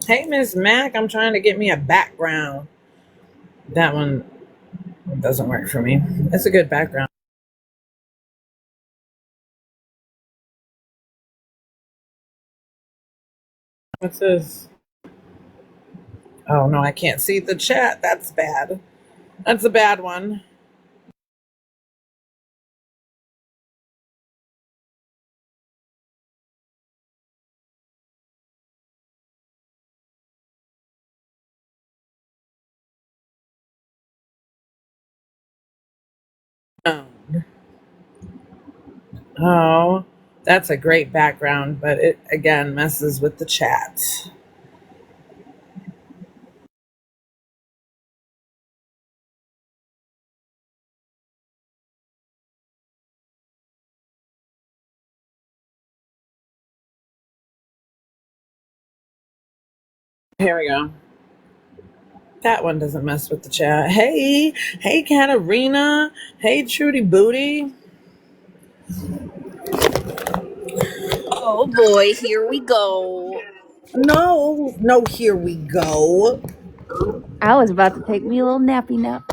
Hey, Miss Mac, I'm trying to get me a background. That one doesn't work for me. It's a good background. What's this? Oh no, I can't see the chat. That's bad. That's a bad one. Oh, oh, that's a great background, but it again messes with the chat. Here we go. That one doesn't mess with the chat. Hey, hey, Katarina. Hey, Trudy Booty. Oh boy, here we go. No, no, here we go. I was about to take me a little nappy nap.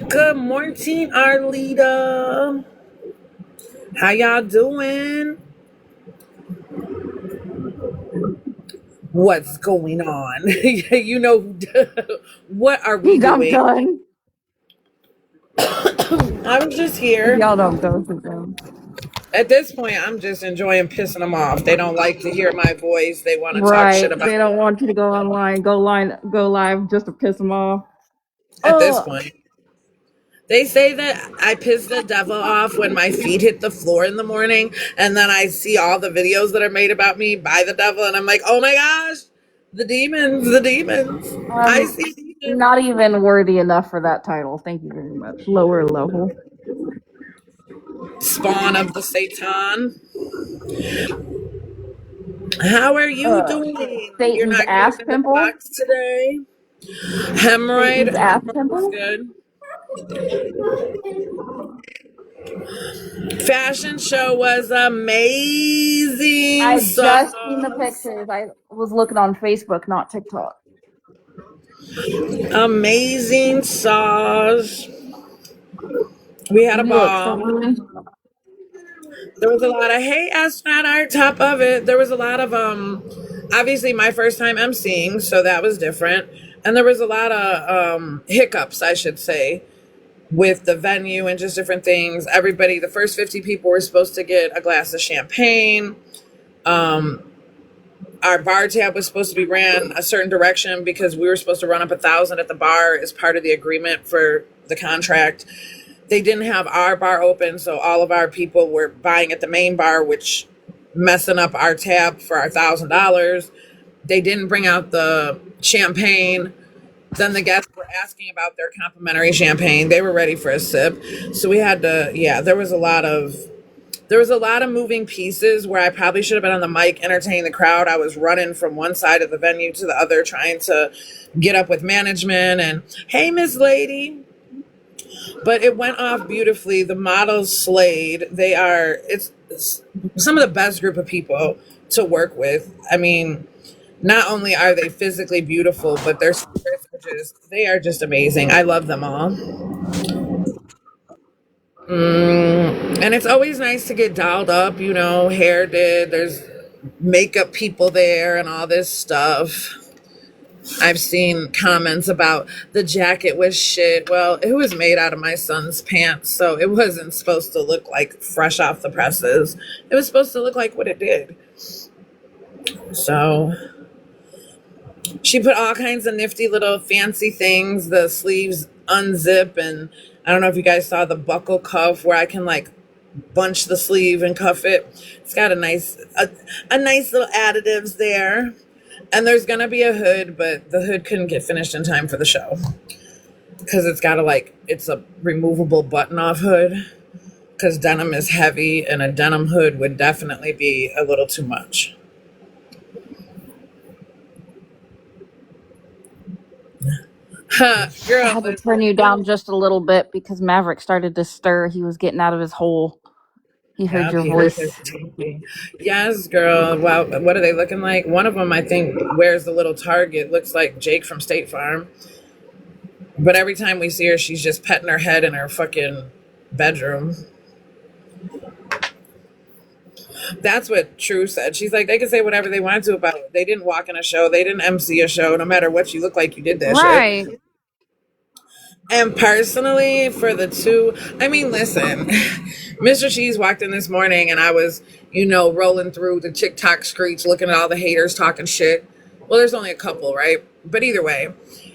Good morning, Arlita. How y'all doing? What's going on? you know, what are we I'm doing? done. I'm just here. Y'all don't go to them. At this point, I'm just enjoying pissing them off. They don't like to hear my voice. They want to talk shit Right. about They don't want you to go online, go live just to piss them off. at this Oh, point. They say that I piss the devil off when my feet hit the floor in the morning, and then I see all the videos that are made about me by the devil, and I'm like, oh my gosh, the demons, the demons. I see demons. not even worthy enough for that title. Thank you very much. Lower level. Spawn of the Satan. How are you doing? You're Satan's not ass getting in the pimple. box today? Hemorrhoid. Satan's ass That's pimple. good. Fashion show was amazing I just seen the sauce. pictures. I was looking on Facebook, not TikTok. Amazing sauce. We had a You look so ball. good. There was a lot of hey astronaut art top of it. There was a lot of obviously my first time emceeing, so that was different. And there was a lot of hiccups, I should say, with the venue and just different things. Everybody, the first 50 people were supposed to get a glass of champagne. Um, our bar tab was supposed to be ran a certain direction because we were supposed to run up 1,000 at the bar as part of the agreement for the contract. They didn't have our bar open, so all of our people were buying at the main bar, which messing up our tab for our $1,000. They didn't bring out the champagne. Then the guests were asking about their complimentary champagne. They were ready for a sip. So we had to, yeah, there was a lot of moving pieces where I probably should have been on the mic entertaining the crowd. I was running from one side of the venue to the other, trying to get up with management and, hey, Miss Lady. But it went off beautifully. The models slayed. It's some of the best group of people to work with. I mean, not only are they physically beautiful, but their spirits they are just amazing. I love them all. And it's always nice to get dolled up, hair did. There's makeup people there and all this stuff. I've seen comments about the jacket was shit. Well, it was made out of my son's pants, so it wasn't supposed to look like fresh off the presses. It was supposed to look like what it did. So she put all kinds of nifty little fancy things. The sleeves unzip, and I don't know if you guys saw the buckle cuff where I can like bunch the sleeve and cuff it. It's got a nice little additives there. And there's gonna be a hood, but the hood couldn't get finished in time for the show because it's a removable button off hood because denim is heavy and a denim hood would definitely be a little too much. I Girl, had to listen. turn you down just a little bit because Maverick started to stir. He was getting out of his hole. He heard Yeah, your he heard his voice. TV. Yes, girl. Wow, what are they looking like? One of them, I think, wears the little Target. Looks like Jake from State Farm. But every time we see her, she's just petting her head in her fucking bedroom. That's what True said. She's like, they can say whatever they want to about it. They didn't walk in a show. They didn't MC a show. No matter what you look like, you did that shit. Right. And personally, for the two, I mean, listen, Mr. Cheese walked in this morning and I was, rolling through the TikTok screech, looking at all the haters talking shit. Well, there's only a couple, right? But either way,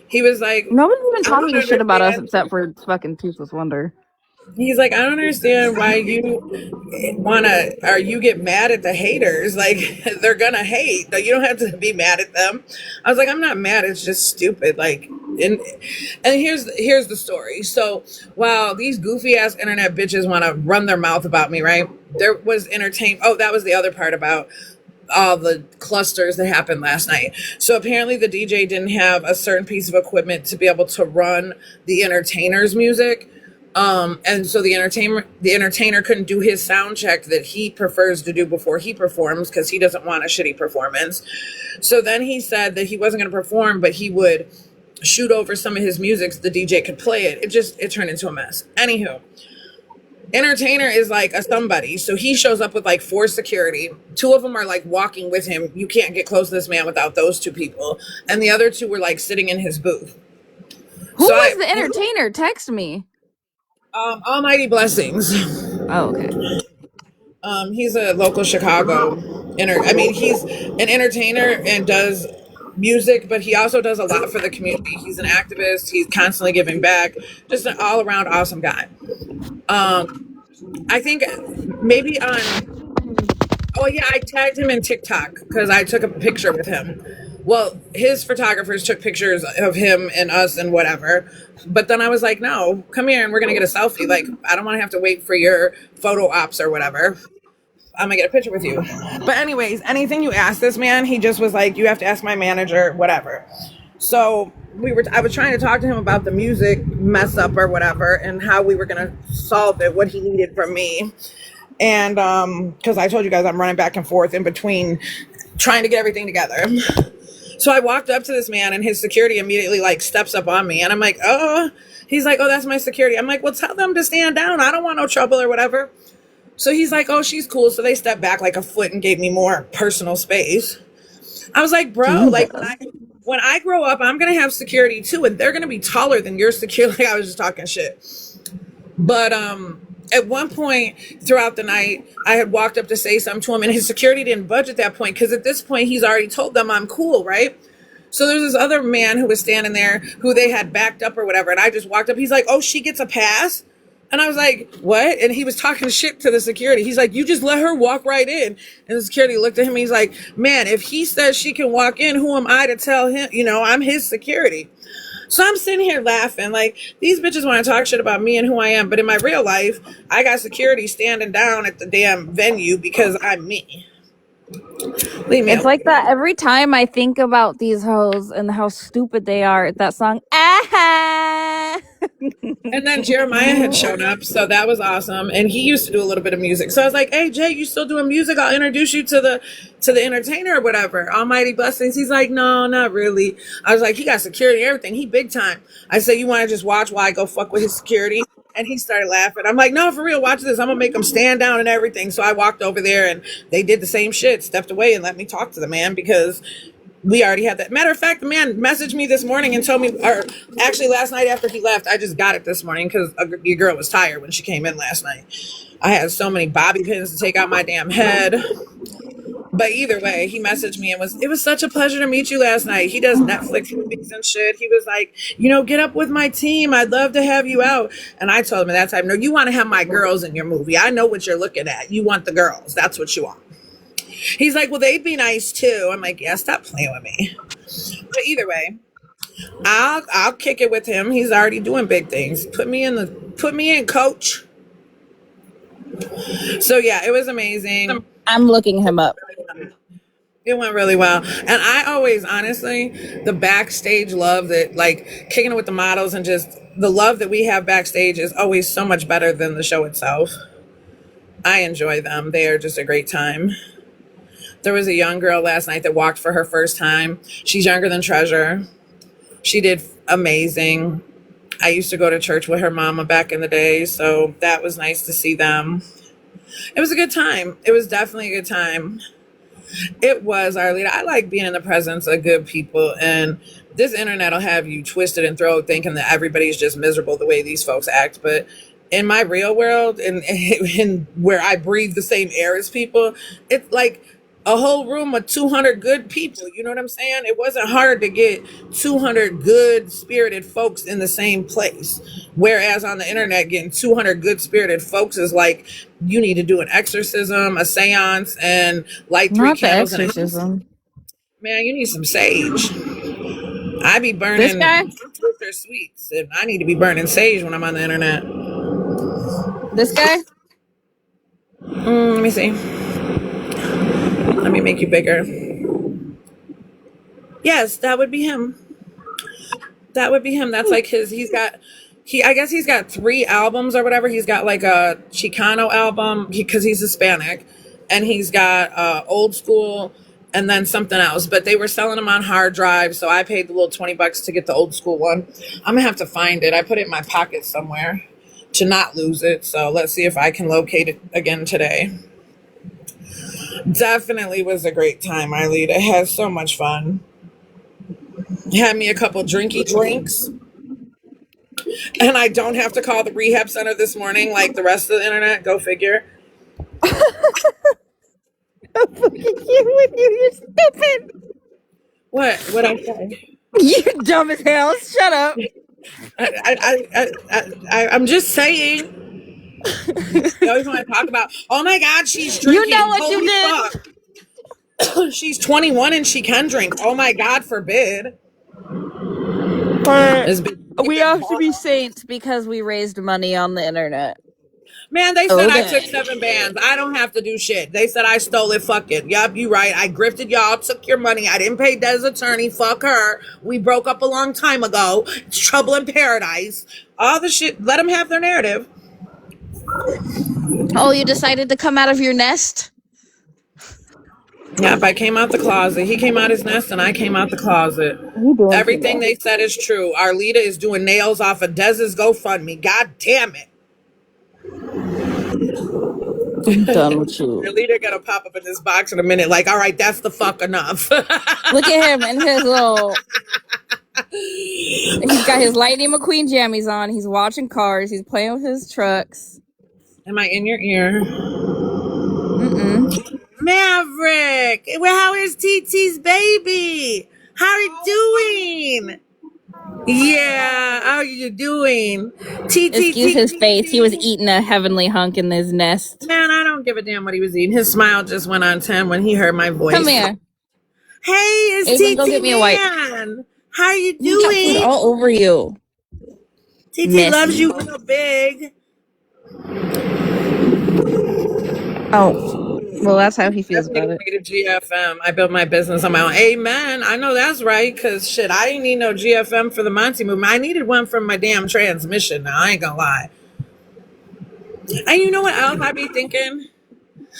he was like, Nobody's even I don't talking shit about us understand. except for fucking Toothless Wonder. He's like, I don't understand why you get mad at the haters. Like, they're gonna hate. You don't have to be mad at them. I was like, I'm not mad. It's just stupid. Like, and here's the story. So while these goofy ass internet bitches want to run their mouth about me, right? There was Oh, that was the other part about all the clusters that happened last night. So apparently the DJ didn't have a certain piece of equipment to be able to run the entertainer's music. And so the entertainer couldn't do his sound check that he prefers to do before he performs because he doesn't want a shitty performance. So then he said that he wasn't going to perform, but he would shoot over some of his music so the DJ could play it. It turned into a mess. Anywho, entertainer is like a somebody. So he shows up with like 4 security. 2 of them are like walking with him. You can't get close to this man without those 2 people. And the other 2 were like sitting in his booth. Who was the entertainer? Text me. Almighty Blessings. Oh, okay. He's a local Chicago he's an entertainer and does music, but he also does a lot for the community. He's an activist. He's constantly giving back. Just an all around awesome guy. I think maybe oh yeah, I tagged him in TikTok because I took a picture with him. Well, his photographers took pictures of him and us and whatever. But then I was like, no, come here and we're going to get a selfie. Like, I don't want to have to wait for your photo ops or whatever. I'm going to get a picture with you. But anyways, anything you ask this man, he just was like, you have to ask my manager, whatever. So I was trying to talk to him about the music mess up or whatever and how we were going to solve it, what he needed from me. And because I told you guys I'm running back and forth in between trying to get everything together. So I walked up to this man and his security immediately like steps up on me and I'm like, oh, he's like, oh, that's my security. I'm like, well, tell them to stand down. I don't want no trouble or whatever. So he's like, oh, she's cool. So they stepped back like a foot and gave me more personal space. I was like, bro, like when I grow up, I'm going to have security too. And they're going to be taller than your security. I was just talking shit. But, at one point throughout the night, I had walked up to say something to him and his security didn't budge at that point because at this point he's already told them I'm cool, right? So there's this other man who was standing there who they had backed up or whatever. And I just walked up. He's like, oh, she gets a pass? And I was like, what? And he was talking shit to the security. He's like, you just let her walk right in. And the security looked at him. He's like, man, if he says she can walk in, who am I to tell him? I'm his security. So I'm sitting here laughing like these bitches want to talk shit about me and who I am. But in my real life, I got security standing down at the damn venue because I'm me. Leave me It's like that every time I think about these hoes and how stupid they are. That song, ah. And then Jeremiah had shown up, so that was awesome. And he used to do a little bit of music. So I was like, hey Jay, you still doing music? I'll introduce you to the entertainer or whatever. Almighty Blessings. He's like, no, not really. I was like, he got security and everything. He big time. I said, you want to just watch while I go fuck with his security? And he started laughing. I'm like, no, for real, watch this. I'm gonna make them stand down and everything. So I walked over there and they did the same shit, stepped away and let me talk to the man because we already had that. Matter of fact, the man messaged me this morning and told me, or actually last night after he left, I just got it this morning because your girl was tired when she came in last night. I had so many bobby pins to take out my damn head. But either way, he messaged me and it was such a pleasure to meet you last night. He does Netflix movies and shit. He was like, get up with my team. I'd love to have you out. And I told him at that time, no, you want to have my girls in your movie. I know what you're looking at. You want the girls. That's what you want. He's like, well, they'd be nice too. I'm like, yeah, stop playing with me. But either way, I'll kick it with him. He's already doing big things. Put me in, coach. So yeah, it was amazing. I'm looking him up. It went really well. And I always, honestly, the backstage love that, like, kicking it with the models and just the love that we have backstage is always so much better than the show itself. I enjoy them. They are just a great time. There was a young girl last night that walked for her first time. She's younger than Treasure. She did amazing. I used to go to church with her mama back in the day, so that was nice to see them. It was a good time. It was definitely a good time. It was, Arlene. I like being in the presence of good people, and this internet will have you twisted and thrown thinking that everybody's just miserable the way these folks act. But in my real world, and in where I breathe the same air as people, it's like a whole room of 200 good people. You know what I'm saying? It wasn't hard to get 200 good spirited folks in the same place. Whereas on the internet, getting 200 good spirited folks is like you need to do an exorcism, a seance, and light 3 Not the candles in a house. exorcism. Man, you need some sage. I be This guy? burning Twister sweets, and I need to be burning sage when I'm on the internet. This guy? Let me see. Let me make you bigger. Yes, that would be him. That would be him. That's like I guess he's got 3 albums or whatever. He's got like a Chicano album because he's Hispanic, and he's got old school and then something else. But they were selling them on hard drive, so I paid the little $20 to get the old school one. I'm gonna have to find it. I put it in my pocket somewhere to not lose it. So let's see if I can locate it again today. Definitely was a great time, Eileen. It had so much fun. Had me a couple drinky drinks. And I don't have to call the rehab center this morning like the rest of the internet. Go figure. I'm fucking you with you. You're stupid. What I say? You're dumb as hell. Shut up. I'm just saying. You always want to talk about, oh my God, she's drinking. You know what Holy you did. fuck. She's 21 and she can drink. Oh my God, forbid. We have to be saints because we raised money on the internet. Man, they said I took 7 bands. I don't have to do shit. They said I stole it. Fuck it. Yup, you right. I grifted y'all, took your money. I didn't pay Des' attorney. Fuck her. We broke up a long time ago. It's trouble in paradise. All the shit. Let them have their narrative. Oh, you decided to come out of your nest? Yep, I came out the closet. He came out his nest and I came out the closet. Everything they said is true. Arlita is doing nails off of Dez's GoFundMe. God damn it. I'm done with you. Arlita gonna pop up in this box in a minute like, all right, that's the fuck enough. Look at him and his little... He's got his Lightning McQueen jammies on. He's watching cars. He's playing with his trucks. Am I in your ear? Mm-mm. Maverick, well, how is TT's baby? How are you doing? Yeah, how are you doing? Excuse his face. He was eating a heavenly hunk in his nest. Man, I don't give a damn what he was eating. His smile just went on 10 when he heard my voice. Come here. Hey, it's Aiden, TT go get me a wipe. Man. How are you You got food doing? all over you. TT Messy. loves you real big. Oh, well, that's how he feels about it. GFM. I built my business on my own. Amen. I know that's right, because shit, I didn't need no GFM for the Monty movement. I needed one from my damn transmission. Now, I ain't gonna lie. And you know what else I be thinking?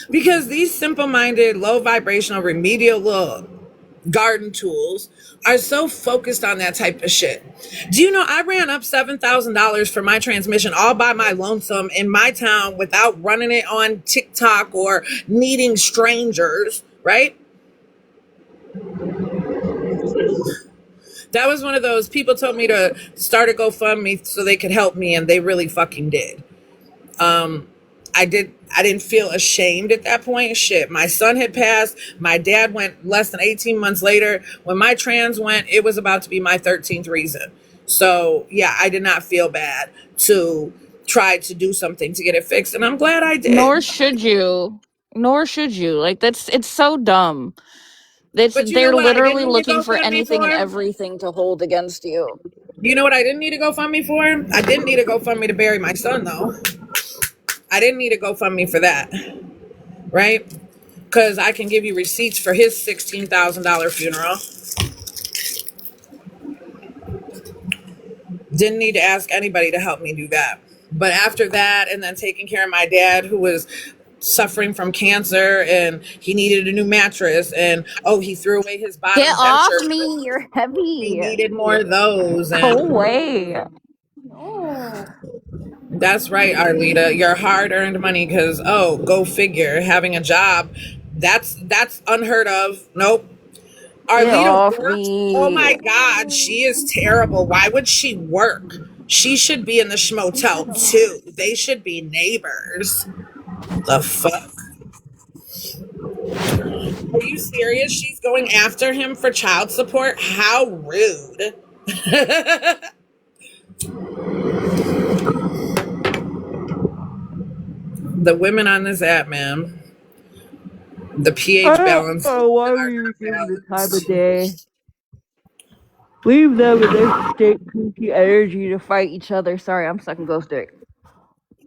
Because these simple-minded, low-vibrational, remedial little garden tools are so focused on that type of shit. Do you know I ran up $7,000 for my transmission all by my lonesome in my town without running it on TikTok or needing strangers, right? That was one of those people told me to start a GoFundMe so they could help me, and they really fucking did. I didn't feel ashamed at that point. Shit, my son had passed. My dad went less than 18 months later. When my trans went, it was about to be my 13th reason. So yeah, I did not feel bad to try to do something to get it fixed. And I'm glad I did. Nor should you. Like, it's so dumb. They're literally looking for anything and everything to hold against you. You know what I didn't need to GoFundMe for? I didn't need a GoFundMe to bury my son, though. I didn't need a GoFundMe for that, right? Because I can give you receipts for his $16,000 funeral. Didn't need to ask anybody to help me do that. But after that, and then taking care of my dad, who was suffering from cancer and he needed a new mattress, and oh, he threw away his Get bottom off denture. me! You're He heavy. needed more of those. Go And away. No. that's right, Arlita, your hard-earned money, because oh, go figure, having a job, that's unheard of. Nope. Get Arlita off works. Oh me. my God, she is terrible. Why would she work? She should be in the schmotel too. They should be neighbors. The fuck? Are you serious? She's going after him for child support? How rude. The women on this app, man. The I pH don't balance. know why we even give them the time of day. Leave them and their state kooky energy to fight each other. Sorry, I'm sucking ghost dick.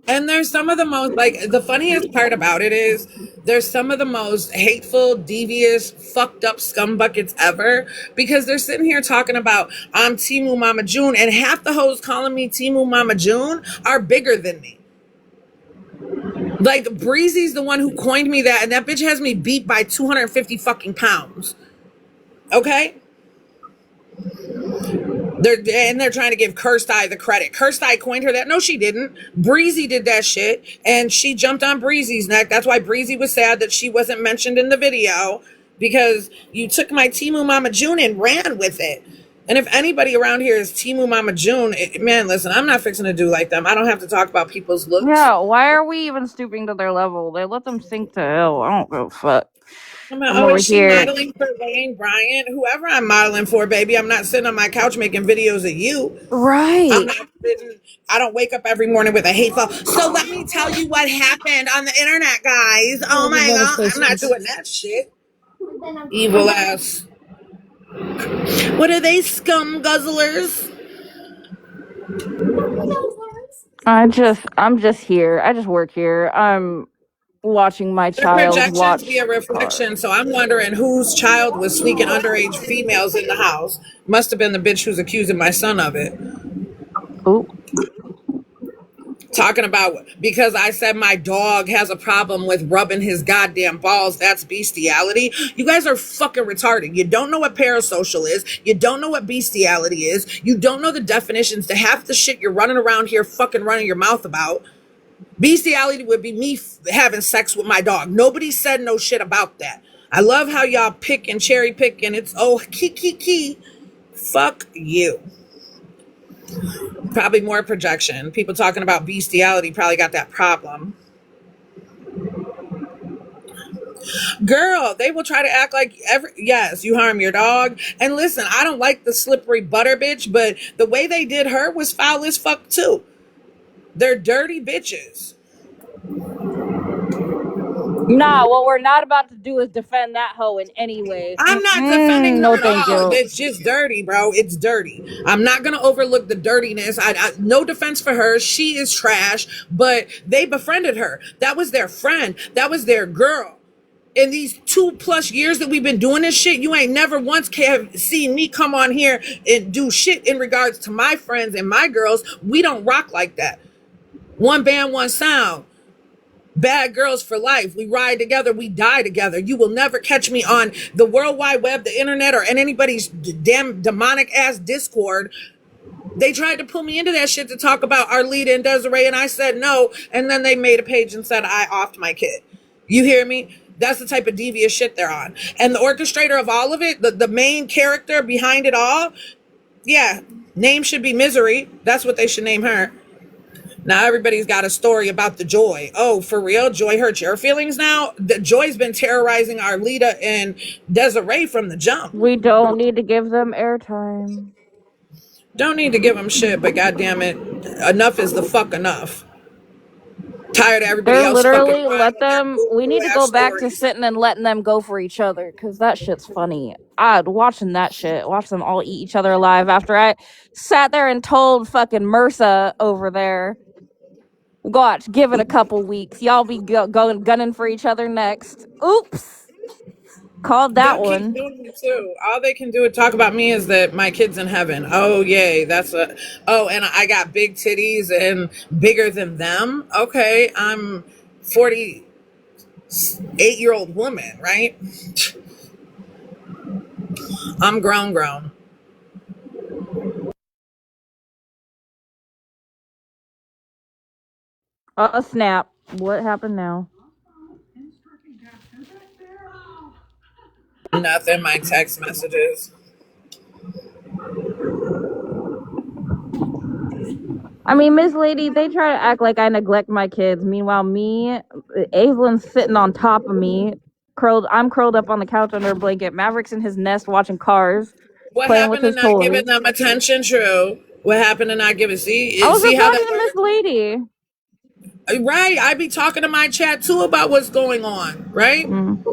And there's some of the most, like, the funniest part about it is there's some of the most hateful, devious, fucked up scumbuckets ever, because they're sitting here talking about, I'm Timu Mama June, and half the hoes calling me Timu Mama June are bigger than me. Like, Breezy's the one who coined me that, and that bitch has me beat by 250 fucking pounds. Okay? They're trying to give Cursed Eye the credit. Cursed Eye coined her that. No, she didn't. Breezy did that shit, and she jumped on Breezy's neck. That's why Breezy was sad that she wasn't mentioned in the video, because you took my Timu Mama June and ran with it. And if anybody around here is Timu Mama June, man, listen, I'm not fixing to do like them. I don't have to talk about people's looks. Yeah, why are we even stooping to their level? They let them sink to hell. I don't give a fuck. I'm Oh, over is she here. modeling for Wayne Bryant? Whoever I'm modeling for, baby, I'm not sitting on my couch making videos of you. I'm Right. not sitting, I don't wake up every morning with a hateful. So let me tell you what happened on the internet, guys. Oh my God. I'm not doing that shit. Evil ass. What are they, scum guzzlers? I'm just here. I just work here. I'm watching my Their child projections watch be a reflection. So I'm wondering whose child was sneaking underage females in the house. Must have been the bitch who's accusing my son of it. Oh, Talking about, because I said my dog has a problem with rubbing his goddamn balls, that's bestiality. You guys are fucking retarded. You don't know what parasocial is. You don't know what bestiality is. You don't know the definitions to half the shit you're running around here fucking running your mouth about. Bestiality would be me having sex with my dog. Nobody said no shit about that. I love how y'all pick and cherry pick, and it's oh key. Fuck you. Probably more projection. People talking about bestiality probably got that problem. Girl, they will try to act like yes, you harm your dog. And listen, I don't like the slippery butter bitch, but the way they did her was foul as fuck too. They're dirty bitches. nah, what we're not about to do is defend that hoe in any way. I'm not defending her No, at thank all. you. It's just dirty, bro. It's dirty. I'm not gonna overlook the dirtiness. No defense for her. She is trash, but they befriended her. That was their friend. That was their girl. In these 2+ years that we've been doing this shit, you ain't never once have seen me come on here and do shit in regards to my friends and my girls. We don't rock like that. One band, one sound. Bad girls for life. We ride together, we die together. You will never catch me on the World Wide Web, the internet, or in anybody's damn demonic ass Discord. They tried to pull me into that shit to talk about Arlita and Desiree, and I said no. And then they made a page and said I offed my kid. You hear me? That's the type of devious shit they're on. And the orchestrator of all of it, the main character behind it all, yeah, name should be Misery. That's what they should name her. Now everybody's got a story about the Joy. Oh, for real? Joy hurts your feelings now? The Joy's been terrorizing Arlita and Desiree from the jump. We don't need to give them airtime. Don't need to give them shit, but goddamn it, enough is the fuck enough. Tired of everybody They're else fucking literally crying let with their them. We boo-boo need to ass go back to stories. sitting and letting them go for each other because that shit's funny. I'd watching that shit. Watch them all eat each other alive after I sat there and told fucking MRSA over there. Watch, give it a couple weeks. Y'all be going gunning for each other next. Oops, called that They'll keep one. doing it too. All they can do to talk about me is that my kid's in heaven. Oh yay, that's a. Oh, and I got big titties and bigger than them. Okay, I'm 40. 8-year-old woman, right? I'm grown. Snap. What happened now? Nothing, my text messages. I mean, Miss Lady, they try to act like I neglect my kids. Meanwhile, Aislin's sitting on top of me. I'm curled up on the couch under a blanket. Maverick's in his nest watching Cars, What playing with happened to his not giving toys. them attention? True. What happened to not giving? I was See how replying that to Miss works? Lady. Right. I be talking to my chat too about what's going on. Right. Mm.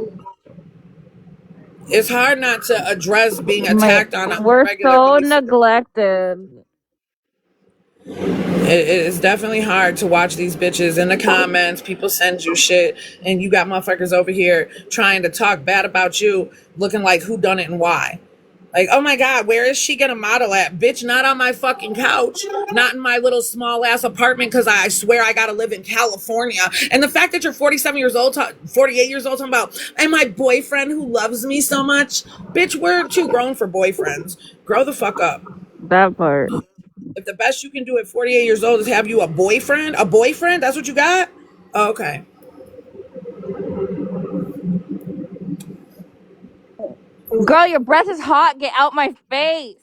It's hard not to address being attacked on a We're regular so basis. neglected. It is definitely hard to watch these bitches in the comments. People send you shit, and you got motherfuckers over here trying to talk bad about you, looking like who done it and why. Like, oh my God, where is she gonna model at? Bitch, not on my fucking couch, not in my little small ass apartment, because I swear I gotta live in California. And the fact that you're 47 years old, 48 years old, talking about, and my boyfriend who loves me so much. Bitch, we're too grown for boyfriends. Grow the fuck up. That part. If the best you can do at 48 years old is have you a boyfriend, that's what you got? Oh, okay. Girl, your breath is hot. Get out my face.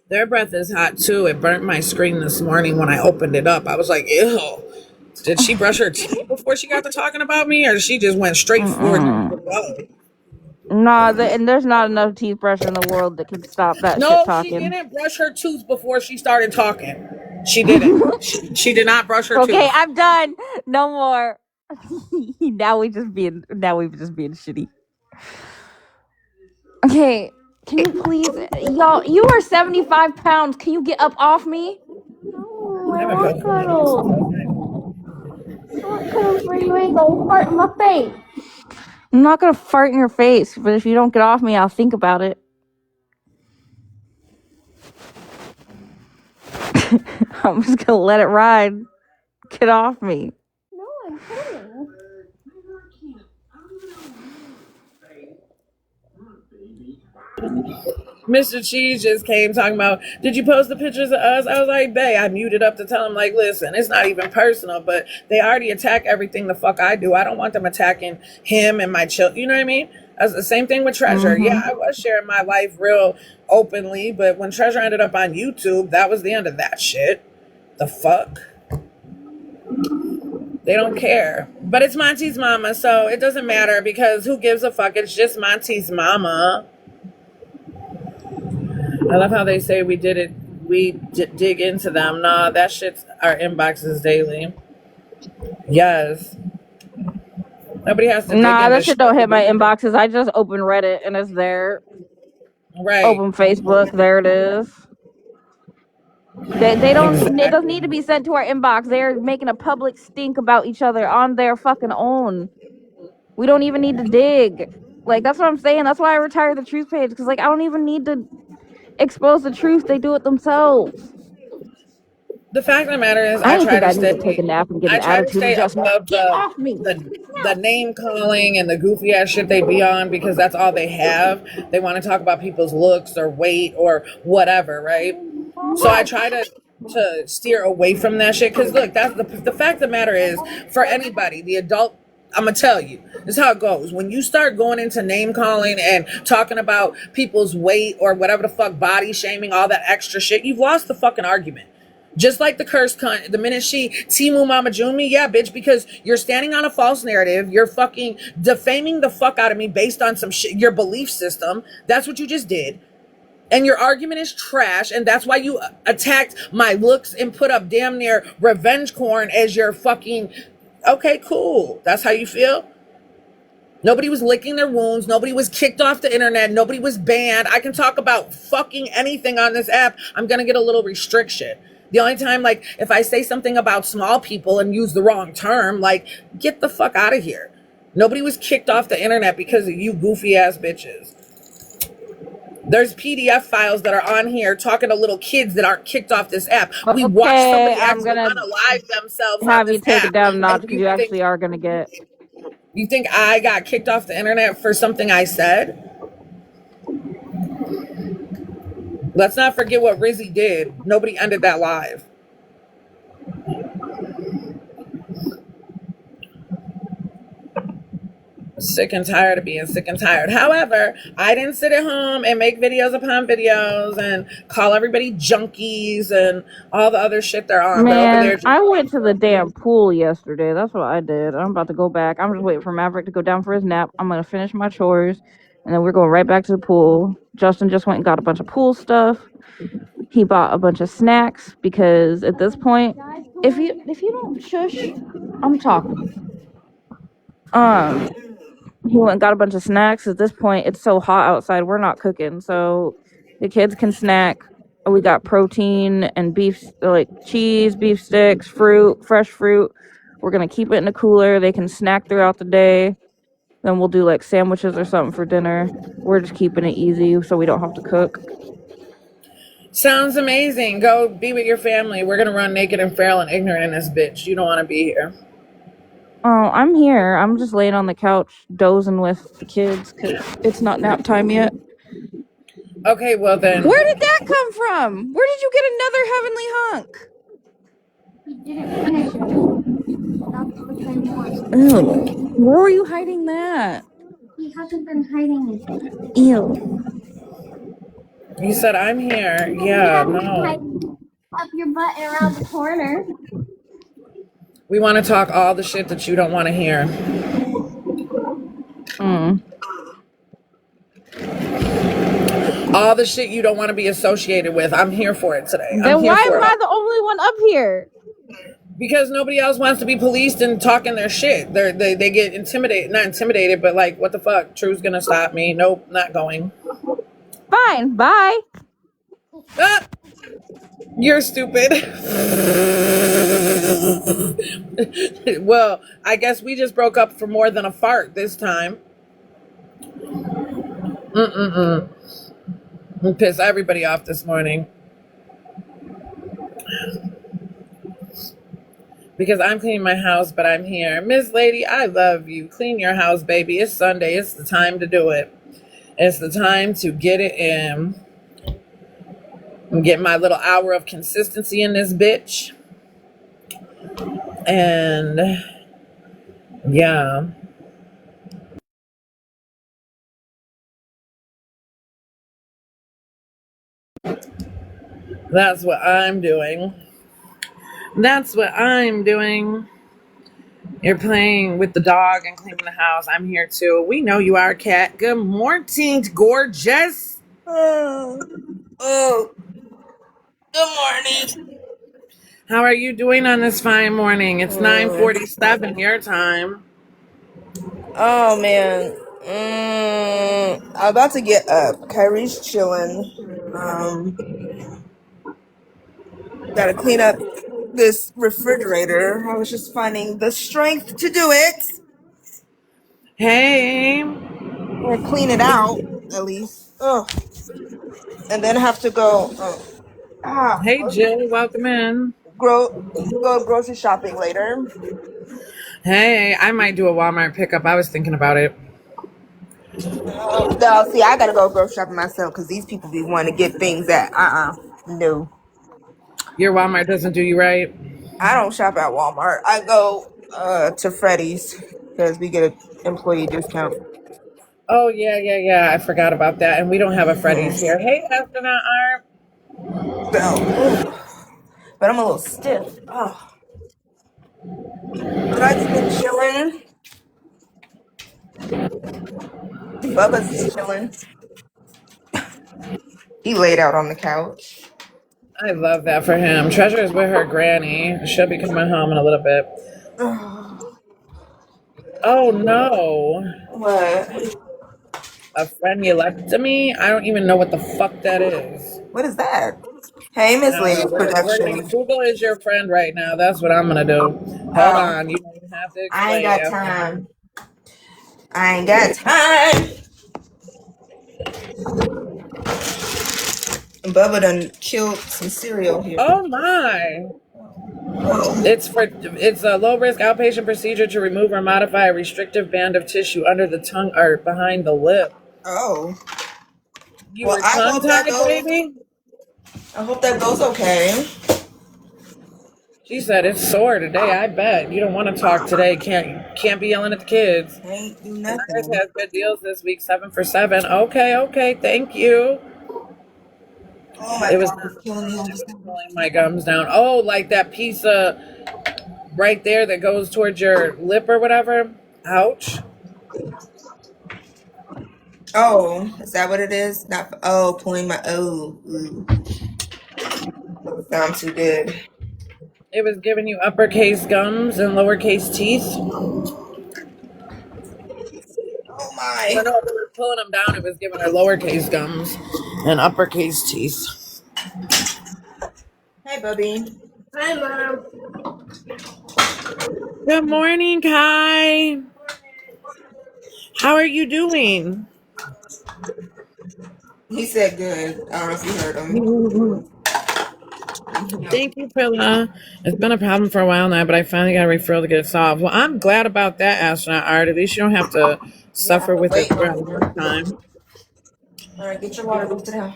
Their breath is hot too. It burnt my screen this morning when I opened it up. I was like, ew. Did she brush her teeth before she got to talking about me, or she just went straight for the blow? Nah, and there's not enough teeth brush in the world that can stop that shit No, she talking. didn't brush her tooth before she started talking. She didn't. She did not brush her Okay, tooth. I'm done. No more. Now we just being shitty. Okay, can you please, y'all? You are 75 pounds. Can you get up off me? No, I want cuddles. I want cuddles where you ain't gonna fart in my face. I'm not gonna fart in your face, but if you don't get off me, I'll think about it. I'm just gonna let it ride. Get off me. No, I'm coming. Mr. Cheese just came talking about, did you post the pictures of us? I was like, bae, I muted up to tell him, like, listen, it's not even personal, but they already attack everything the fuck I do. I don't want them attacking him and my children. You know what I mean? That's the same thing with Treasure. Yeah, I was sharing my life real openly, but when Treasure ended up on YouTube, that was the end of that shit. The fuck? They don't care. But it's MonTeesMama, so it doesn't matter because who gives a fuck? It's just MonTeesMama. I love how they say we did it. We dig into them. Nah, that shit's our inboxes daily. Yes. Nobody has to dig Nah, into that shit shit. don't hit my inboxes. I just open Reddit and it's there. Right. Open Facebook, there it is. They don't. It doesn't Exactly. need to be sent to our inbox. They're making a public stink about each other on their fucking own. We don't even need to dig. Like, that's what I'm saying. That's why I retired the truth page, because like I don't even need to expose the truth. They do it themselves. The fact of the matter is, I ain't think I need to take a nap and get I an try to attitude stay adjustment. above Get off me. the name calling and the goofy ass shit they be on because that's all they have. They want to talk about people's looks or weight or whatever, right? So I try to steer away from that shit because look, that's the fact of the matter is for anybody, the adult. I'm gonna tell you, this is how it goes. When you start going into name calling and talking about people's weight or whatever the fuck, body shaming, all that extra shit, you've lost the fucking argument. Just like the curse cunt, the minute she Timu Mama Jumi, yeah, bitch, because you're standing on a false narrative, you're fucking defaming the fuck out of me based on some shit, your belief system. That's what you just did. And your argument is trash, and that's why you attacked my looks and put up damn near revenge corn as your fucking. Okay, cool. That's how you feel? Nobody was licking their wounds. Nobody was kicked off the internet. Nobody was banned. I can talk about fucking anything on this app. I'm going to get a little restriction. The only time, like, if I say something about small people and use the wrong term, like, get the fuck out of here. Nobody was kicked off the internet because of you goofy ass bitches. There's PDF files that are on here talking to little kids that aren't kicked off this app. We watched Okay, somebody I'm actually gonna unalive themselves on have you this take it app. down a And notch because you you think actually are gonna get You think I got kicked off the internet for something I said? Let's not forget what Rizzy did. Nobody ended that live. Sick and tired of being sick and tired. However, I didn't sit at home and make videos upon videos and call everybody junkies and all the other shit they're on. They're over Man, there just I went to the damn pool yesterday. That's what I did. I'm about to go back. I'm just waiting for Maverick to go down for his nap. I'm gonna finish my chores, and then we're going right back to the pool. Justin just went and got a bunch of pool stuff. He bought a bunch of snacks because at this point, if you don't shush, I'm talking. He went and got a bunch of snacks. At this point, it's so hot outside, we're not cooking, so the kids can snack. We got protein and beef, like cheese, beef sticks, fruit, fresh fruit. We're gonna keep it in the cooler. They can snack throughout the day. Then we'll do like sandwiches or something for dinner. We're just keeping it easy so we don't have to cook. sounds amazing. Go be with your family. We're gonna run naked and feral and ignorant in this bitch. You don't want to be here. Oh, I'm here. I'm just laying on the couch dozing with the kids because it's not nap time yet. Okay, well then. Where did that come from? Where did you get another heavenly hunk? He didn't finish it. That's what's annoying. Ew. Where were you hiding that? He hasn't been hiding anything. Ew. You said I'm here. He Yeah, hasn't been no. hiding up your butt and around the corner. We want to talk all the shit that you don't want to hear. All the shit you don't want to be associated with. I'm here for it today. Then why am I the only one up here? Because nobody else wants to be policed and talking their shit. They get intimidated. Not intimidated, but like, what the fuck? True's gonna stop me. Nope, not going. Fine, bye. Ah! You're stupid. Well, I guess we just broke up for more than a fart this time. I'm pissed everybody off this morning. Because I'm cleaning my house, but I'm here. Miss Lady, I love you. Clean your house, baby. It's Sunday. It's the time to do it. It's the time to get it in. And get my little hour of consistency in this bitch. And yeah. That's what I'm doing. That's what I'm doing. You're playing with the dog and cleaning the house. I'm here too. We know you are, Cat. Good morning, gorgeous. Oh, good morning. How are you doing on this fine morning? It's 9:47 your time. Oh man, I'm about to get up. Kyrie's chilling. Gotta clean up this refrigerator. I was just finding the strength to do it. Hey. Or clean it out, at least. Oh, and then have to go. Hey, Jill. Welcome in. Go grocery shopping later. Hey, I might do a Walmart pickup. I was thinking about it. No, see, I gotta go grocery shopping myself because these people be wanting to get things that no. Your Walmart doesn't do you right. I don't shop at Walmart. I go to Freddy's because we get an employee discount. Oh, yeah. I forgot about that. And we don't have a Freddy's here. Hey, astronaut art. So, but I'm a little stiff. Oh. But I've been chilling. Bubba's chilling. He laid out on the couch. I love that for him. Treasure is with her granny. She'll be coming home in a little bit. Oh, no. What? A frenulectomy? I don't even know what the fuck that is. What is that? Hey, Miss Lady Production. Google is your friend right now. That's what I'm going to do. Hold on. You don't even have to explain. I ain't got time. I ain't got time. Bubba done killed some cereal here. Oh, my. Oh. It's a low risk outpatient procedure to remove or modify a restrictive band of tissue under the tongue or behind the lip. Oh. You Well, were tongue tied, baby? I hope that goes okay. She said it's sore today. I bet you don't want to talk today. Can't be yelling at the kids. Can't do Myers nothing. has good deals this week, 7 for 7. Okay, thank you. Oh, my It was dog is killing me. I just pulling my gums down. Oh, like that piece of right there that goes towards your lip or whatever. Ouch. Oh, is that what it is? Not pulling my ooh. Doesn't sound too good. It was giving you uppercase gums and lowercase teeth. Oh Well, my. no, we were pulling them down. It was giving her lowercase gums and uppercase teeth. Hey, Bubby. Hi, Mom. Good morning, Kai. How are you doing? He said good. I don't know if you heard him. Thank you, Prilla. It's been a problem for a while now, but I finally got a referral to get it solved. Well, I'm glad about that, astronaut art. At least you don't have to Yeah, I have suffer to with it wait for a longer. long time. All right, get your water. Go sit down.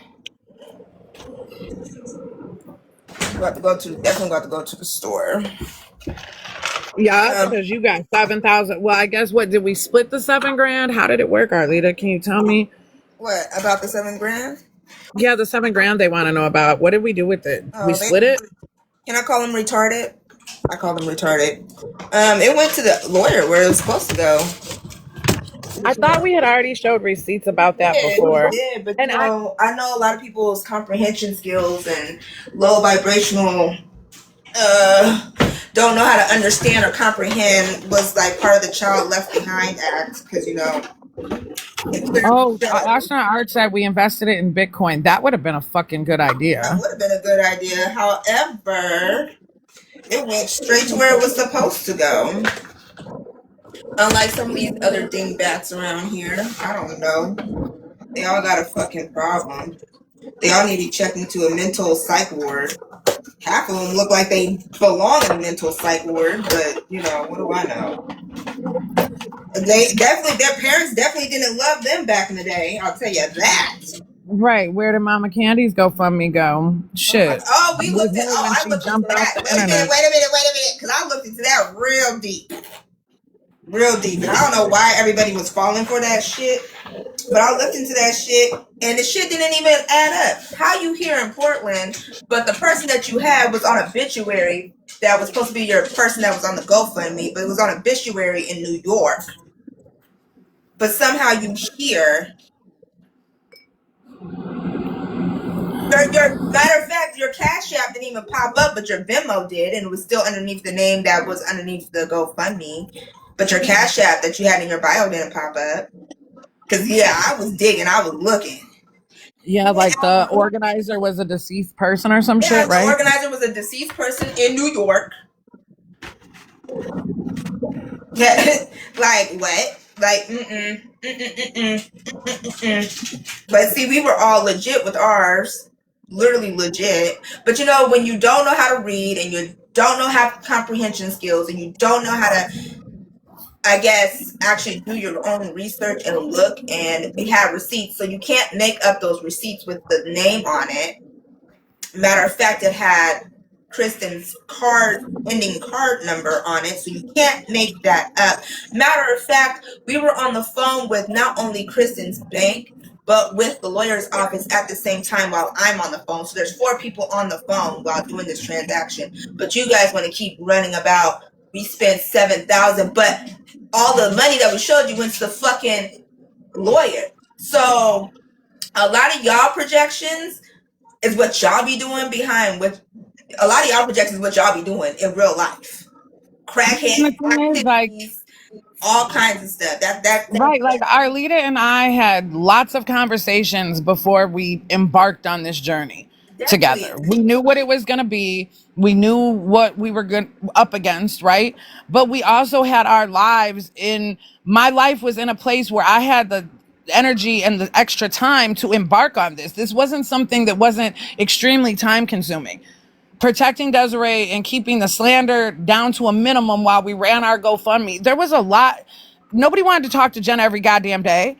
Definitely got to go to the store. Yeah, because you got 7,000. Well, I guess what did we split the 7 grand? How did it work, Arlita? Can you tell me? What about the 7 grand? Yeah, the 7 grand they want to know about. What did we do with it? We Oh, split it? can I call him retarded? I call them retarded. It went to the lawyer where it was supposed to go. I But, thought we had already showed receipts about that we before. did, but And I I know a lot of people's comprehension skills and low vibrational don't know how to understand or comprehend was like part of the Child Left Behind Act because it clearly showed. astronaut art said we invested it in Bitcoin. That would have been a fucking good That idea. would have been a good idea. However, it went straight to where it was supposed to go. Unlike some of these other dingbats around here, I don't know. They all got a fucking problem. They all need to be checked into a mental psych ward. Half of them look like they belong in a mental psych ward, but what do I know? Their parents definitely didn't love them back in the day. I'll tell you that. Right. Where did Mama Candy's GoFundMe go? Oh my! Shit. Oh, we With looked at. her Oh, when I she looked into jumped off that. the Wait a minute! internet. Wait a minute! Wait a minute! Because I looked into that real deep, real deep. And I don't know why everybody was falling for that shit, but I looked into that shit, and the shit didn't even add up. How you here in Portland, but the person that you had was on obituary that was supposed to be your person that was on the GoFundMe, but it was on obituary in New York. But somehow you here. Your matter of fact, your Cash App didn't even pop up, but your Venmo did, and it was still underneath the name that was underneath the GoFundMe. But your Cash App that you had in your bio didn't pop up. Cause I was digging, I was looking. Yeah, like the organizer was a deceased person or some Yeah, shit, the right? organizer was a deceased person in New York. Like what? Like But see, we were all legit with ours, literally legit. But when you don't know how to read and you don't know how comprehension skills and you don't know how to, I guess, actually do your own research and look and have receipts, so you can't make up those receipts with the name on it. Matter of fact, it had Kristen's ending card number on it, so you can't make that up. Matter of fact, we were on the phone with not only Kristen's bank, but with the lawyer's office at the same time while I'm on the phone. So there's 4 people on the phone while doing this transaction. But you guys want to keep running about, we spent 7,000, but all the money that we showed you went to the fucking lawyer. So a lot of y'all projections is what y'all be doing a lot of y'all projections is what y'all be doing in real life. Crackhead And the thing is, like, activities, all kinds of stuff. right, like Arlita and I had lots of conversations before we embarked on this journey Definitely. together. We knew what it was going to be. We knew what we were up against, right? But we also had our lives my life was in a place where I had the energy and the extra time to embark on this. This wasn't something that wasn't extremely time consuming. protecting Desiree and keeping the slander down to a minimum while we ran our GoFundMe. There was a lot. Nobody wanted to talk to Jenna every goddamn day.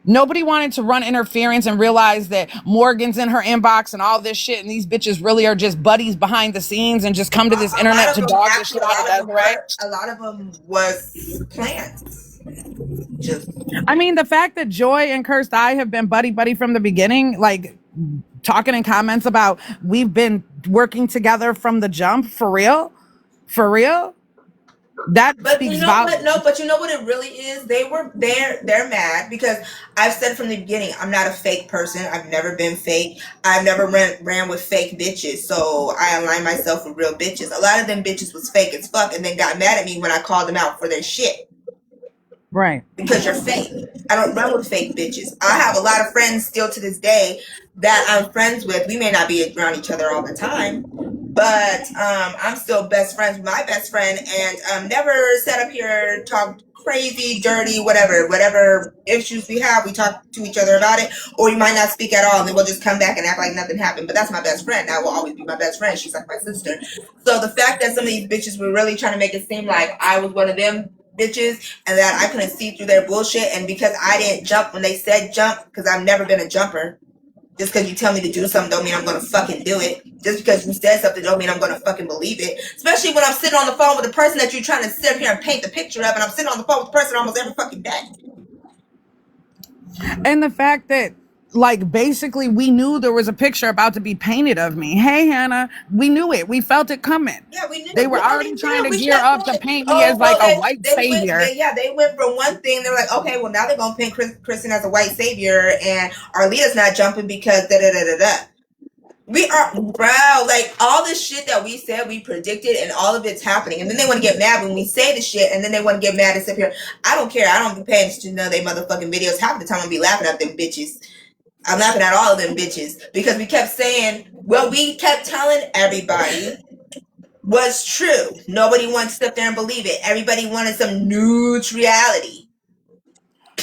Nobody wanted to run interference and realize that Morgan's in her inbox and all this shit, and these bitches really are just buddies behind the scenes and just come to this internet to dog this shit out of Desiree. A lot of them was plants. I mean, the fact that Joy and Cursed Eye have been buddy from the beginning, like talking in comments about we've been working together from the jump, for real. That but speaks you know volumes. what? No, but you know what it really is? They're mad because I've said from the beginning, I'm not a fake person. I've never been fake. I've never ran with fake bitches. So I align myself with real bitches. A lot of them bitches was fake as fuck and then got mad at me when I called them out for their shit. Right. Because you're fake. I don't run with fake bitches. I have a lot of friends still to this day that I'm friends with. We may not be around each other all the time, but I'm still best friends with my best friend, and never sat up here, talked crazy, dirty, whatever issues we have, we talk to each other about it, or you might not speak at all, and then we'll just come back and act like nothing happened. But that's my best friend. That will always be my best friend. She's like my sister. So the fact that some of these bitches were really trying to make it seem like I was one of them bitches and that I couldn't see through their bullshit, and because I didn't jump when they said jump, because I've never been a jumper. Just because you tell me to do something don't mean I'm going to fucking do it. Just because you said something don't mean I'm going to fucking believe it. Especially when I'm sitting on the phone with the person that you're trying to sit up here and paint the picture of, and I'm sitting on the phone with the person almost every fucking day. And the fact that, like, basically we knew there was a picture about to be painted of me. Hey, Hannah, we knew it. We felt it coming. Yeah, we knew. They were already trying to gear up to paint me as like a white savior. They went from one thing. They were like, okay, well now they're gonna paint Kristen as a white savior, and Arlita's not jumping because da da da da da. We are, bro, like all this shit that we said, we predicted, and all of it's happening. And then they want to get mad when we say the shit, and then they want to get mad and sit here. I don't care. I don't be paying attention to none of they motherfucking videos. Half the time I'll be laughing at them bitches. I'm laughing at all of them bitches because we kept saying, well, we kept telling everybody was true. Nobody wanted to sit there and believe it. Everybody wanted some news reality.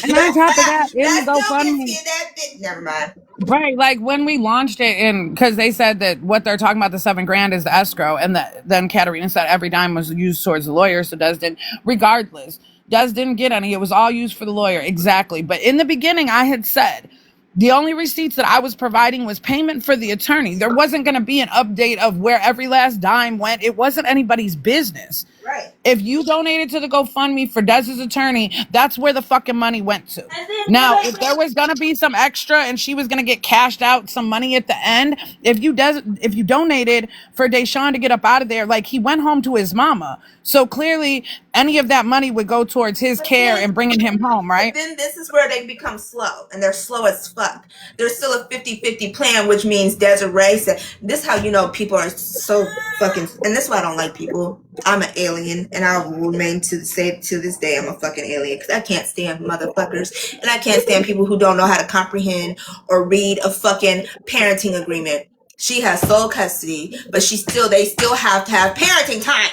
And on top of that, in the GoFundMe, never mind. Right, like when we launched it, and because they said that what they're talking about, the $7,000 is the escrow, and then Katarina said every dime was used towards the lawyer, so Des didn't. Regardless, Des didn't get any. It was all used for the lawyer, exactly. But in the beginning, I had said the only receipts that I was providing was payment for the attorney. There wasn't going to be an update of where every last dime went. It wasn't anybody's business. Right. If you donated to the GoFundMe for Dez's attorney, that's where the fucking money went to. Now, if there was going to be some extra and she was going to get cashed out some money at the end, if you donated for Deshaun to get up out of there, like he went home to his mama. So clearly any of that money would go towards his care and bringing him home, right? But then this is where they become slow, and they're slow as fuck. There's still a 50-50 plan, which means Desiree said, this is how you know people are so fucking, and this is why I don't like people. I'm an alien, and I will remain to this day I'm a fucking alien, because I can't stand motherfuckers, and I can't stand people who don't know how to comprehend or read a fucking parenting agreement. She has sole custody, but they still have to have parenting time.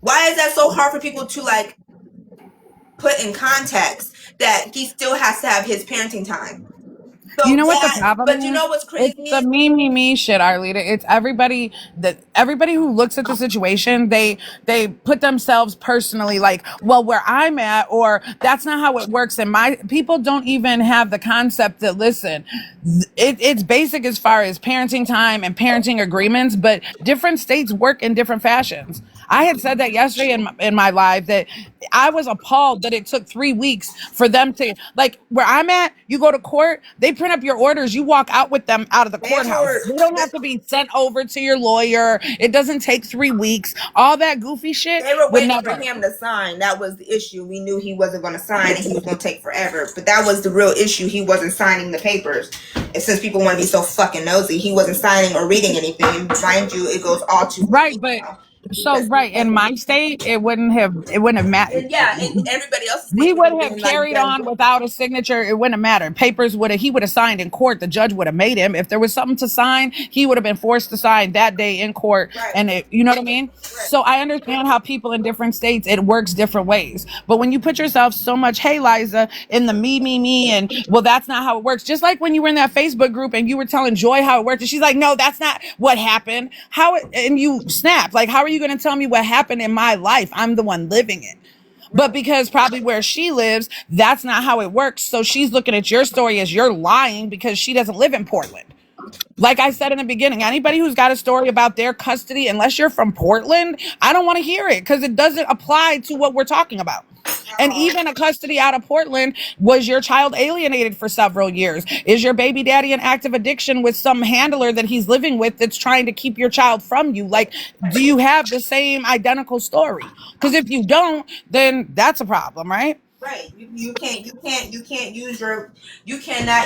Why is that so hard for people to like put in context that he still has to have his parenting time? So you know what the problem is? But you know what's crazy? It's the me shit, Arlita. It's everybody who looks at the situation, they put themselves personally like, well, where I'm at, or that's not how it works. And my people don't even have the concept that, listen, it's basic as far as parenting time and parenting agreements, but different states work in different fashions. I had said that yesterday in my live that I was appalled that it took 3 weeks for them to, like, where I'm at, you go to court, they print up your orders, you walk out with them out of the courthouse. They don't have to be sent over to your lawyer. It doesn't take 3 weeks. All that goofy shit. They were waiting for him to sign. That was the issue. We knew he wasn't going to sign and he was going to take forever. But that was the real issue. He wasn't signing the papers. And since people want to be so fucking nosy, he wasn't signing or reading anything. Mind you, it goes all to right, but So right in my state, it wouldn't have mattered. And yeah, in everybody else's He state, it would have would have been like carried done. on without a signature. It wouldn't have mattered. Papers would have, he would have signed in court. The judge would have made him. If there was something to sign, he would have been forced to sign that day in court. Right. And it, you know what I mean? Right. So I understand how people in different states, it works different ways. But when you put yourself so much, hey, Liza, in the me, and well, that's not how it works. Just like when you were in that Facebook group and you were telling Joy how it worked. And she's like, no, that's not what happened. And you snapped. Like, how are you going to tell me what happened in my life? I'm the one living it. But because probably where she lives, that's not how it works. So she's looking at your story as you're lying because she doesn't live in Portland. Like I said in the beginning, anybody who's got a story about their custody, unless you're from Portland, I don't want to hear it because it doesn't apply to what we're talking about. And even a custody out of Portland, was your child alienated for several years? Is your baby daddy in active addiction with some handler that he's living with that's trying to keep your child from you? Like, do you have the same identical story? Because if you don't, then that's a problem, right? Right. You cannot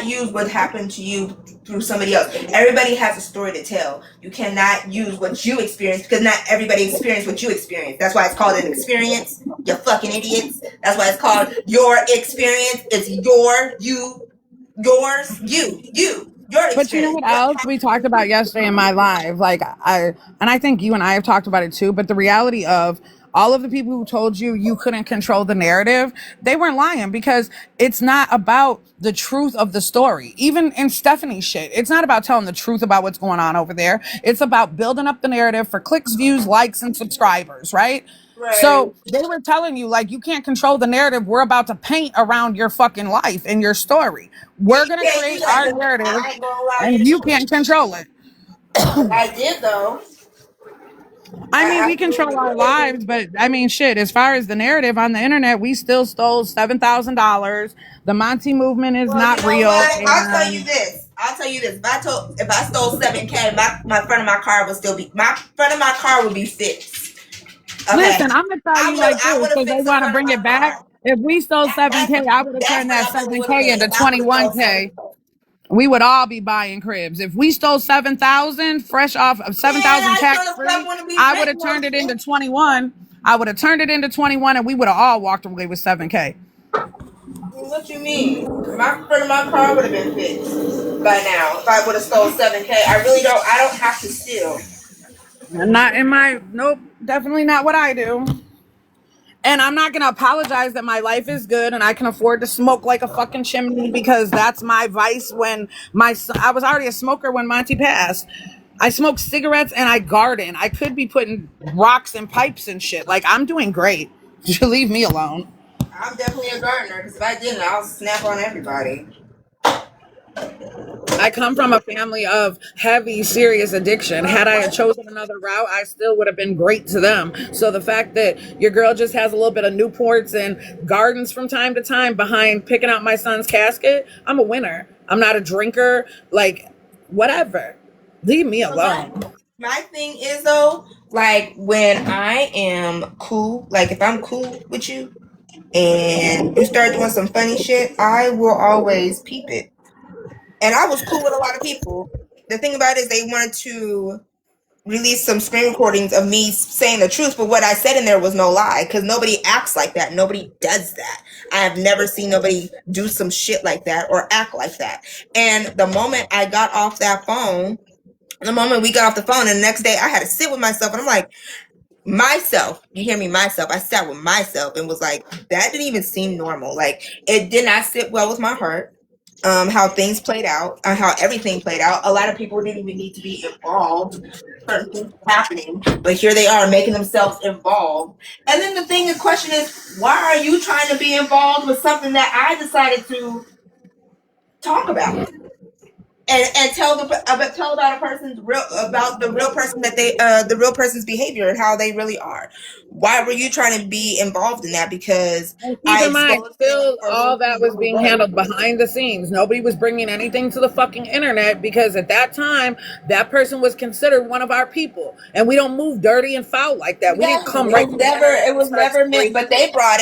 use what happened to you through somebody else. Everybody has a story to tell. You cannot use what you experienced because not everybody experienced what you experienced. That's why it's called an experience. You fucking idiots. That's why it's called your experience. It's your experience. But you know what else we talked about yesterday in my live? Like I think you and I have talked about it too, but the reality of all of the people who told you you couldn't control the narrative, they weren't lying because it's not about the truth of the story. Even in Stephanie's shit, it's not about telling the truth about what's going on over there. It's about building up the narrative for clicks, views, likes, and subscribers, right? Right. So they were telling you, like, you can't control the narrative we're about to paint around your fucking life and your story. We're going to create our narrative and you can't control it. I did, though. I mean, we control our lives, but I mean, shit, as far as the narrative on the internet, we still stole $7,000. The Monty movement is not real. I'll tell you this. If I stole $7K, my front of my car would be fixed. Okay. Listen, I'm gonna tell you like this because they want to bring it back. If we stole 7K, I would have turned that 7K into 21K. We would all be buying cribs. If we stole 7,000 fresh off of 7,000 tax free, I would have turned it into 21. I would have turned it into 21 and we would have all walked away with 7K. What you mean? My front of my car would have been fixed by now if I would have stole 7K. I don't have to steal. Not in my, nope, definitely not what I do. And I'm not going to apologize that my life is good and I can afford to smoke like a fucking chimney because that's my vice when I was already a smoker when Monty passed. I smoke cigarettes and I garden. I could be putting rocks and pipes and shit. Like, I'm doing great. You leave me alone. I'm definitely a gardener because if I didn't, I'll snap on everybody. I come from a family of heavy, serious addiction. Had I chosen another route, I still would have been great to them. So the fact that your girl just has a little bit of Newports and gardens from time to time behind picking out my son's casket, I'm a winner. I'm not a drinker. Like, whatever. Leave me alone. My thing is, though, like, when I am cool, like, if I'm cool with you and you start doing some funny shit, I will always peep it. And I was cool with a lot of people. The thing about it is they wanted to release some screen recordings of me saying the truth, but what I said in there was no lie because nobody acts like that. Nobody does that. I have never seen nobody do some shit like that or act like that. And the moment I got off that phone, the moment we got off the phone, and the next day I had to sit with myself and I'm like, myself, you hear me, myself, I sat with myself and was like, that didn't even seem normal. Like, it did not sit well with my heart. How things played out, how everything played out. A lot of people didn't even need to be involved. Certain things happening, but here they are making themselves involved. And then the question is, why are you trying to be involved with something that I decided to talk about and tell about a person's about the real person that the real person's behavior and how they really are? Why were you trying to be involved in that? Because keep in mind, still all that was being handled behind the scenes. Nobody was bringing anything to the fucking internet because at that time, that person was considered one of our people, and we don't move dirty and foul like that. We didn't come right. It was never meant, but they brought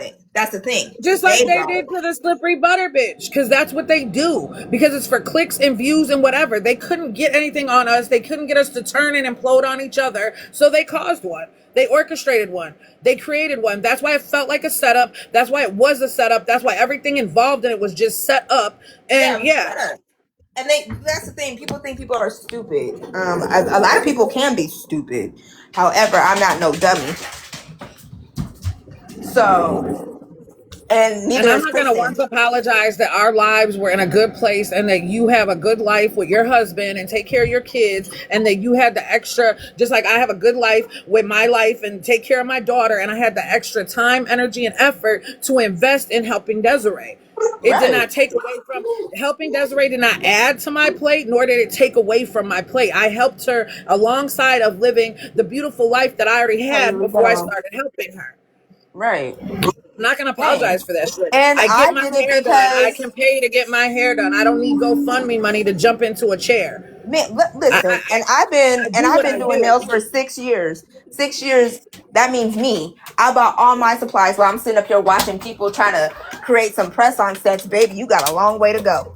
it. That's the thing. Just like They they don't. did to the slippery butter bitch, because that's what they do. Because it's for clicks and views and whatever. They couldn't get anything on us. They couldn't get us to turn and implode on each other. So they caused one. They orchestrated one. They created one. That's why it felt like a setup. That's why it was a setup. That's why everything involved in it was just set up. Yeah, And it was yeah. set up. And that's the thing. People think people are stupid. A lot of people can be stupid. However, I'm not no dummy. So, and And neither I'm is not going to Kristen. once apologize that our lives were in a good place and that you have a good life with your husband and take care of your kids and that you had the extra, just like I have a good life with my life and take care of my daughter. And I had the extra time, energy, and effort to invest in helping Desiree. It did Right. not take away from helping Desiree, did not add to my plate, nor did it take away from my plate. I helped her alongside of living the beautiful life that I already had Here we before I go. started helping her. Right. I'm not gonna Hey. apologize for that shit. And I get I my did it hair done. I because can pay to get my hair done. I don't need GoFundMe money to jump into a chair. man, I, listen, I, and I've been I do what I doing do. nails for 6 years. 6 years, that means me. I bought all my supplies while I'm sitting up here watching people trying to create some press-on sets. Baby, you got a long way to go.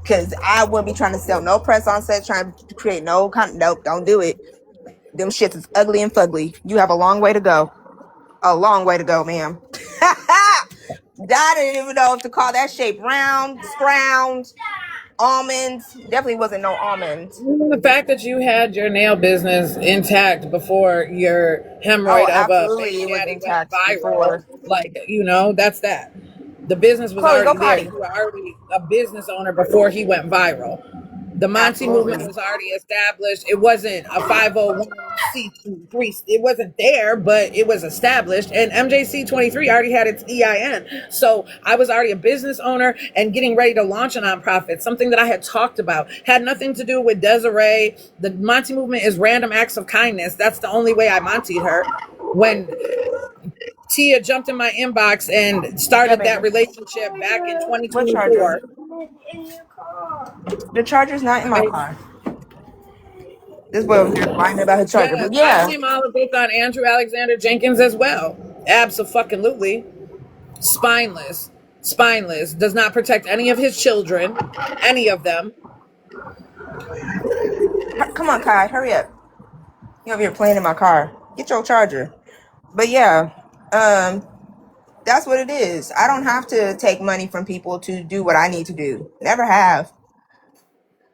Cause I wouldn't be trying to sell no press-on sets, trying to create no nope, don't do it. Them shits is ugly and fugly. You have a long way to go. A long way to go, ma'am. I didn't even know if to call that shape round, scround, almonds. Definitely wasn't no almonds. The fact that you had your nail business intact before your Oh, hemorrhoid of a absolutely. baby It was daddy went intact viral, before. like, that's that. The business was Chloe, go already there. potty. You were already a business owner before he went viral. The Monty movement Absolutely. was already established. It wasn't a 501c3. It wasn't there, but it was established. And MJC 23 already had its EIN. So I was already a business owner and getting ready to launch a nonprofit, something that I had talked about. Had nothing to do with Desiree. The Monty movement is random acts of kindness. That's the only way I Monty'd her. When Tia jumped in my inbox and Yeah, started that baby. relationship back in What charger? 2024. The charger's not in my I, car. This boy over here whining about his charger. yes, But I yeah. blame all of this on Andrew Alexander Jenkins as well. Absolutely. Spineless. Spineless. Does not protect any of his children. Any of them. Come on, Kai, hurry up. You over here playing in my car. Get your charger. But yeah, that's what it is. I don't have to take money from people to do what I need to do. Never have.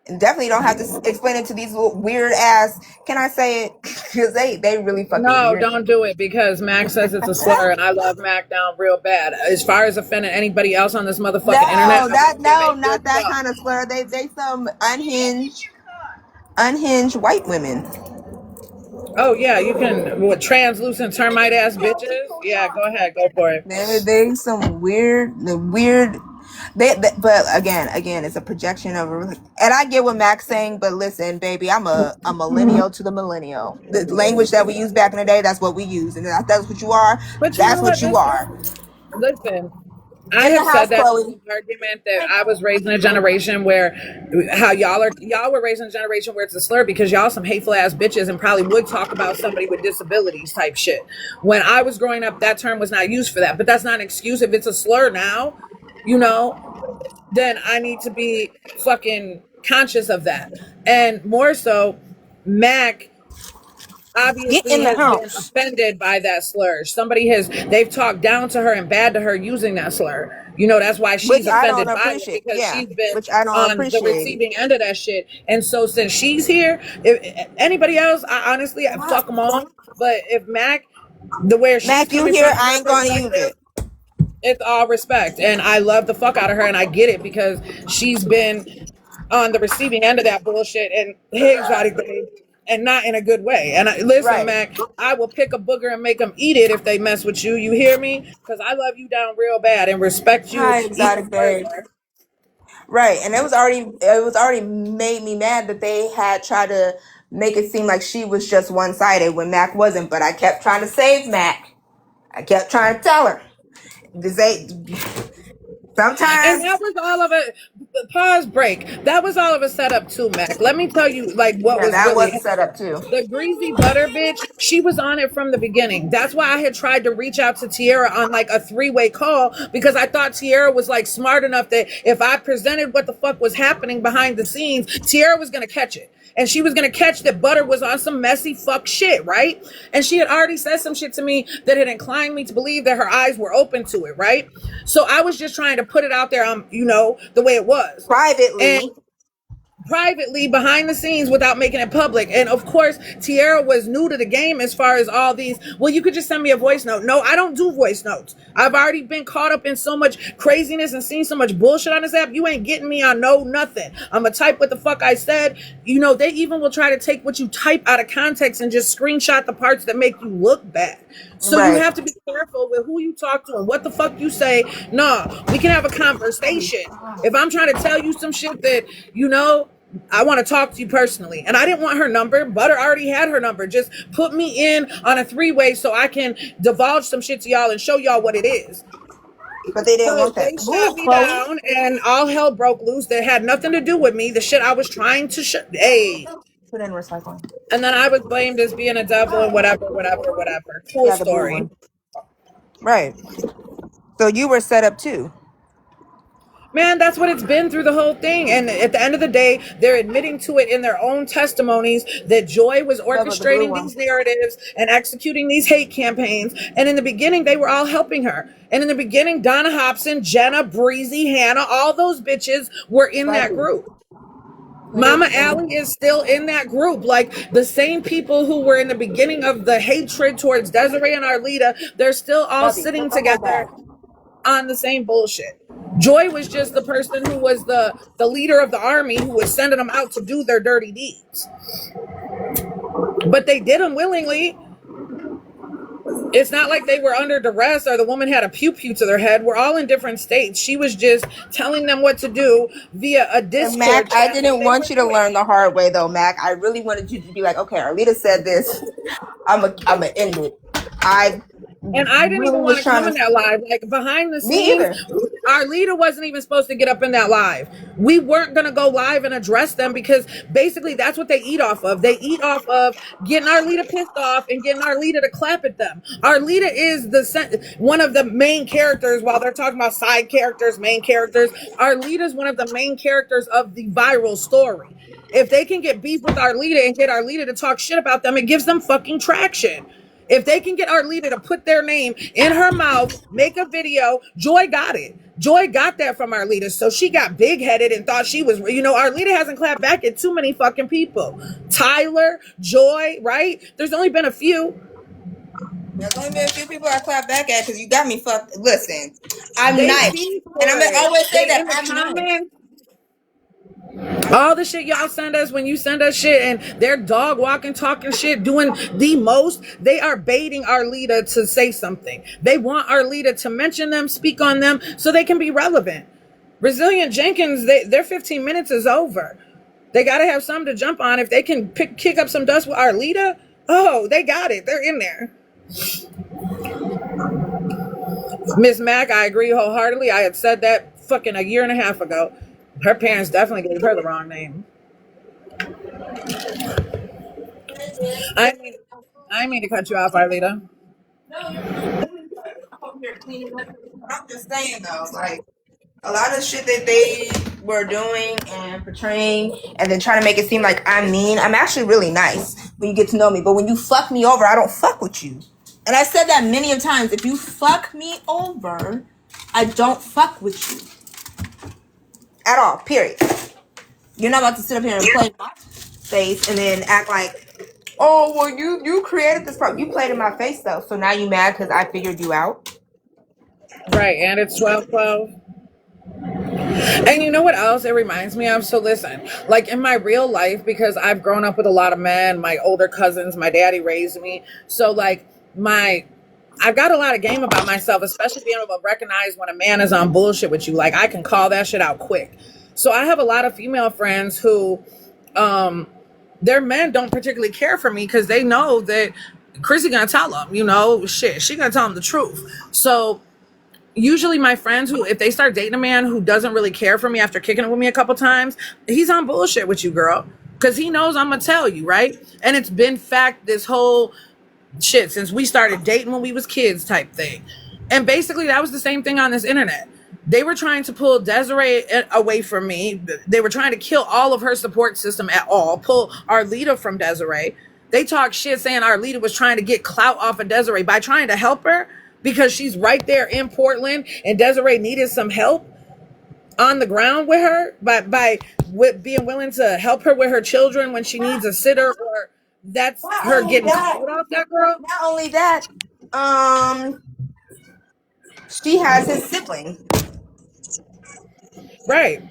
And definitely don't have to explain it to these little weird ass. Can I say it? Because they really fucking No, weird. don't do it because Mac says it's a slur and I love Mac down real bad. As far as offending anybody else on this motherfucking internet, I won't give a good Not that fuck. kind of slur. They some unhinged white women. Oh yeah, you can with translucent termite ass bitches. Yeah, go ahead, go for it. They some weird. But again, it's a projection of, and I get what Mac's saying. But listen, baby, I'm a millennial to the millennial. The language that we used back in the day, that's what we use, and that's what you are. But you know That's what what? you are. Listen, I In the have house, said that in Chloe. the argument that I was raised in a generation where how y'all were raised in a generation where it's a slur because y'all some hateful ass bitches and probably would talk about somebody with disabilities type shit. When I was growing up, that term was not used for that. But that's not an excuse. If it's a slur now, you know, then I need to be fucking conscious of that. And more so, Mac Get obviously in the has been house. offended by that slur. They've talked down to her and bad to her using that slur. That's why Which she's I don't offended by it appreciate. because Yeah, she's been which I don't on the appreciate. receiving end of that shit. And so since she's here, if anybody else, I honestly, I fuck them all. But if Mac, the where she's Mac, you coming here? from I her ain't gonna use perspective, it. it's all respect. And I love the fuck out of her and I get it because she's been on the receiving end of that bullshit and hey exotic babe and not in a good way. And listen, Right. Mac, I will pick a booger and make them eat it if they mess with you. You hear me? Because I love you down real bad and respect you Hi, even exotic babe. further. Right, and it was already made me mad that they had tried to make it seem like she was just one sided when Mac wasn't. But I kept trying to save Mac. I kept trying to tell her this ain't. And Sometimes, that was all of a pause break. That was all of a setup too, Mac. Let me tell you, like, what yeah, was that really was set up too. the greasy butter bitch. She was on it from the beginning. That's why I had tried to reach out to Tierra on like a 3-way call, because I thought Tierra was like smart enough that if I presented what the fuck was happening behind the scenes, Tierra was gonna catch it. And she was going to catch that Butter was on some messy fuck shit, right? And she had already said some shit to me that had inclined me to believe that her eyes were open to it, right? So I was just trying to put it out there, the way it was. And Privately. privately behind the scenes without making it public. And of course, Tierra was new to the game as far as all these, well, you could just send me a voice note. No, I don't do voice notes. I've already been caught up in so much craziness and seen so much bullshit on this app. You ain't getting me on no nothing. I'm a type what the fuck I said. They even will try to take what you type out of context and just screenshot the parts that make you look bad. So you Right. have to be careful with who you talk to and what the fuck you say. No, we can have a conversation. If I'm trying to tell you some shit that, I want to talk to you personally. And I didn't want her number. Butter already had her number. Just put me in on a 3-way so I can divulge some shit to y'all and show y'all what it is. But they didn't So want that. they shut Move, me Chloe. down and all hell broke loose. That had nothing to do with me. The shit I was trying to hey. Put in recycling. And then I was blamed as being a devil and whatever, whatever, whatever. Cool Yeah, the blue story. one. Right. So you were set up too. Man, that's what it's been through the whole thing. And at the end of the day, they're admitting to it in their own testimonies that Joy was Love the blue orchestrating one. these narratives and executing these hate campaigns. And in the beginning, they were all helping her. And in the beginning, Donna Hobson, Jenna, Breezy, Hannah, all those bitches were in that group. Mama Allie is still in that group. Like the same people who were in the beginning of the hatred towards Desiree and Arlita, they're still all sitting together on the same bullshit. Joy was just the person who was the leader of the army who was sending them out to do their dirty deeds. But they did them willingly. It's not like they were under duress or the woman had a pew-pew to their head. We're all in different states. She was just telling them what to do via a And Discord Mac, I chat. didn't want you to learn the hard way though, Mac. I really wanted you to be like, okay, Arlita said this. I'm a end it. I And I didn't really even want was to come trying in to. that live. Like behind the Me scenes, either. our leader wasn't even supposed to get up in that live. We weren't going to go live and address them because basically that's what they eat off of. They eat off of getting our leader pissed off and getting our leader to clap at them. Our leader is one of the main characters while they're talking about side characters, main characters. Our leader is one of the main characters of the viral story. If they can get beef with our leader and get our leader to talk shit about them, it gives them fucking traction. If they can get our leader to put their name in her mouth, make a video, Joy got it. Joy got that from our leader. So she got big headed and thought she was, our leader hasn't clapped back at too many fucking people. Tyler, Joy, right? There's only been a few. There's only been a few people I clap back at because you got me fucked. Listen, I'm They nice. feed for And I'm gonna it. always say They that in the I'm nice. comments. All the shit y'all send us when you send us shit and they're dog walking, talking shit, doing the most, they are baiting our leader to say something. They want our leader to mention them, speak on them so they can be relevant. Resilient Jenkins, their 15 minutes is over. They got to have something to jump on. If they can kick up some dust with our leader, oh, they got it. They're in there. Miss Mac, I agree wholeheartedly. I had said that fucking a year and a half ago. Her parents definitely gave her the wrong name. I mean to cut you off, Arlita. I'm just saying though, like a lot of shit that they were doing and portraying and then trying to make it seem like I'm mean. I'm actually really nice when you get to know me. But when you fuck me over, I don't fuck with you. And I said that many of times. If you fuck me over, I don't fuck with you. At all, period. You're not about to sit up here and play my face and then act like, oh, well, you created this problem. You played in my face, though. So now you mad because I figured you out? Right, and it's 12:12. And you know what else it reminds me of? So listen, like in my real life, because I've grown up with a lot of men, my older cousins, my daddy raised me. So like I've got a lot of game about myself, especially being able to recognize when a man is on bullshit with you. Like I can call that shit out quick. So I have a lot of female friends who, their men don't particularly care for me because they know that Chrissy gonna tell them, shit, she gonna tell them the truth. So usually my friends who, if they start dating a man who doesn't really care for me after kicking it with me a couple times, he's on bullshit with you, girl. Because he knows I'm going to tell you, right? And it's been fact this whole shit since we started dating when we was kids type thing. And basically that was the same thing on this internet. They were trying to pull Desiree away from me. They were trying to kill all of her support system at all, pull Arlita from Desiree. They talked shit saying Arlita was trying to get clout off of Desiree by trying to help her because she's right there in Portland and Desiree needed some help on the ground with her by being willing to help her with her children when she needs a sitter, or that's Not her only getting that, clout off that girl. not only that, um, she has his sibling. Right.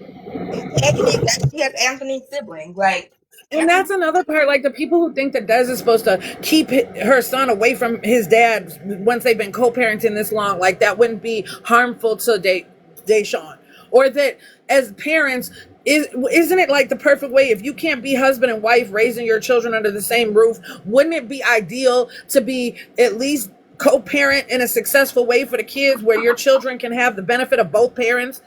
Anthony, she has Anthony's sibling. Like, And that's another part. Like the people who think that Des is supposed to keep her son away from his dad once they've been co-parenting this long, like that wouldn't be harmful to Deshaun, or that as parents, isn't it like the perfect way if you can't be husband and wife raising your children under the same roof? Wouldn't it be ideal to be at least co-parent in a successful way for the kids, where your children can have the benefit of both parents?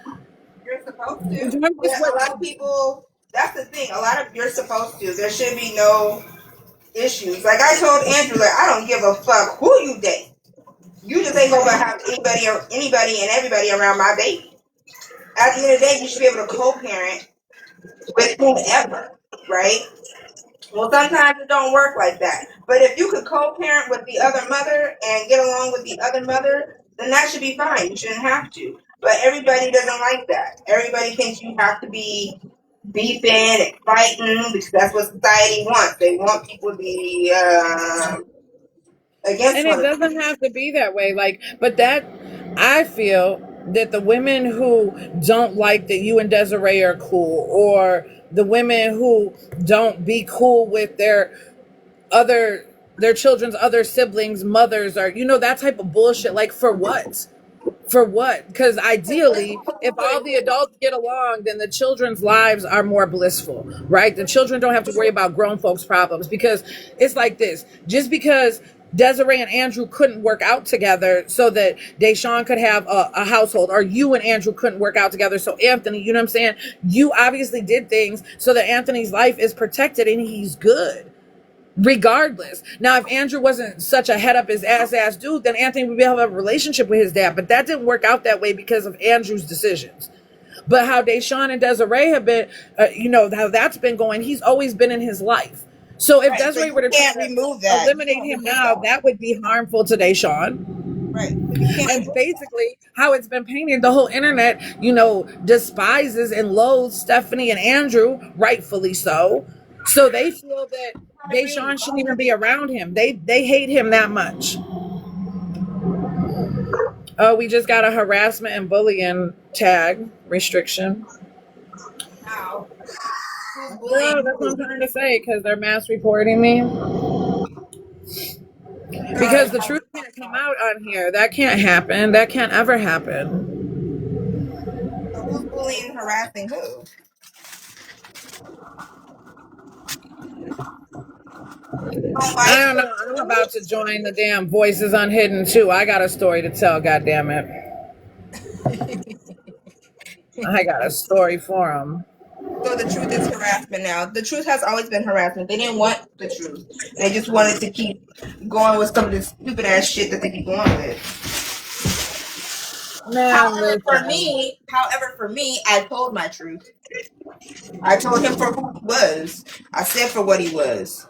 you're supposed to. But a lot of people, that's the thing. A lot of you're supposed to. There should be no issues. Like I told Andrew, like I don't give a fuck who you date. You just ain't gonna have anybody and everybody around my baby. At the end of the day, you should be able to co-parent with whomever, right? Well, sometimes it don't work like that. But if you could co-parent with the other mother and get along with the other mother, then that should be fine. You shouldn't have to. But everybody doesn't like that. Everybody thinks you have to be beefing and fighting because that's what society wants. They want people to be against And it one another. doesn't have to be that way. Like, but that, I feel that the women who don't like that you and Desiree are cool, or the women who don't be cool with other their children's other siblings, mothers, or that type of bullshit. Like, for what? For what? Because ideally, if all the adults get along, then the children's lives are more blissful, right? The children don't have to worry about grown folks' problems, because it's like this. Just because Desiree and Andrew couldn't work out together so that Deshaun could have a household, or you and Andrew couldn't work out together so Anthony, you know what I'm saying? You obviously did things so that Anthony's life is protected and he's good. Regardless. Now, if Andrew wasn't such a head up his ass dude, then Anthony would be able to have a relationship with his dad. But that didn't work out that way because of Andrew's decisions. But how Deshaun and Desiree have been, how that's been going, he's always been in his life. So if Desiree were to try to eliminate him now, that would be harmful to Deshaun. Right. And basically, how it's been painted, the whole internet, despises and loathes Stephanie and Andrew, rightfully so. So they feel that Deshaun shouldn't even be around him. They hate him that much. Oh, we just got a harassment and bullying tag restriction. Wow. Well, that's what I'm trying to say, because they're mass reporting me. Because the truth can't come out on here. That can't happen. That can't ever happen. So who's bullying and harassing who? I don't know. I'm about to join the damn Voices Unhidden too. I got a story to tell, goddammit. I got a story for them. So the truth is harassment now. The truth has always been harassment. They didn't want the truth. They just wanted to keep going with some of this stupid ass shit that they keep going with. However, for me, I told my truth. I told him for who he was. I said for what he was.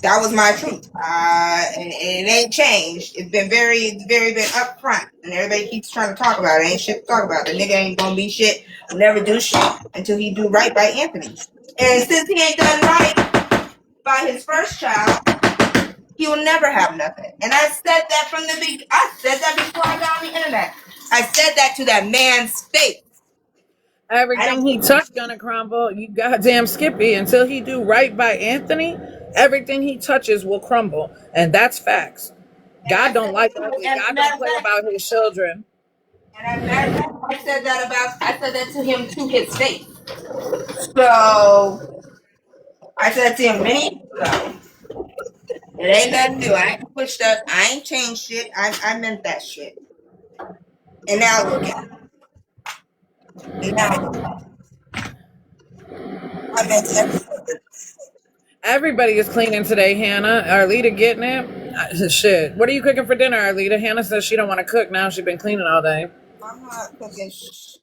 That was my truth. And it ain't changed. It's been very, very been upfront. And everybody keeps trying to talk about it. Ain't shit to talk about. The nigga ain't gonna be shit. Will never do shit until he do right by Anthony. And since he ain't done right by his first child, he will never have nothing. And I said that from the beginning. I said that before I got on the internet. I said that to that man's face. Everything he touched gonna crumble. You goddamn Skippy. Until he do right by Anthony, everything he touches will crumble. And that's facts. God don't like ugly. God don't play about his children. And as a matter of fact, I said that to him to his face. So I said to him many years ago, it ain't nothing new. I ain't switched up. I ain't changed shit. I meant that shit. And now look at it. Now I meant everything. Everybody is cleaning today, Hannah. Arlita getting it? Shit. What are you cooking for dinner, Arlita? Hannah says she don't want to cook now. She's been cleaning all day. I'm not cooking.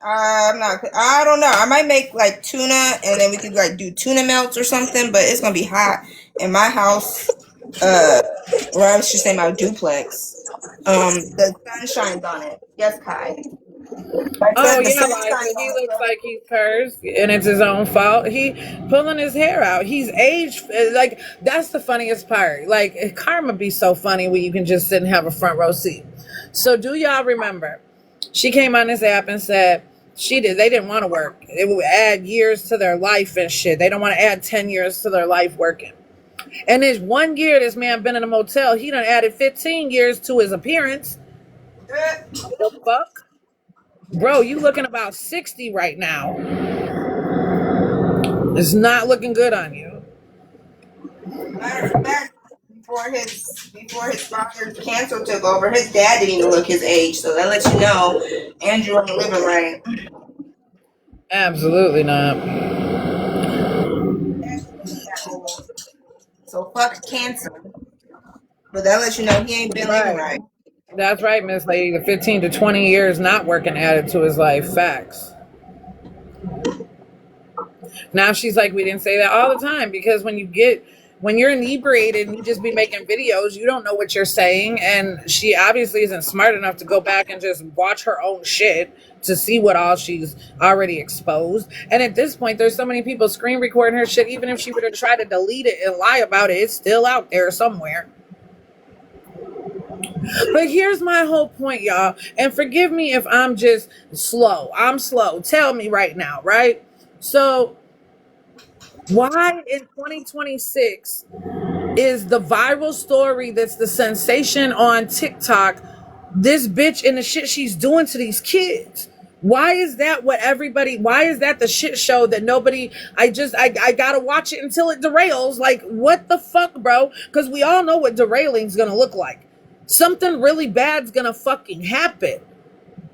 I'm not. I don't know. I might make like tuna, and then we could like do tuna melts or something. But it's gonna be hot in my house. Or I was just saying my duplex. The sun shines on it. Yes, Kai. Oh The yeah, sun Liza. shines He on it. looks like he's cursed, and it's his own fault. He pulling his hair out. He's aged. Like that's the funniest part. Like karma be so funny when you can just sit and have a front row seat. So do y'all remember? She came on this app and said they didn't want to work. It would add years to their life and shit. They don't want to add 10 years to their life working. And there's 1 year this man been in a motel. He done added 15 years to his appearance. The fuck? Bro, you looking about 60 right now. It's not looking good on you. Matter of fact, before his father's cancer took over, his dad didn't even look his age. So that lets you know Andrew ain't living right. Absolutely not. So fuck cancer. But that lets you know he ain't been living right. That's right, Miss Lady. The 15 to 20 years not working added to his life. Facts. Now she's like, we didn't say that all the time because when you're inebriated and you just be making videos, you don't know what you're saying. And she obviously isn't smart enough to go back and just watch her own shit to see what all she's already exposed. And at this point, there's so many people screen recording her shit. Even if she were to try to delete it and lie about it, it's still out there somewhere. But here's my whole point, y'all. And forgive me if I'm just slow. I'm slow. Tell me right now, right? So why in 2026 is the viral story that's the sensation on TikTok this bitch and the shit she's doing to these kids? Why is that why is that the shit show that nobody, I gotta watch it until it derails? Like, what the fuck, bro? Because we all know what derailing's gonna look like. Something really bad's gonna fucking happen.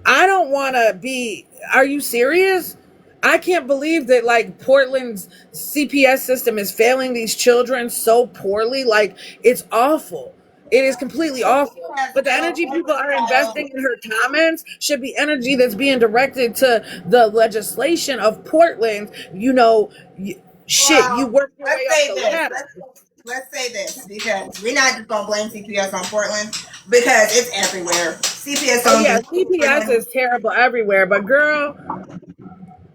I don't wanna be, are you serious? I can't believe that like Portland's CPS system is failing these children so poorly. Like, it's awful. It is completely awful. But the energy people are investing in her comments should be energy that's being directed to the legislation of Portland. You know, shit, you work your way up the ladder. Let's say this, because we're not just gonna blame CPS on Portland because it's everywhere. CPS Oh yeah, CPS is terrible everywhere, but girl,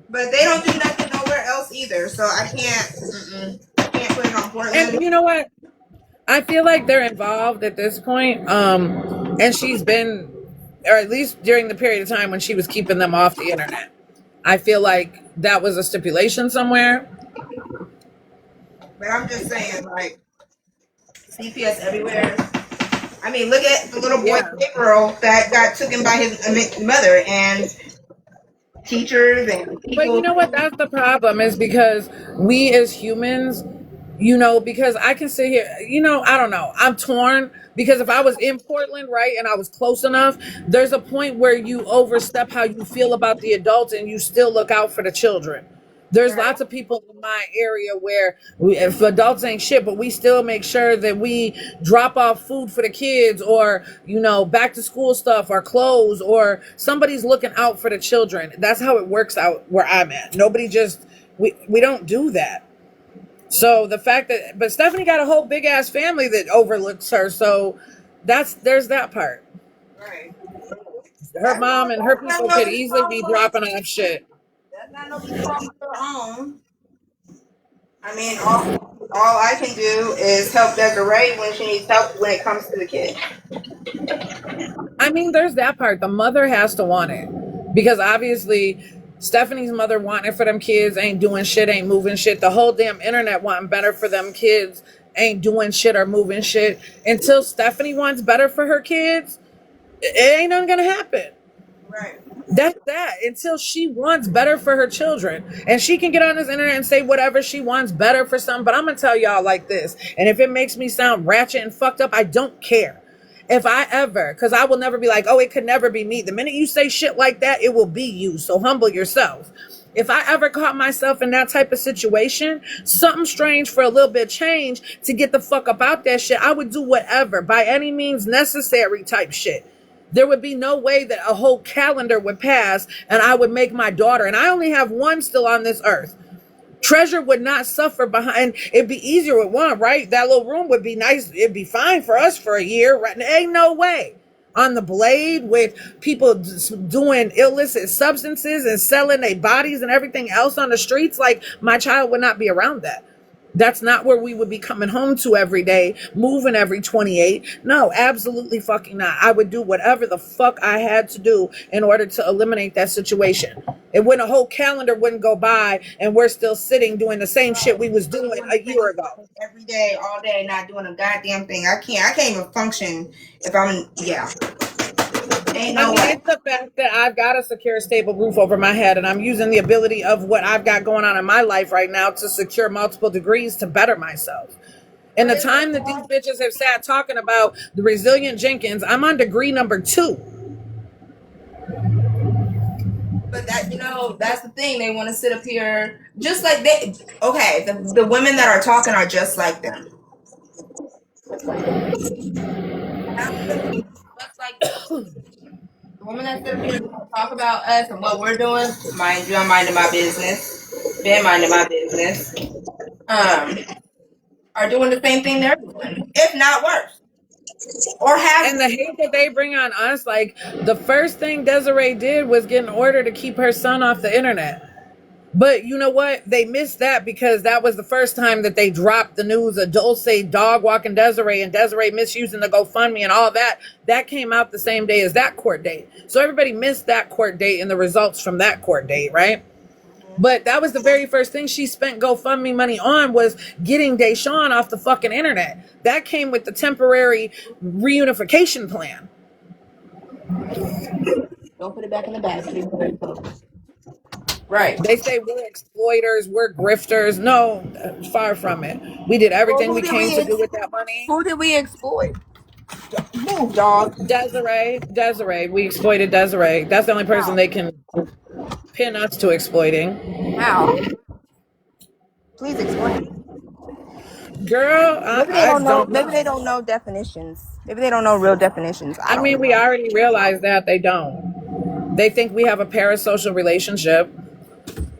but they don't do nothing nowhere else either. So I can't put it on Portland. And you know what? I feel like they're involved at this point. And she's been, or at least during the period of time when she was keeping them off the internet. I feel like that was a stipulation somewhere. But I'm just saying, like, CPS everywhere. I mean, look at the little boy girl that got taken by his mother and teachers and people. But you know what? That's the problem, is because we as humans, you know, because I can sit here, you know, I don't know. I'm torn because if I was in Portland, right, and I was close enough, there's a point where you overstep how you feel about the adults and you still look out for the children. There's lots of people in my area where if adults ain't shit, but we still make sure that we drop off food for the kids, or, you know, back to school stuff or clothes, or somebody's looking out for the children. That's how it works out where I'm at. Nobody just, we don't do that. So the fact that, but Stephanie got a whole big ass family that overlooks her. So there's that part. Right. Her mom and her people could easily be dropping off shit. That's not no problem of their own. I mean, all I can do is help Desiree when she needs help when it comes to the kid. I mean, there's that part. The mother has to want it, because obviously Stephanie's mother wanting it for them kids, ain't doing shit, ain't moving shit. The whole damn internet wanting better for them kids, ain't doing shit or moving shit. Until Stephanie wants better for her kids, it ain't nothing gonna happen. Right. That's that. Until she wants better for her children. And she can get on this internet and say whatever she wants better for some. But I'm going to tell y'all like this. And if it makes me sound ratchet and fucked up, I don't care. If I ever, because I will never be like, oh, it could never be me. The minute you say shit like that, it will be you. So humble yourself. If I ever caught myself in that type of situation, something strange for a little bit of change to get the fuck up out that shit, I would do whatever by any means necessary type shit. There would be no way that a whole calendar would pass and I would make my daughter, and I only have one still on this earth. Treasure would not suffer behind. It'd be easier with one, right? That little room would be nice. It'd be fine for us for a year, right? Ain't no way. On the blade with people doing illicit substances and selling their bodies and everything else on the streets, like my child would not be around that. That's not where we would be coming home to every day, moving every 28. No, absolutely fucking not. I would do whatever the fuck I had to do in order to eliminate that situation. And when a whole calendar wouldn't go by and we're still sitting doing the same shit we was doing a year ago. Every day, all day, not doing a goddamn thing. I can't even function if I'm, yeah. Ain't no way. It's the fact that I've got a secure, stable roof over my head, and I'm using the ability of what I've got going on in my life right now to secure multiple degrees to better myself. In the time that these bitches have sat talking about the resilient Jenkins, I'm on degree number 2. But that, that's the thing. They want to sit up here just like they. Okay, the women that are talking are just like them. Just like the women that sit up here talk about us and what we're doing. Mind you, I'm minding my business. Been minding my business. Are doing the same thing they're doing, if not worse. Or have. And the hate that they bring on us, like the first thing Desiree did was get an order to keep her son off the internet. But you know what? They missed that because that was the first time that they dropped the news of Dulce dog walking Desiree and Desiree misusing the GoFundMe and all that. That came out the same day as that court date. So everybody missed that court date and the results from that court date, right? But that was the very first thing she spent GoFundMe money on, was getting Deshaun off the fucking internet. That came with the temporary reunification plan. Don't put it back in the basket. Right. They say we're exploiters, we're grifters. No, far from it. We did everything we came to do with that money. Who did we exploit? Move, dog. Desiree. We exploited Desiree. That's the only person they can pin us to exploiting. How? Please explain. Girl, maybe they don't know. Maybe they don't know definitions. Maybe they don't know real definitions. I mean, we already realized that they don't. They think we have a parasocial relationship.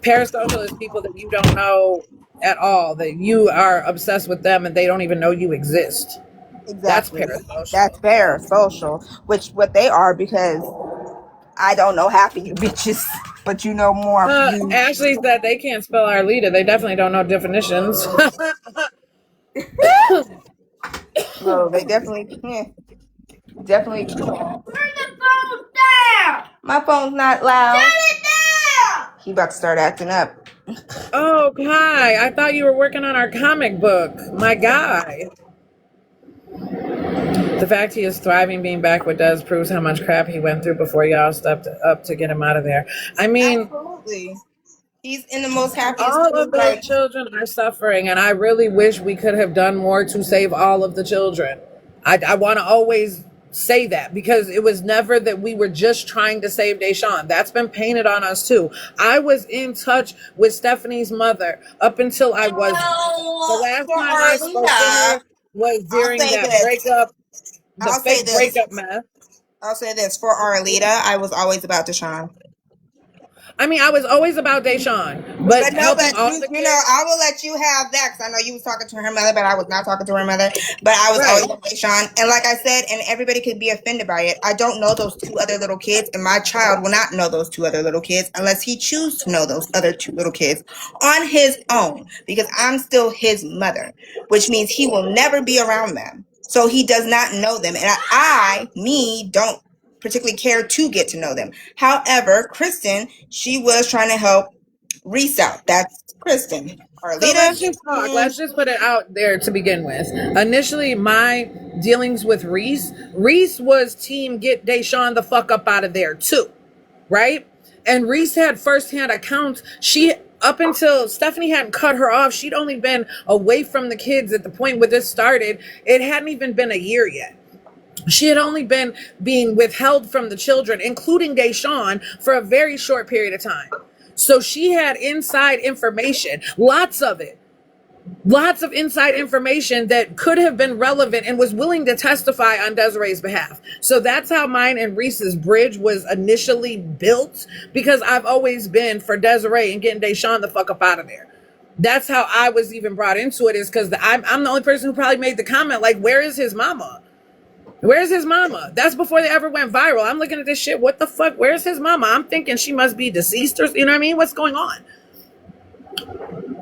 Parasocial is people that you don't know at all, that you are obsessed with them and they don't even know you exist. Exactly. That's parasocial. That's parasocial, which what they are, because I don't know half of you bitches, but you know more. Ashley said they can't spell Arlita. They definitely don't know definitions. No, they definitely can't. Definitely can't. Turn the phone down. My phone's not loud. Turn it down. He about to start acting up. Oh, Kai, I thought you were working on our comic book. My guy. The fact he is thriving being back with Des proves how much crap he went through before y'all stepped up to get him out of there. I mean, absolutely. He's in the most happiest. All of those children are suffering, and I really wish we could have done more to save all of the children. I want to always say that, because it was never that we were just trying to save Deshaun. That's been painted on us too. I was in touch with Stephanie's mother up until I was. The last time I spoke to her was during that breakup, the fake breakup mess. I'll say this, for Arlita, I was always about Deshaun. I mean, I was always about Deshaun, but you know, I will let you have that, because I know you was talking to her mother, but I was not talking to her mother. But I was always about Deshaun, and like I said, and everybody could be offended by it, I don't know those 2 other little kids, and my child will not know those 2 other little kids unless he chooses to know those other 2 little kids on his own, because I'm still his mother, which means he will never be around them, so he does not know them, and I don't particularly care to get to know them. However, Kristen, she was trying to help Reese out. That's Kristen. Arlita. So let's just put it out there to begin with. Initially, my dealings with Reese was team get Deshaun the fuck up out of there too, right? And Reese had firsthand accounts. Up until Stephanie hadn't cut her off, she'd only been away from the kids at the point where this started. It hadn't even been a year yet. She had only been being withheld from the children, including Deshaun, for a very short period of time. So she had inside information, lots of it. Lots of inside information that could have been relevant and was willing to testify on Desiree's behalf. So that's how mine and Reese's bridge was initially built, because I've always been for Desiree and getting Deshaun the fuck up out of there. That's how I was even brought into it, is because I'm the only person who probably made the comment, like, where is his mama? Where's his mama? That's before they ever went viral. I'm looking at this shit. What the fuck? Where's his mama? I'm thinking she must be deceased, or, you know what I mean? What's going on?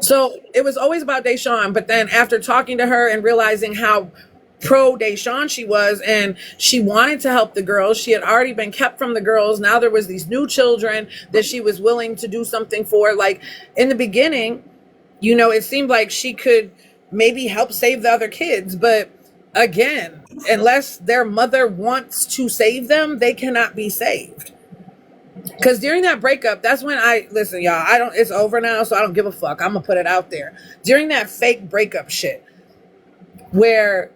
So it was always about Deshaun. But then after talking to her and realizing how pro Deshaun she was, and she wanted to help the girls, she had already been kept from the girls. Now there was these new children that she was willing to do something for. Like in the beginning, you know, it seemed like she could maybe help save the other kids. But again, unless their mother wants to save them, they cannot be saved. Because during that breakup, that's when listen, y'all, it's over now, so I don't give a fuck. I'm gonna put it out there. During that fake breakup shit, where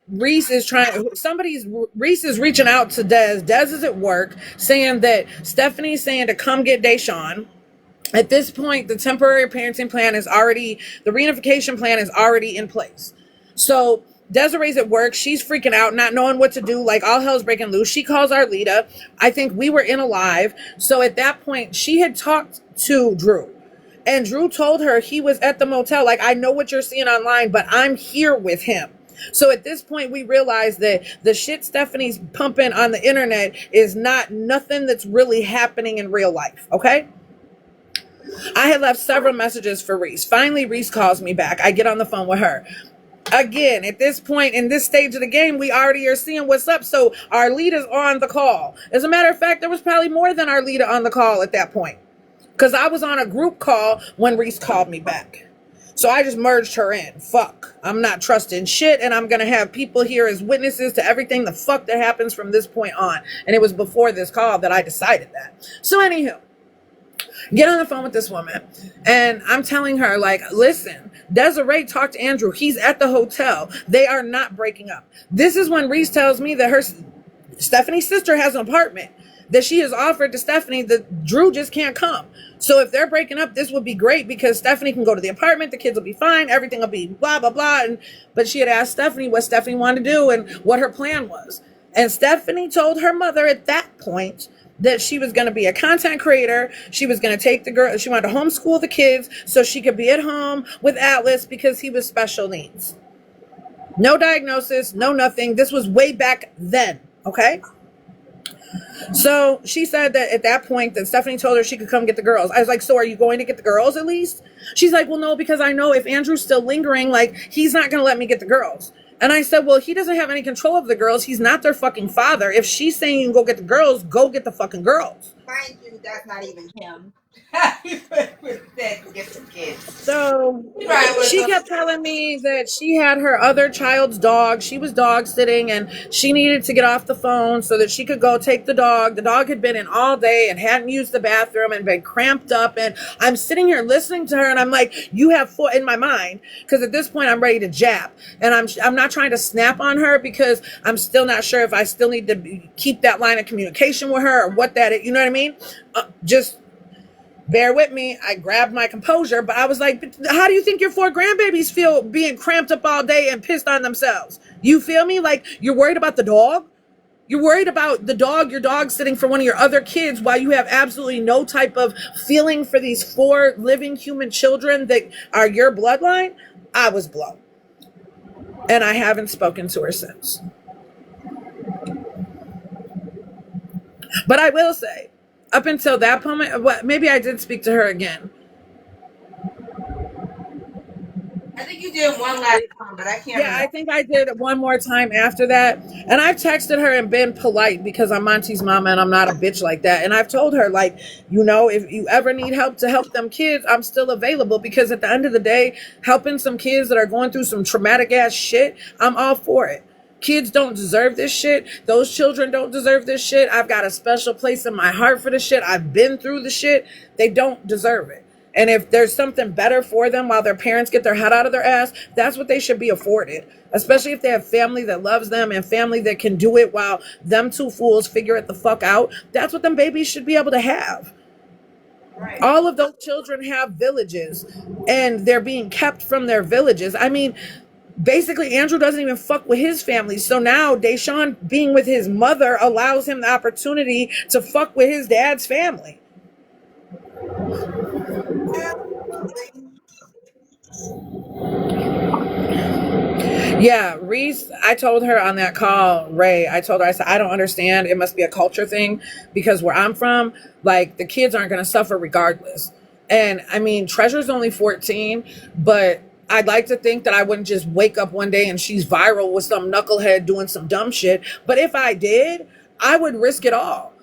Reese is reaching out to Des. Des is at work saying that Stephanie's saying to come get Deshaun. At this point, the temporary parenting plan the reunification plan is already in place. So Desiree's at work. She's freaking out, not knowing what to do. Like all hell's breaking loose. She calls Arlita. I think we were in a live. So at that point, she had talked to Drew. And Drew told her he was at the motel. Like, I know what you're seeing online, but I'm here with him. So at this point, we realized that the shit Stephanie's pumping on the internet is not nothing that's really happening in real life. Okay? I had left several messages for Reese. Finally, Reese calls me back. I get on the phone with her. Again, at this point in this stage of the game, we already are seeing what's up. So Arlita's on the call. As a matter of fact, there was probably more than Arlita on the call at that point, because I was on a group call when Reese called me back. So I just merged her in. Fuck. I'm not trusting shit, and I'm going to have people here as witnesses to everything the fuck that happens from this point on. And it was before this call that I decided that. So anywho, get on the phone with this woman, and I'm telling her, like, listen, Desiree talked to Andrew. He's at the hotel. They are not breaking up. This is when Reese tells me that Stephanie's sister has an apartment that she has offered to Stephanie, that Drew just can't come. So if they're breaking up, this would be great, because Stephanie can go to the apartment, the kids will be fine, everything will be blah, blah, blah. But she had asked Stephanie what Stephanie wanted to do and what her plan was. And Stephanie told her mother at that point that she was going to be a content creator. She was going to take the girl. She wanted to homeschool the kids so she could be at home with Atlas because he was special needs. No diagnosis, no nothing. This was way back then. Okay. So she said that at that point that Stephanie told her she could come get the girls. I was like, so are you going to get the girls at least? She's like, well, no, because I know if Andrew's still lingering, like, he's not going to let me get the girls. And I said, well, he doesn't have any control of the girls. He's not their fucking father. If she's saying you can go get the girls, go get the fucking girls. Mind you, that's not even him. Get some kids. So she kept telling me that she had her other child's dog. She was dog sitting, and she needed to get off the phone so that she could go take the dog. The dog had been in all day and hadn't used the bathroom and been cramped up. And I'm sitting here listening to her, and I'm like, you have four in my mind, because at this point I'm ready to jab. And I'm not trying to snap on her, because I'm still not sure if I still need to keep that line of communication with her or what that is. You know what I mean? Just bear with me. I grabbed my composure, but I was like, how do you think your 4 grandbabies feel being cramped up all day and pissed on themselves? You feel me? Like, you're worried about the dog? You're worried about the dog, your dog sitting for one of your other kids, while you have absolutely no type of feeling for these 4 living human children that are your bloodline? I was blown. And I haven't spoken to her since. But I will say, up until that moment, maybe I did speak to her again. I think you did one last time, but I can't remember. I think I did one more time after that. And I've texted her and been polite, because I'm MonTeesMama and I'm not a bitch like that. And I've told her, like, you know, if you ever need help to help them kids, I'm still available, because at the end of the day, helping some kids that are going through some traumatic ass shit, I'm all for it. Kids don't deserve this shit. Those children don't deserve this shit. I've got a special place in my heart for the shit. I've been through the shit. They don't deserve it. And if there's something better for them while their parents get their head out of their ass, that's what they should be afforded. Especially if they have family that loves them and family that can do it while them two fools figure it the fuck out. That's what them babies should be able to have. Right. All of those children have villages and they're being kept from their villages. I mean, basically Andrew doesn't even fuck with his family. So now Deshaun being with his mother allows him the opportunity to fuck with his dad's family. Yeah, Reese, I told her on that call, Ray, I told her, I said, I don't understand. It must be a culture thing because where I'm from, like the kids aren't going to suffer regardless. And I mean, Treasure's only 14, but I'd like to think that I wouldn't just wake up one day and she's viral with some knucklehead doing some dumb shit. But if I did, I would risk it all.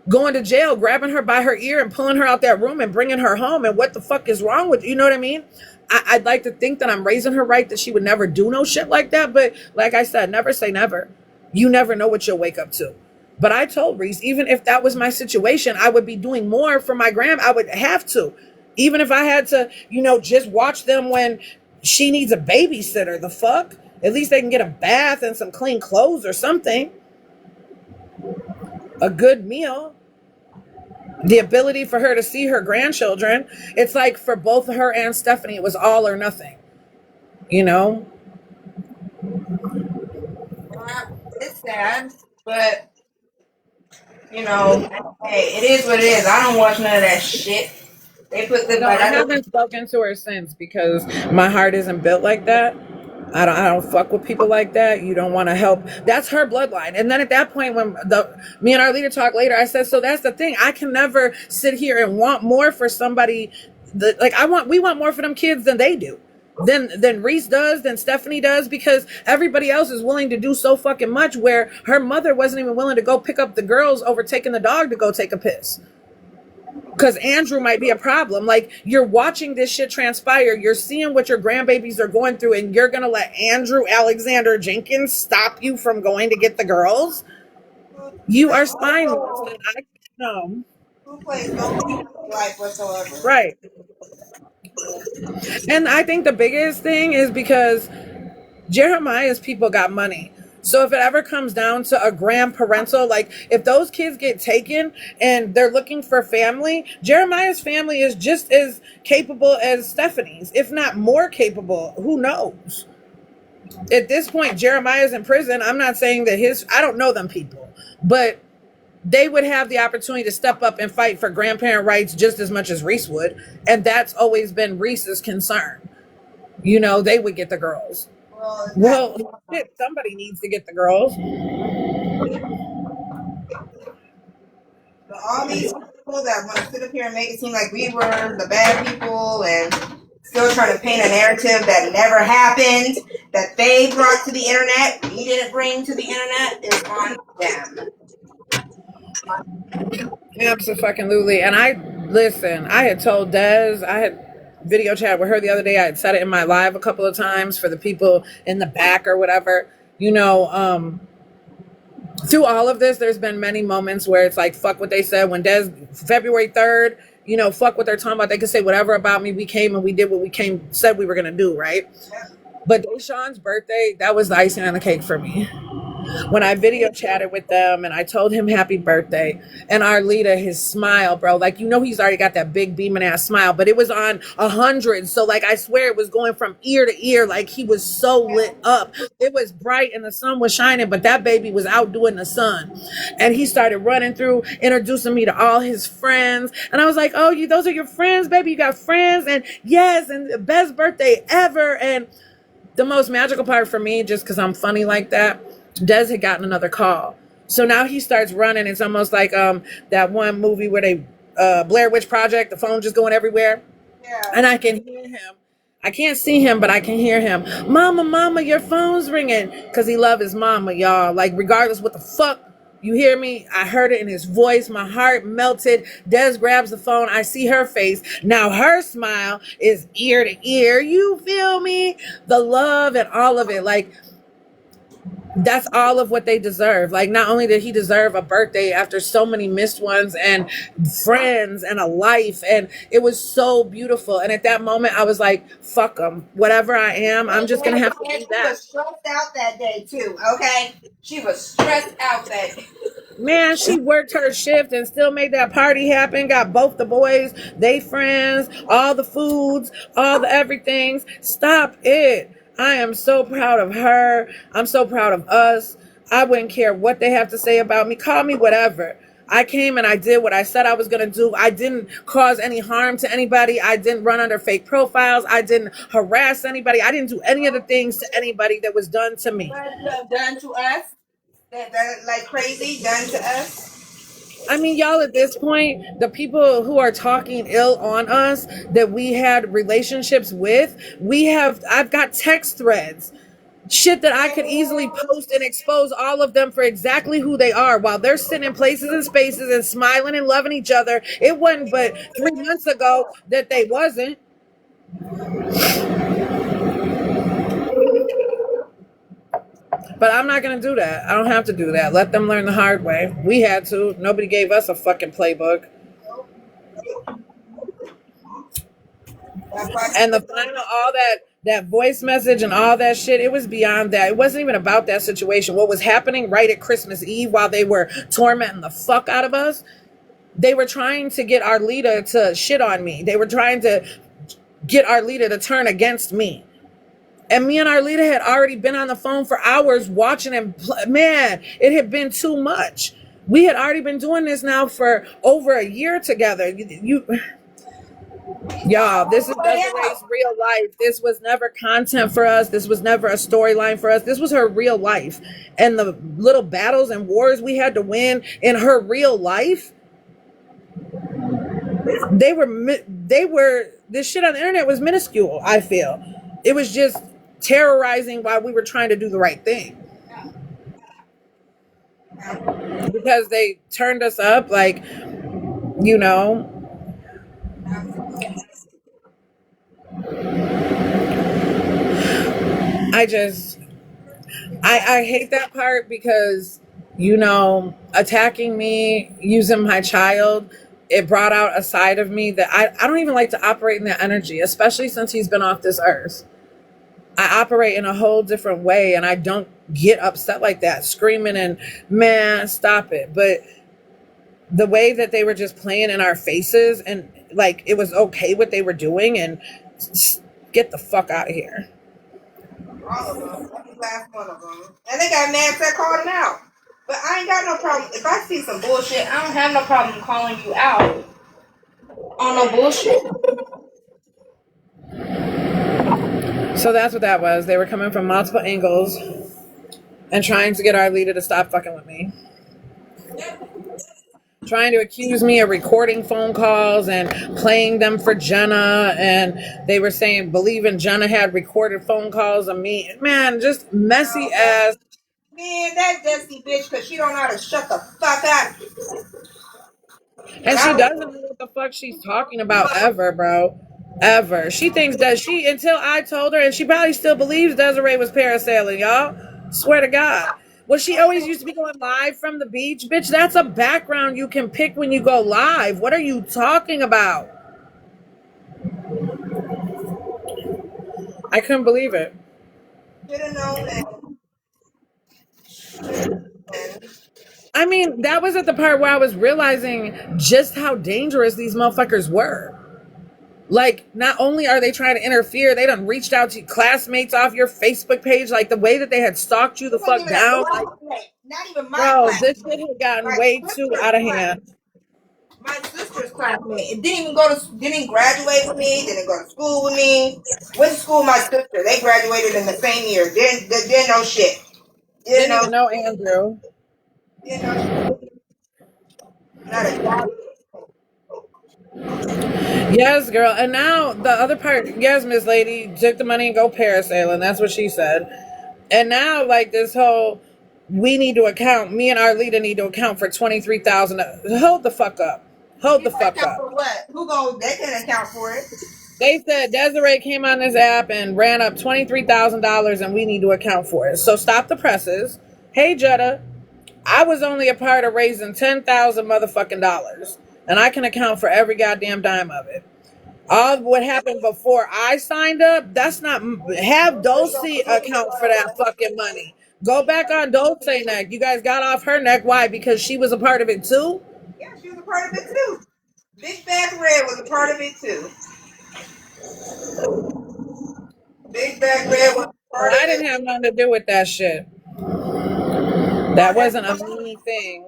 Going to jail, grabbing her by her ear and pulling her out that room and bringing her home. And what the fuck is wrong with you? Know what I mean? I'd like to think that I'm raising her right, that she would never do no shit like that. But like I said, never say never. You never know what you'll wake up to. But I told Reese, even if that was my situation, I would be doing more for my gram. I would have to. Even if I had to, just watch them when she needs a babysitter. The fuck? At least they can get a bath and some clean clothes or something. A good meal. The ability for her to see her grandchildren. It's like for both her and Stephanie, it was all or nothing. It's sad, but hey, it is what it is. I don't watch none of that shit. They put the. No, I haven't spoken to her since because my heart isn't built like that. I don't fuck with people like that. You don't want to help. That's her bloodline. And then at that point, when me and our leader talked later, I said, so that's the thing. I can never sit here and want more for somebody we want more for them kids than they do. Than Reese does, than Stephanie does, because everybody else is willing to do so fucking much where her mother wasn't even willing to go pick up the girls over taking the dog to go take a piss. Because Andrew might be a problem. Like, you're watching this shit transpire. You're seeing what your grandbabies are going through, and you're going to let Andrew Alexander Jenkins stop you from going to get the girls? You are spineless. I know. Who plays no life whatsoever? Right. And I think the biggest thing is because Jeremiah's people got money. So if it ever comes down to a grandparental, like if those kids get taken and they're looking for family, Jeremiah's family is just as capable as Stephanie's, if not more capable. Who knows? At this point, Jeremiah's in prison. I'm not saying that I don't know them people, but they would have the opportunity to step up and fight for grandparent rights just as much as Reese would. And that's always been Reese's concern. They would get the girls. Well, shit, somebody needs to get the girls. But all these people that want to sit up here and make it seem like we were the bad people and still trying to paint a narrative that never happened, that they brought to the internet, we didn't bring to the internet, is on them. Absolutely. And I had told Des, I had video chat with her the other day. I had said it in my live a couple of times for the people in the back or whatever. Through all of this, there's been many moments where it's like, fuck what they said. When February 3rd, fuck what they're talking about. They can say whatever about me. We came and we did what we said we were going to do, right? But Deshaun's birthday, that was the icing on the cake for me. When I video chatted with them and I told him happy birthday, and our leader, his smile, bro, like, he's already got that big beaming ass smile, but it was on 100. So like, I swear it was going from ear to ear. Like, he was so lit up. It was bright and the sun was shining, but that baby was outdoing the sun. And he started running through, introducing me to all his friends. And I was like, oh, those are your friends, baby. You got friends. And yes, and the best birthday ever. And the most magical part for me, just because I'm funny like that, Des had gotten another call. So now he starts running. It's almost like that one movie where they Blair Witch Project, the phone just going everywhere. Yeah. And I can hear him. I can't see him, but I can hear him. Mama, your phone's ringing. Because he loves his mama, y'all. Like, regardless what the fuck, you hear me? I heard it in his voice. My heart melted. Des grabs the phone. I see her face. Now her smile is ear to ear. You feel me? The love and all of it. Like, That's all of what they deserve. Like, not only did he deserve a birthday after so many missed ones and friends and a life, and it was so beautiful. And at that moment, I was like, fuck them. Whatever I am, I'm just going to have to And be she that. was stressed out that day too, okay? She was stressed out that day. Man, she worked her shift and still made that party happen. Got both the boys, they friends, all the foods, all the everythings. Stop it. I am so proud of her. I'm so proud of us. I wouldn't care what they have to say about me. Call me whatever. I came and I did what I said I was going to do. I didn't cause any harm to anybody. I didn't run under fake profiles. I didn't harass anybody. I didn't do any of the things to anybody that was done to me. But you have done to us, that like crazy, done to us. I mean, y'all, at this point, the people who are talking ill on us that we had relationships with, I've got text threads, shit that I could easily post and expose all of them for exactly who they are while they're sitting in places and spaces and smiling and loving each other. It wasn't but 3 months ago that they wasn't. But I'm not going to do that. I don't have to do that. Let them learn the hard way. We had to. Nobody gave us a fucking playbook. And the final, all that voice message and all that shit, it was beyond that. It wasn't even about that situation. What was happening right at Christmas Eve while they were tormenting the fuck out of us, they were trying to get our leader to shit on me. They were trying to get our leader to turn against me. And me and our leader had already been on the phone for hours watching him. Man, it had been too much. We had already been doing this now for over a year together. Y'all, this is Desiree's real life. This was never content for us. This was never a storyline for us. This was her real life. And the little battles and wars we had to win in her real life, they were, this shit on the internet was minuscule, I feel. It was just terrorizing while we were trying to do the right thing. Because they turned us up, like, you know. I hate that part because, you know, attacking me, using my child, it brought out a side of me that I don't even like to operate in that energy, especially since he's been off this earth. I operate in a whole different way and I don't get upset like that, screaming and, man, stop it. But the way that they were just playing in our faces and like it was okay what they were doing, and get the fuck out of here. All of them. That's the last one of them. And they got mad so I called them out. But I ain't got no problem. If I see some bullshit, I don't have no problem calling you out on no bullshit. So that's what that was. They were coming from multiple angles and trying to get our leader to stop fucking with me. Trying to accuse me of recording phone calls and playing them for Jenna. And they were saying, believing Jenna had recorded phone calls of me. Man, just messy ass. Man, that dusty bitch, because she don't know how to shut the fuck up. And she doesn't know what the fuck she's talking about ever, bro. Ever. She thinks that until I told her, and she probably still believes Desiree was parasailing, y'all. Swear to God. Well, she always used to be going live from the beach. Bitch, that's a background you can pick when you go live. What are you talking about? I couldn't believe it. Should have known that. I mean, that was at the part where I was realizing just how dangerous these motherfuckers were. Like, not only are they trying to interfere, they done reached out to classmates off your Facebook page, like the way that they had stalked you the fuck down. Like, not even my bro, class. this shit had gotten way too out of hand. My sister's classmate. It didn't graduate with me, didn't go to school with me. Went to school with my sister. They graduated in the same year. Didn't know shit. Didn't even know Andrew. Didn't know shit. Not a job. Yes, girl. And now the other part, yes, Miss Lady, took the money and go parasailing. That's what she said. And now, like, this whole, me and our leader need to account for $23,000. Hold the fuck up. Hold the fuck up. For what? They can account for it. They said Desiree came on this app and ran up $23,000 and we need to account for it. So stop the presses. Hey, Jetta, I was only a part of raising 10,000 motherfucking dollars, and I can account for every goddamn dime of it. All what happened before I signed up, that's not, have Dulcie account for that fucking money. Go back on Dulce neck. You guys got off her neck. Why? Because she was a part of it too? Yeah, she was a part of it too. Big Bag Red was a part of it too. Big Bag Red was a Well, part of I didn't it. have nothing to do with that shit. That wasn't a me thing.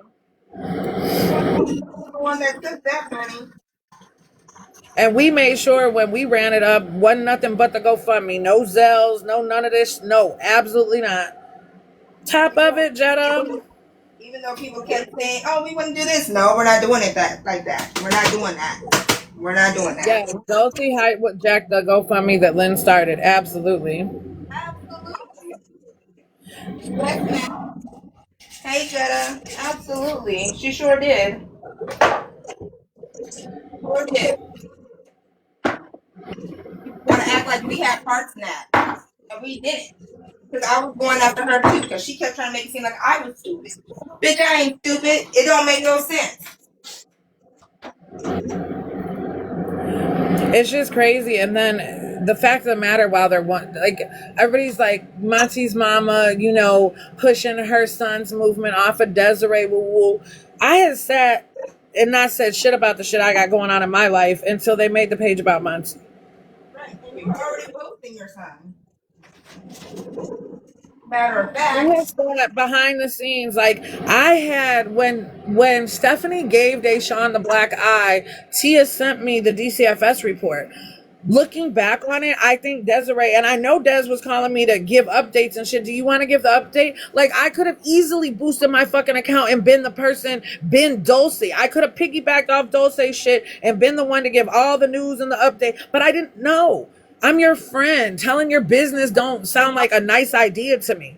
The one that took that money. And we made sure when we ran it up, wasn't nothing but the GoFundMe. No Zells, no none of this. No, absolutely not. Top of it, Jetta. Even though people kept saying, "Oh, we wouldn't do this," no, we're not doing it like that. We're not doing that. We're not doing that. Yeah, Dulcie hype with Jack the GoFundMe that Lynn started. Absolutely. Absolutely. Yes, ma'am. Hey, Jetta. Absolutely. She sure did. Sure did. Want to act like we had parts in that. And we didn't. Because I was going after her too. Because she kept trying to make it seem like I was stupid. Bitch, I ain't stupid. It don't make no sense. It's just crazy. And then the fact of the matter, while they're like, everybody's like, MonTeesMama, you know, pushing her son's movement off of Desiree. Woo woo. I had sat and not said shit about the shit I got going on in my life until they made the page about Monty. Right. And we were already posting your son. Matter of Who fact. has that behind the scenes? Like I had when Stephanie gave Deshaun the black eye, Tia sent me the DCFS report. Looking back on it, I think Desiree, and I know Des was calling me to give updates and shit. Do you want to give the update? Like I could have easily boosted my fucking account and been Dulce. I could have piggybacked off Dulce's shit and been the one to give all the news and the update, but I didn't know. I'm your friend. Telling your business don't sound like a nice idea to me.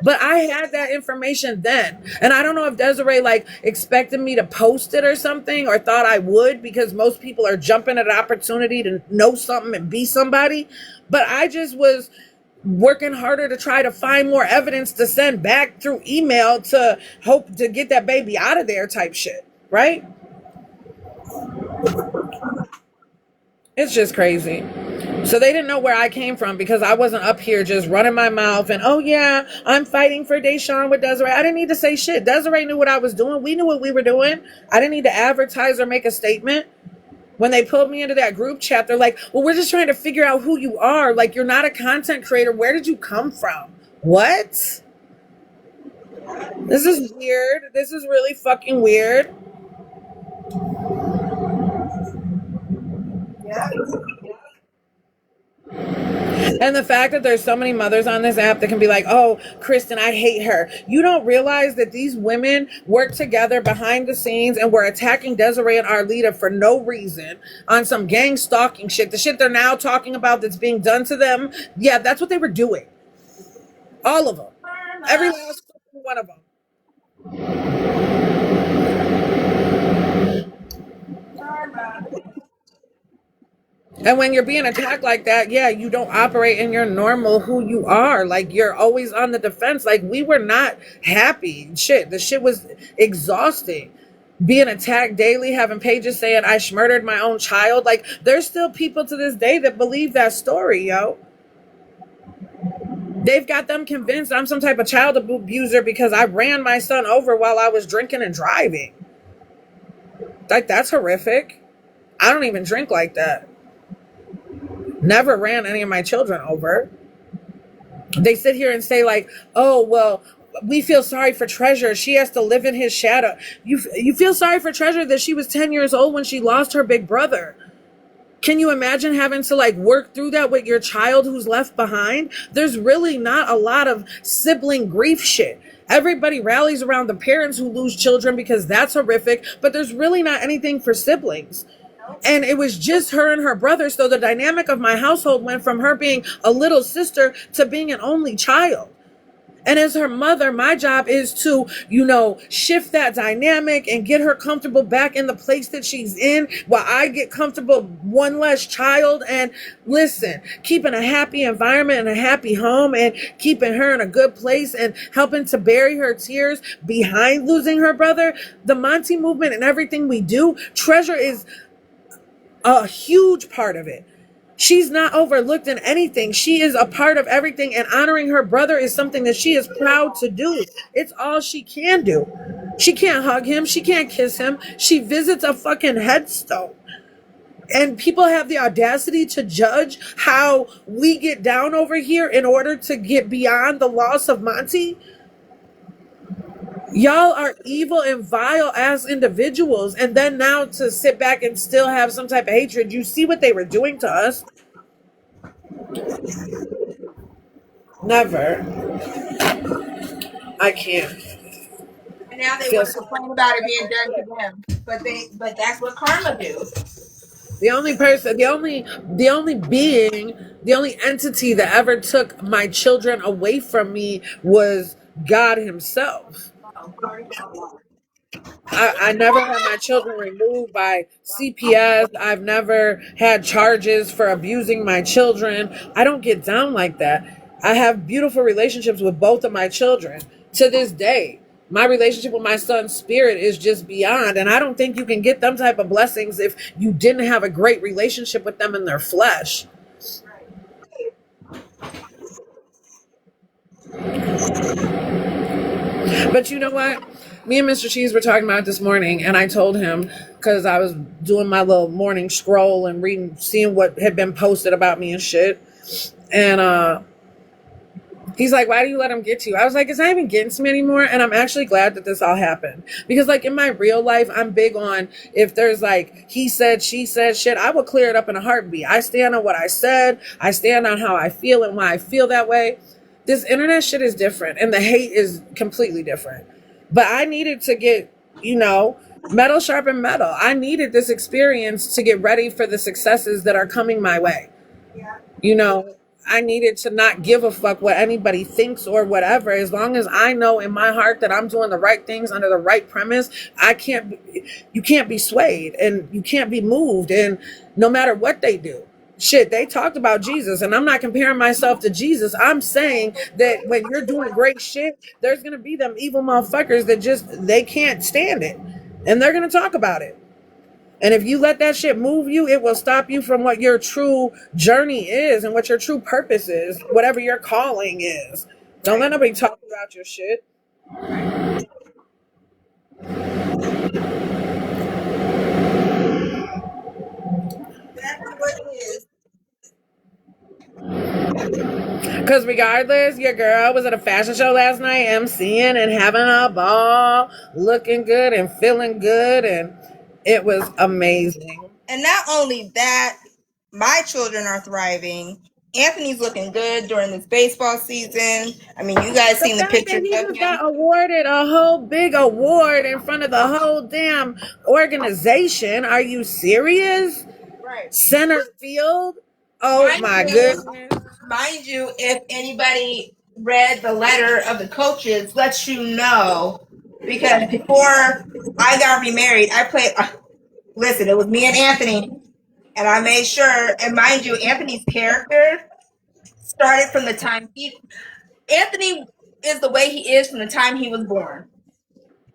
But I had that information then. And I don't know if Desiree like expected me to post it or something or thought I would because most people are jumping at an opportunity to know something and be somebody. But I just was working harder to try to find more evidence to send back through email to hope to get that baby out of there type shit. Right? It's just crazy. So they didn't know where I came from because I wasn't up here just running my mouth and, oh yeah, I'm fighting for Deshaun with Desiree. I didn't need to say shit. Desiree knew what I was doing. We knew what we were doing. I didn't need to advertise or make a statement. When they pulled me into that group chat, they're like, well, we're just trying to figure out who you are. Like, you're not a content creator. Where did you come from? What? This is weird. This is really fucking weird. Yeah. And the fact that there's so many mothers on this app that can be like, oh, Kristen, I hate her. You don't realize that these women work together behind the scenes and were attacking Desiree and Arlita for no reason on some gang stalking shit. The shit they're now talking about that's being done to them. Yeah, that's what they were doing. All of them. Every last one of them. And when you're being attacked like that, yeah, you don't operate in your normal who you are. Like you're always on the defense. Like we were not happy. Shit, the shit was exhausting. Being attacked daily, having pages saying I murdered my own child. Like there's still people to this day that believe that story, yo. They've got them convinced I'm some type of child abuser because I ran my son over while I was drinking and driving. Like that's horrific. I don't even drink like that. Never ran any of my children over. They sit here and say like, oh, well, we feel sorry for Treasure. She has to live in his shadow. You feel sorry for Treasure that she was 10 years old when she lost her big brother. Can you imagine having to like work through that with your child who's left behind? There's really not a lot of sibling grief shit. Everybody rallies around the parents who lose children because that's horrific, but there's really not anything for siblings. And it was just her and her brother. So the dynamic of my household went from her being a little sister to being an only child. And as her mother, my job is to, shift that dynamic and get her comfortable back in the place that she's in while I get comfortable, one less child. And listen, keeping a happy environment and a happy home and keeping her in a good place and helping to bury her tears behind losing her brother. The Monty movement and everything we do, Treasure is a huge part of it. She's not overlooked in anything. She is a part of everything, and honoring her brother is something that she is proud to do. It's all she can do. She can't hug him. She can't kiss him. She visits a fucking headstone. And people have the audacity to judge how we get down over here in order to get beyond the loss of Monty. Y'all are evil and vile as individuals, and then now to sit back and still have some type of hatred. You see what they were doing to us? Never. I can't. And now they Feel want to so. complain about it being done to them. But that's what karma do. The only person, the only being, the only entity that ever took my children away from me was God Himself. I never had my children removed by CPS. I've never had charges for abusing my children. I don't get down like that. I have beautiful relationships with both of my children to this day. My relationship with my son's spirit is just beyond, and I don't think you can get them type of blessings if you didn't have a great relationship with them in their flesh. But you know what? Me and Mr. Cheese were talking about it this morning, and I told him, because I was doing my little morning scroll and reading, seeing what had been posted about me and shit. And he's like, why do you let him get to you? I was like, it's not even getting to me anymore. And I'm actually glad that this all happened. Because like in my real life, I'm big on, if there's like he said, she said shit, I will clear it up in a heartbeat. I stand on what I said. I stand on how I feel and why I feel that way. This internet shit is different, and the hate is completely different. But I needed to get, metal sharpen metal. I needed this experience to get ready for the successes that are coming my way. You know, I needed to not give a fuck what anybody thinks or whatever. As long as I know in my heart that I'm doing the right things under the right premise, you can't be swayed and you can't be moved. And no matter what they do, shit, they talked about Jesus, and I'm not comparing myself to Jesus. I'm saying that when you're doing great shit, there's going to be them evil motherfuckers that they can't stand it. And they're going to talk about it. And if you let that shit move you, it will stop you from what your true journey is and what your true purpose is, whatever your calling is. Don't let nobody talk about your shit. That's what it is. Because regardless, your girl was at a fashion show last night, emceeing and having a ball, looking good and feeling good, and it was amazing. And not only that, my children are thriving. Anthony's looking good during this baseball season. I mean, you guys The seen the fact that pictures he of just him. got awarded a whole big award in front of the whole damn organization. Are you serious? Right. Center field? Oh my goodness. Mind you, if anybody read the letter of the coaches, lets you know, because before I got remarried, I played. Listen, it was me and Anthony, and I made sure. And mind you, Anthony's character started from the time Anthony is the way he is from the time he was born.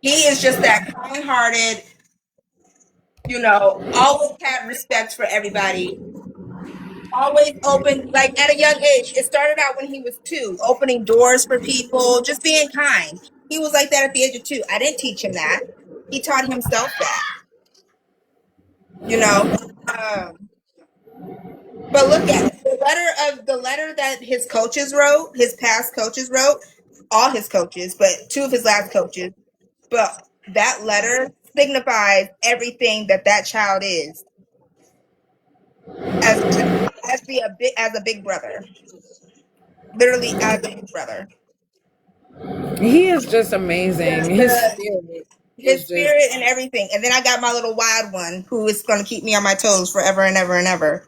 He is just that kind-hearted, always had respect for everybody, always open, like at a young age. It started out when he was 2, opening doors for people, just being kind. He was like that at the age of 2. I didn't teach him that. He taught himself that. But look at it. The letter that his coaches wrote, his past coaches wrote, all his coaches, but 2 of his last coaches. But that letter signifies everything that child is as a big brother, literally as a big brother. He is just amazing. His spirit and everything. And then I got my little wild one who is going to keep me on my toes forever and ever and ever.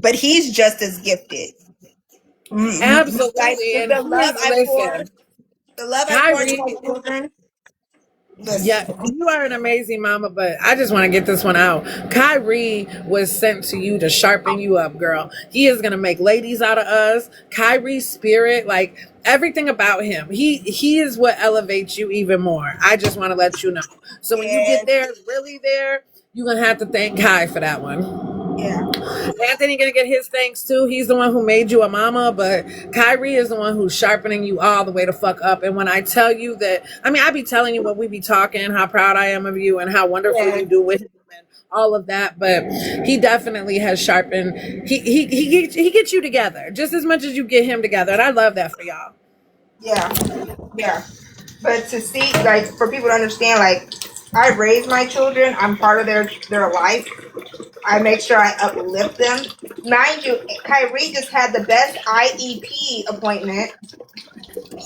But he's just as gifted. Absolutely. Like And the love I poured. The love I pour into Kyrie, my children. yeah, Listen. you are an amazing mama, but I just want to get this one out. Kyrie was sent to you to sharpen you up, girl. He is gonna make ladies out of us. Kyrie's spirit, like everything about him, he is what elevates you even more. I just want to let you know. So when you get Yeah, there, really there, you're gonna have to thank Kai for that one. yeah, Anthony gonna get his thanks too. He's the one who made you a mama, but Kyrie is the one who's sharpening you all the way to fuck up. And when I tell you that, I mean, I be telling you what we be talking, how proud I am of you, and how wonderful yeah, you do with him and all of that. But he definitely has sharpened. He gets you together just as much as you get him together, and I love that for y'all. yeah, yeah. But to see, like, for people to understand, like, I raise my children. I'm part of their life. I make sure I uplift them. Mind you, Kyrie just had the best IEP appointment.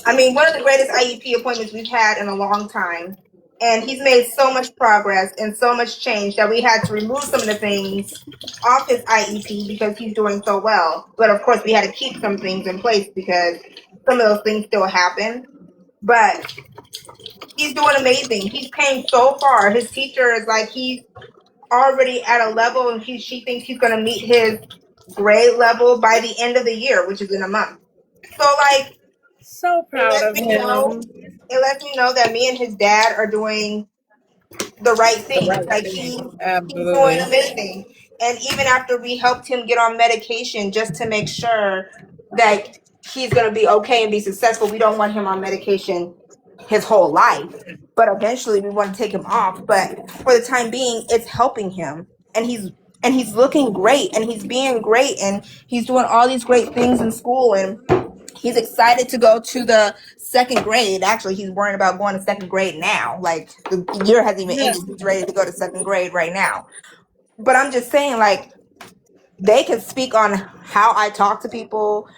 I mean, one of the greatest IEP appointments we've had in a long time. And he's made so much progress and so much change that we had to remove some of the things off his IEP because he's doing so well. But of course, we had to keep some things in place because some of those things still happen. But he's doing amazing. He's came so far. His teacher is like, he's already at a level and she thinks he's going to meet his grade level by the end of the year, which is in a month. So, like, So it proud lets of me know him. it lets me know that me and his dad are doing the right The things. right Like, thing, he's doing absolutely. amazing. And even after we helped him get on medication just to make sure that he's gonna be okay and be successful, we don't want him on medication his whole life. But eventually we want to take him off. But for the time being, it's helping him. And he's looking great and he's being great and he's doing all these great things in school and he's excited to go to the second grade. Actually, he's worrying about going to second grade now. Like, the year hasn't even Yeah. ended. He's ready to go to second grade right now. But I'm just saying, like, they can speak on how I talk to people,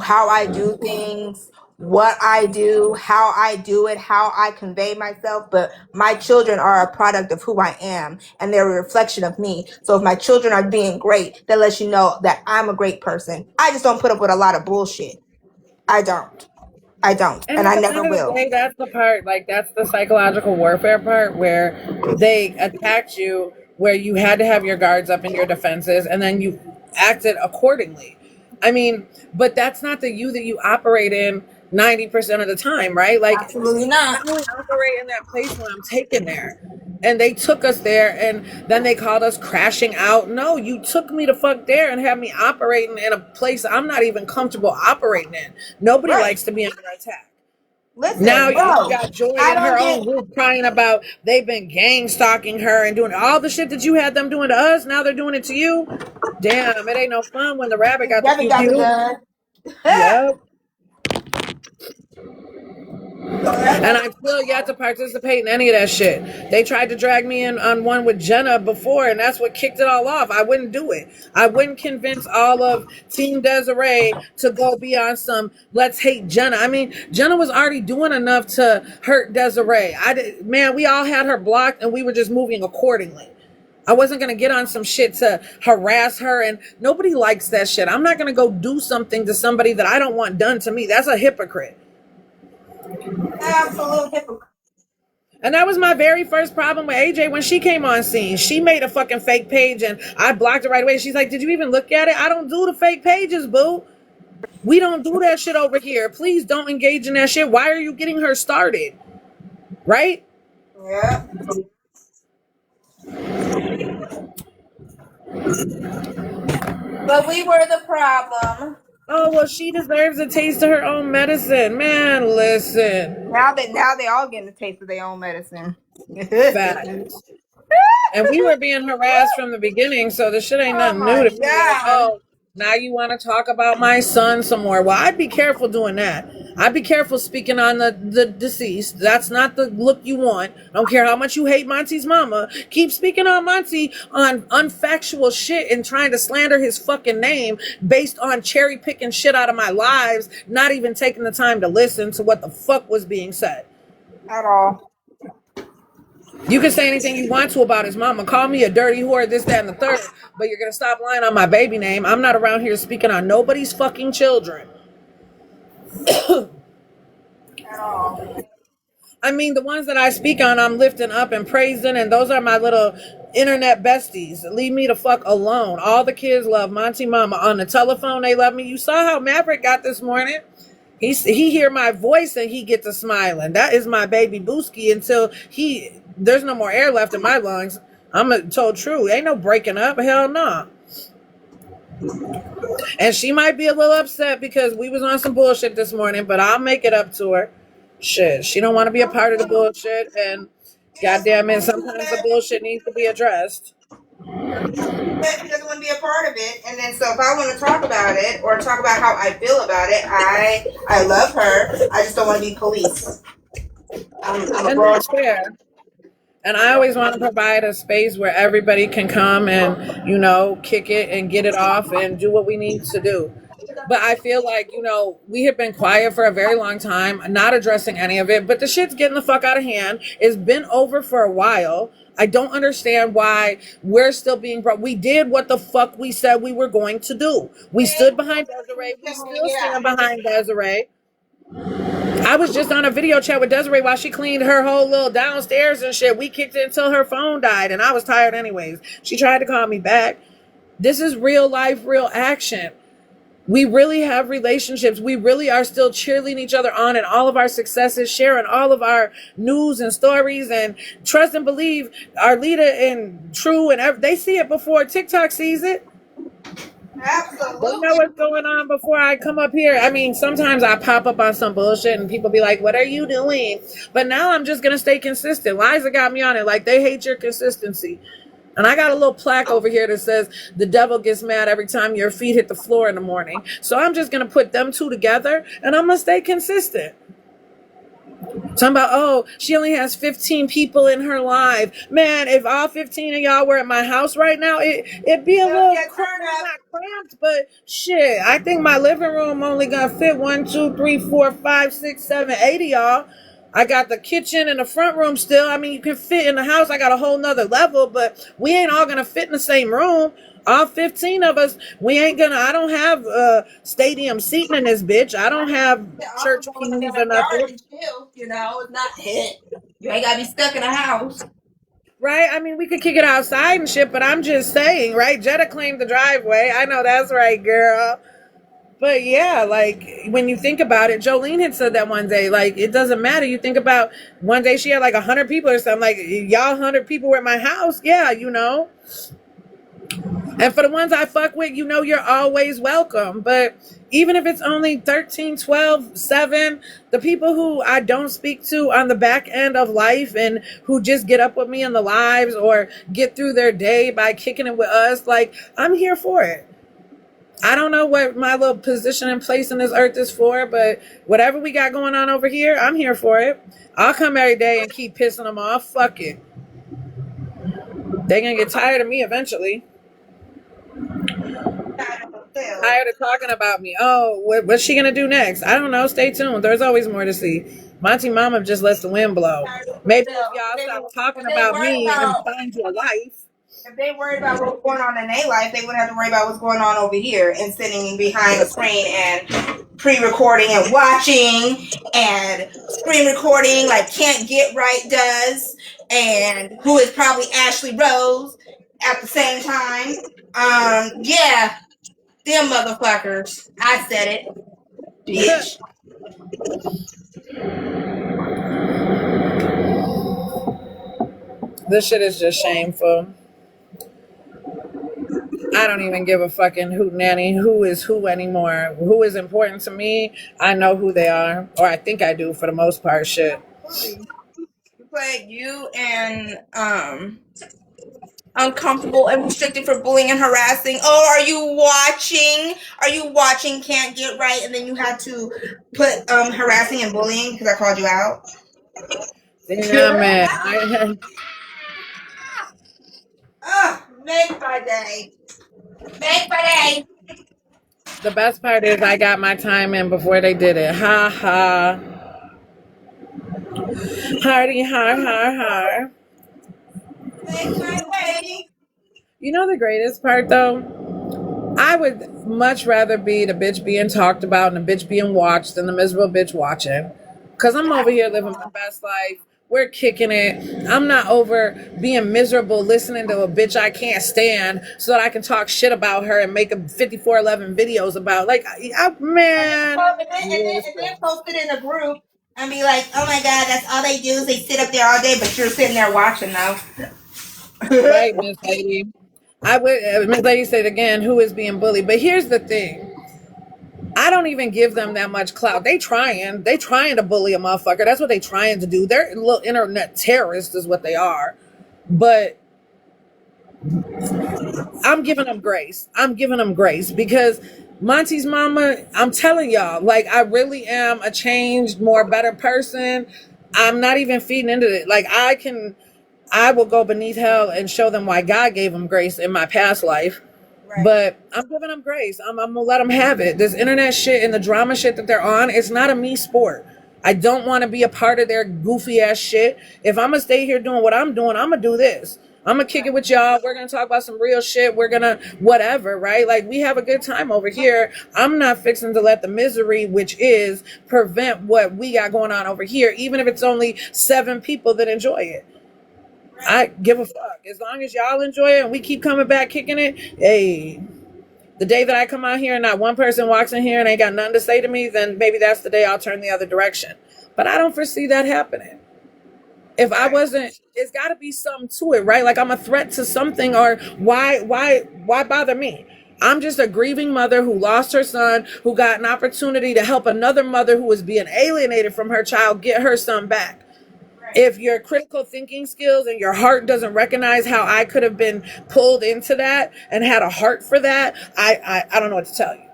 how I do things, what I do, how I do it, how I convey myself. But my children are a product of who I am and they're a reflection of me. So if my children are being great, that lets you know that I'm a great person. I just don't put up with a lot of bullshit. I don't. I don't, And and at I the never end of the will. day, that's the part, like, that's the psychological warfare part where they attacked you, where you had to have your guards up and your defenses, and then you acted accordingly. I mean, but that's not the you that you operate in 90% of the time, right? Like, Absolutely I not. only operate in that place when I'm taken there. And they took us there and then they called us crashing out. No, you took me to fuck there and had me operating in a place I'm not even comfortable operating in. Nobody Right. likes to be under attack. Now Listen, you bro. got Joy I in her don't own get. group crying about they've been gang stalking her and doing all the shit that you had them doing to us. Now they're doing it to you. Damn, it ain't no fun when the rabbit got the Rabbit pew got the pew. gun. Yep. So And that's I still yet to participate in any of that shit. They tried to drag me in on one with Jenna before, and that's what kicked it all off. I wouldn't do it. I wouldn't convince all of Team Desiree to go be on some let's hate Jenna. I mean, Jenna was already doing enough to hurt Desiree. Man, we all had her blocked, and we were just moving accordingly. I wasn't going to get on some shit to harass her, and nobody likes that shit. I'm not going to go do something to somebody that I don't want done to me. That's a hypocrite. absolute hypocrite. And that was my very first problem with AJ when she came on scene. She made a fucking fake page and I blocked it right away. She's like, did you even look at it? I don't do the fake pages, boo. We don't do that shit over here. Please don't engage in that shit. Why are you getting her started? Right? Yeah. But we were the problem. Oh, well, she deserves a taste of her own medicine. Man, listen. Now they all getting a taste of their own medicine. Facts. And we were being harassed from the beginning, so the shit ain't Oh nothing new my to me. Like, god. oh, now you want to talk about my son some more. Well, I'd be careful doing that. I'd be careful speaking on the deceased. That's not the look you want. I don't care how much you hate Monty's mama. Keep speaking on Monty on unfactual shit and trying to slander his fucking name based on cherry picking shit out of my lives, not even taking the time to listen to what the fuck was being said. At all. You can say anything you want to about his mama. Call me a dirty whore, this, that, and the third. But you're going to stop lying on my baby name. I'm not around here speaking on nobody's fucking children. at all. I mean, the ones that I speak on, I'm lifting up and praising, and those are my little internet besties. Leave me the fuck alone. All the kids love MonTeesMama. On the telephone, they love me. You saw how Maverick got this morning. He hear my voice and he gets a smiling. That is my baby Booski until there's no more air left in my lungs. I'm told true. Ain't no breaking up. Hell no. And she might be a little upset because we was on some bullshit this morning, but I'll make it up to her. Shit, she don't want to be a part of the bullshit, and goddamn it, sometimes the bullshit needs to be addressed. She doesn't want to be a part of it, and then so if I want to talk about it or talk about how I feel about it, I love her. I just don't want to be police. I'm a And grown. that's fair. And I always want to provide a space where everybody can come and, kick it and get it off and do what we need to do. But I feel like, we have been quiet for a very long time, not addressing any of it. But the shit's getting the fuck out of hand. It's been over for a while. I don't understand why we're still being brought. We did what the fuck we said we were going to do. We stood behind Desiree. We still stand behind Desiree. I was just on a video chat with Desiree while she cleaned her whole little downstairs and shit. We kicked it until her phone died, and I was tired anyways. She tried to call me back. This is real life, real action. We really have relationships. We really are still cheerleading each other on in all of our successes, sharing all of our news and stories, and trust and believe Arlita and True and they see it before TikTok sees it. Absolutely. They know what's going on before I come up here. I mean, sometimes I pop up on some bullshit and people be like, what are you doing? But now I'm just going to stay consistent. Liza got me on it. Like, they hate your consistency. And I got a little plaque over here that says the devil gets mad every time your feet hit the floor in the morning. So I'm just going to put them two together and I'm going to stay consistent. Talking about, oh, she only has 15 people in her live. Man, if all 15 of y'all were at my house right now, it'd be a little not cramped, but shit. I think my living room only gonna fit 1, 2, 3, 4, 5, 6, 7, 8 of y'all. I got the kitchen and the front room still. I mean, you can fit in the house. I got a whole nother level, but we ain't all gonna fit in the same room. All 15 of us, I don't have stadium seating in this bitch. I don't have church pews or nothing. It's not hit. You ain't gotta be stuck in a house. Right? I mean, we could kick it outside and shit, but I'm just saying, right? Jetta claimed the driveway. I know that's right, girl. But yeah, like when you think about it, Jolene had said that one day, like, it doesn't matter. You think about one day she had like 100 people or something, like, y'all 100 people were at my house. Yeah, And for the ones I fuck with, you're always welcome. But even if it's only 13, 12, 7, the people who I don't speak to on the back end of life and who just get up with me in the lives or get through their day by kicking it with us, like, I'm here for it. I don't know what my little position and place in this earth is for, but whatever we got going on over here, I'm here for it. I'll come every day and keep pissing them off. Fuck it. They're going to get tired of me eventually. Tired of talking about me. Oh, what's she gonna do next? I don't know. Stay tuned. There's always more to see. MonTeesMama just lets the wind blow. Maybe if y'all stop talking about me and find your life. If they worried about what's going on in their life, they wouldn't have to worry about what's going on over here and sitting behind the screen and pre-recording and watching and screen recording like Can't Get Right does, and who is probably Ashley Rose at the same time. Yeah. Them motherfuckers. I said it. Bitch. This shit is just shameful. I don't even give a fucking hootenanny who is who anymore. Who is important to me, I know who they are. Or I think I do for the most part, shit. But you and uncomfortable and restricted for bullying and harassing. Oh, are you watching? Are you watching Can't Get Right? And then you had to put harassing and bullying because I called you out. Yeah, man. Make my day. Make my day. The best part is I got my time in before they did it. Ha ha. Hardy har har har. Make my day. You know the greatest part though? I would much rather be the bitch being talked about and the bitch being watched than the miserable bitch watching. because I'm over here living my best life. We're kicking it. I'm not over being miserable listening to a bitch I can't stand so that I can talk shit about her and make a 5411 videos about, like, man. And then post it in a group and be like, oh my God, that's all they do is they sit up there all day, but you're sitting there watching though. Right, Miss Lady. I would, Miss Lady said again, who is being bullied? But here's the thing. I don't even give them that much clout. They trying to bully a motherfucker. That's what they trying to do. They're little internet terrorists is what they are. But I'm giving them grace. Because MonTeesMama, I'm telling y'all, like, I really am a changed, more better person. I'm not even feeding into it. Like, I will go beneath hell and show them why God gave them grace in my past life. Right. But I'm giving them grace. I'm gonna let them have it. This internet shit and the drama shit that they're on, it's not a me sport. I don't want to be a part of their goofy ass shit. If I'm gonna stay here doing what I'm doing, I'm gonna do this. I'm gonna kick it with y'all. We're gonna talk about some real shit. We're gonna whatever, right? Like, we have a good time over here. I'm not fixing to let the misery, which is, prevent what we got going on over here, even if it's only 7 people that enjoy it. I give a fuck. As long as y'all enjoy it and we keep coming back kicking it, hey, the day that I come out here and not one person walks in here and ain't got nothing to say to me, then maybe that's the day I'll turn the other direction. But I don't foresee that happening. If I wasn't, it's got to be something to it, right? Like, I'm a threat to something, or why bother me? I'm just a grieving mother who lost her son, who got an opportunity to help another mother who was being alienated from her child get her son back. If your critical thinking skills and your heart doesn't recognize how I could have been pulled into that and had a heart for that, I don't know what to tell you.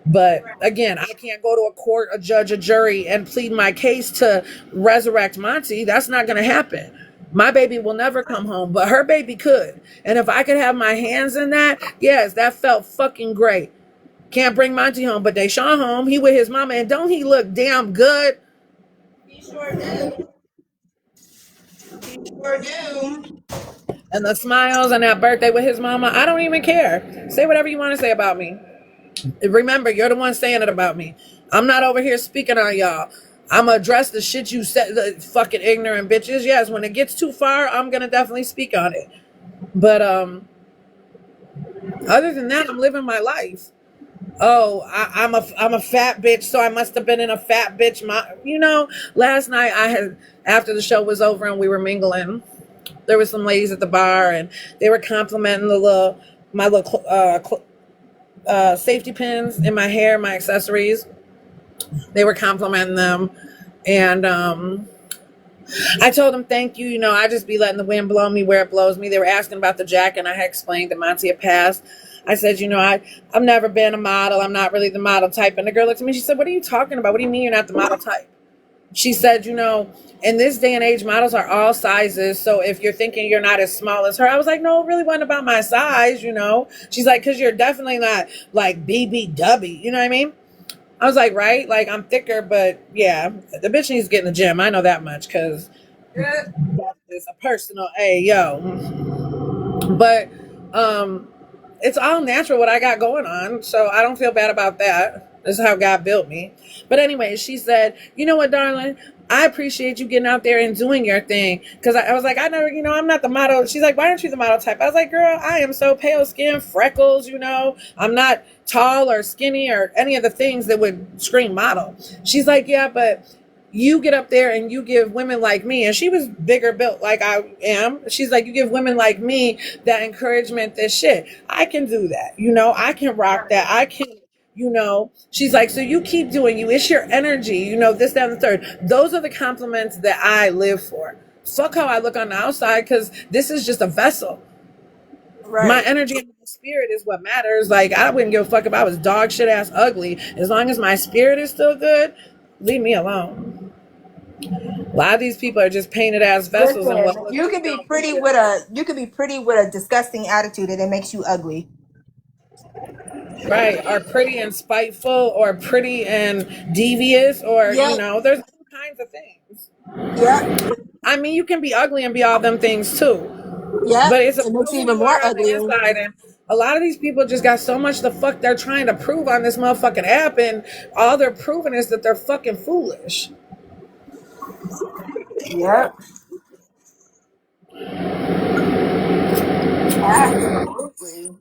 But again, I can't go to a court, a judge, a jury, and plead my case to resurrect Monty. That's not going to happen. My baby will never come home, but her baby could. And if I could have my hands in that, yes, that felt fucking great. Can't bring Monty home, but Deshaun home. He with his mama, and don't he look damn good? He sure do. Sure do. And the smiles and that birthday with his mama, I don't even care. Say whatever you want to say about me. Remember, you're the one saying it about me. I'm not over here speaking on y'all. I'm gonna address the shit you said, the fucking ignorant bitches. Yes, when it gets too far, I'm gonna definitely speak on it. But other than that, I'm living my life. Oh, I'm a fat bitch, so I must have been in a fat bitch. Last night I had, after the show was over and we were mingling, there were some ladies at the bar and they were complimenting my little safety pins in my hair, my accessories. They were complimenting them, and I told them thank you. I just be letting the wind blow me where it blows me. They were asking about the jacket, and I had explained that Monty had passed. I said, I've never been a model. I'm not really the model type. And the girl looked at me. She said, what are you talking about? What do you mean you're not the model type? She said, in this day and age, models are all sizes. So if you're thinking you're not as small as her, I was like, no, it really wasn't about my size, She's like, because you're definitely not like BBW. You know what I mean? I was like, right? Like, I'm thicker, but yeah, the bitch needs to get in the gym. I know that much because that is a personal But it's all natural what I got going on. So I don't feel bad about that. This is how God built me. But anyway, she said, you know what, darling? I appreciate you getting out there and doing your thing. Because I was like, I never, I'm not the model. She's like, why aren't you the model type? I was like, girl, I am so pale skin, freckles, I'm not tall or skinny or any of the things that would scream model. She's like, yeah, but you get up there and you give women like me, and she was bigger built like I am. She's like, you give women like me that encouragement, this shit. I can do that. I can rock that. I can, she's like, so you keep doing you. It's your energy, this, that, and the third. Those are the compliments that I live for. Fuck how I look on the outside, because this is just a vessel. Right. My energy and my spirit is what matters. Like, I wouldn't give a fuck if I was dog shit ass ugly. As long as my spirit is still good, leave me alone. A lot of these people are just painted ass vessels. Listen, and you can be pretty with a disgusting attitude, and it makes you ugly. Right, or pretty and spiteful, or pretty and devious, or there's all kinds of things. Yeah, I mean, you can be ugly and be all them things too. Yeah, but it's even more ugly inside. And a lot of these people just got so much the fuck they're trying to prove on this motherfucking app, and all they're proving is that they're fucking foolish. Yep. Absolutely.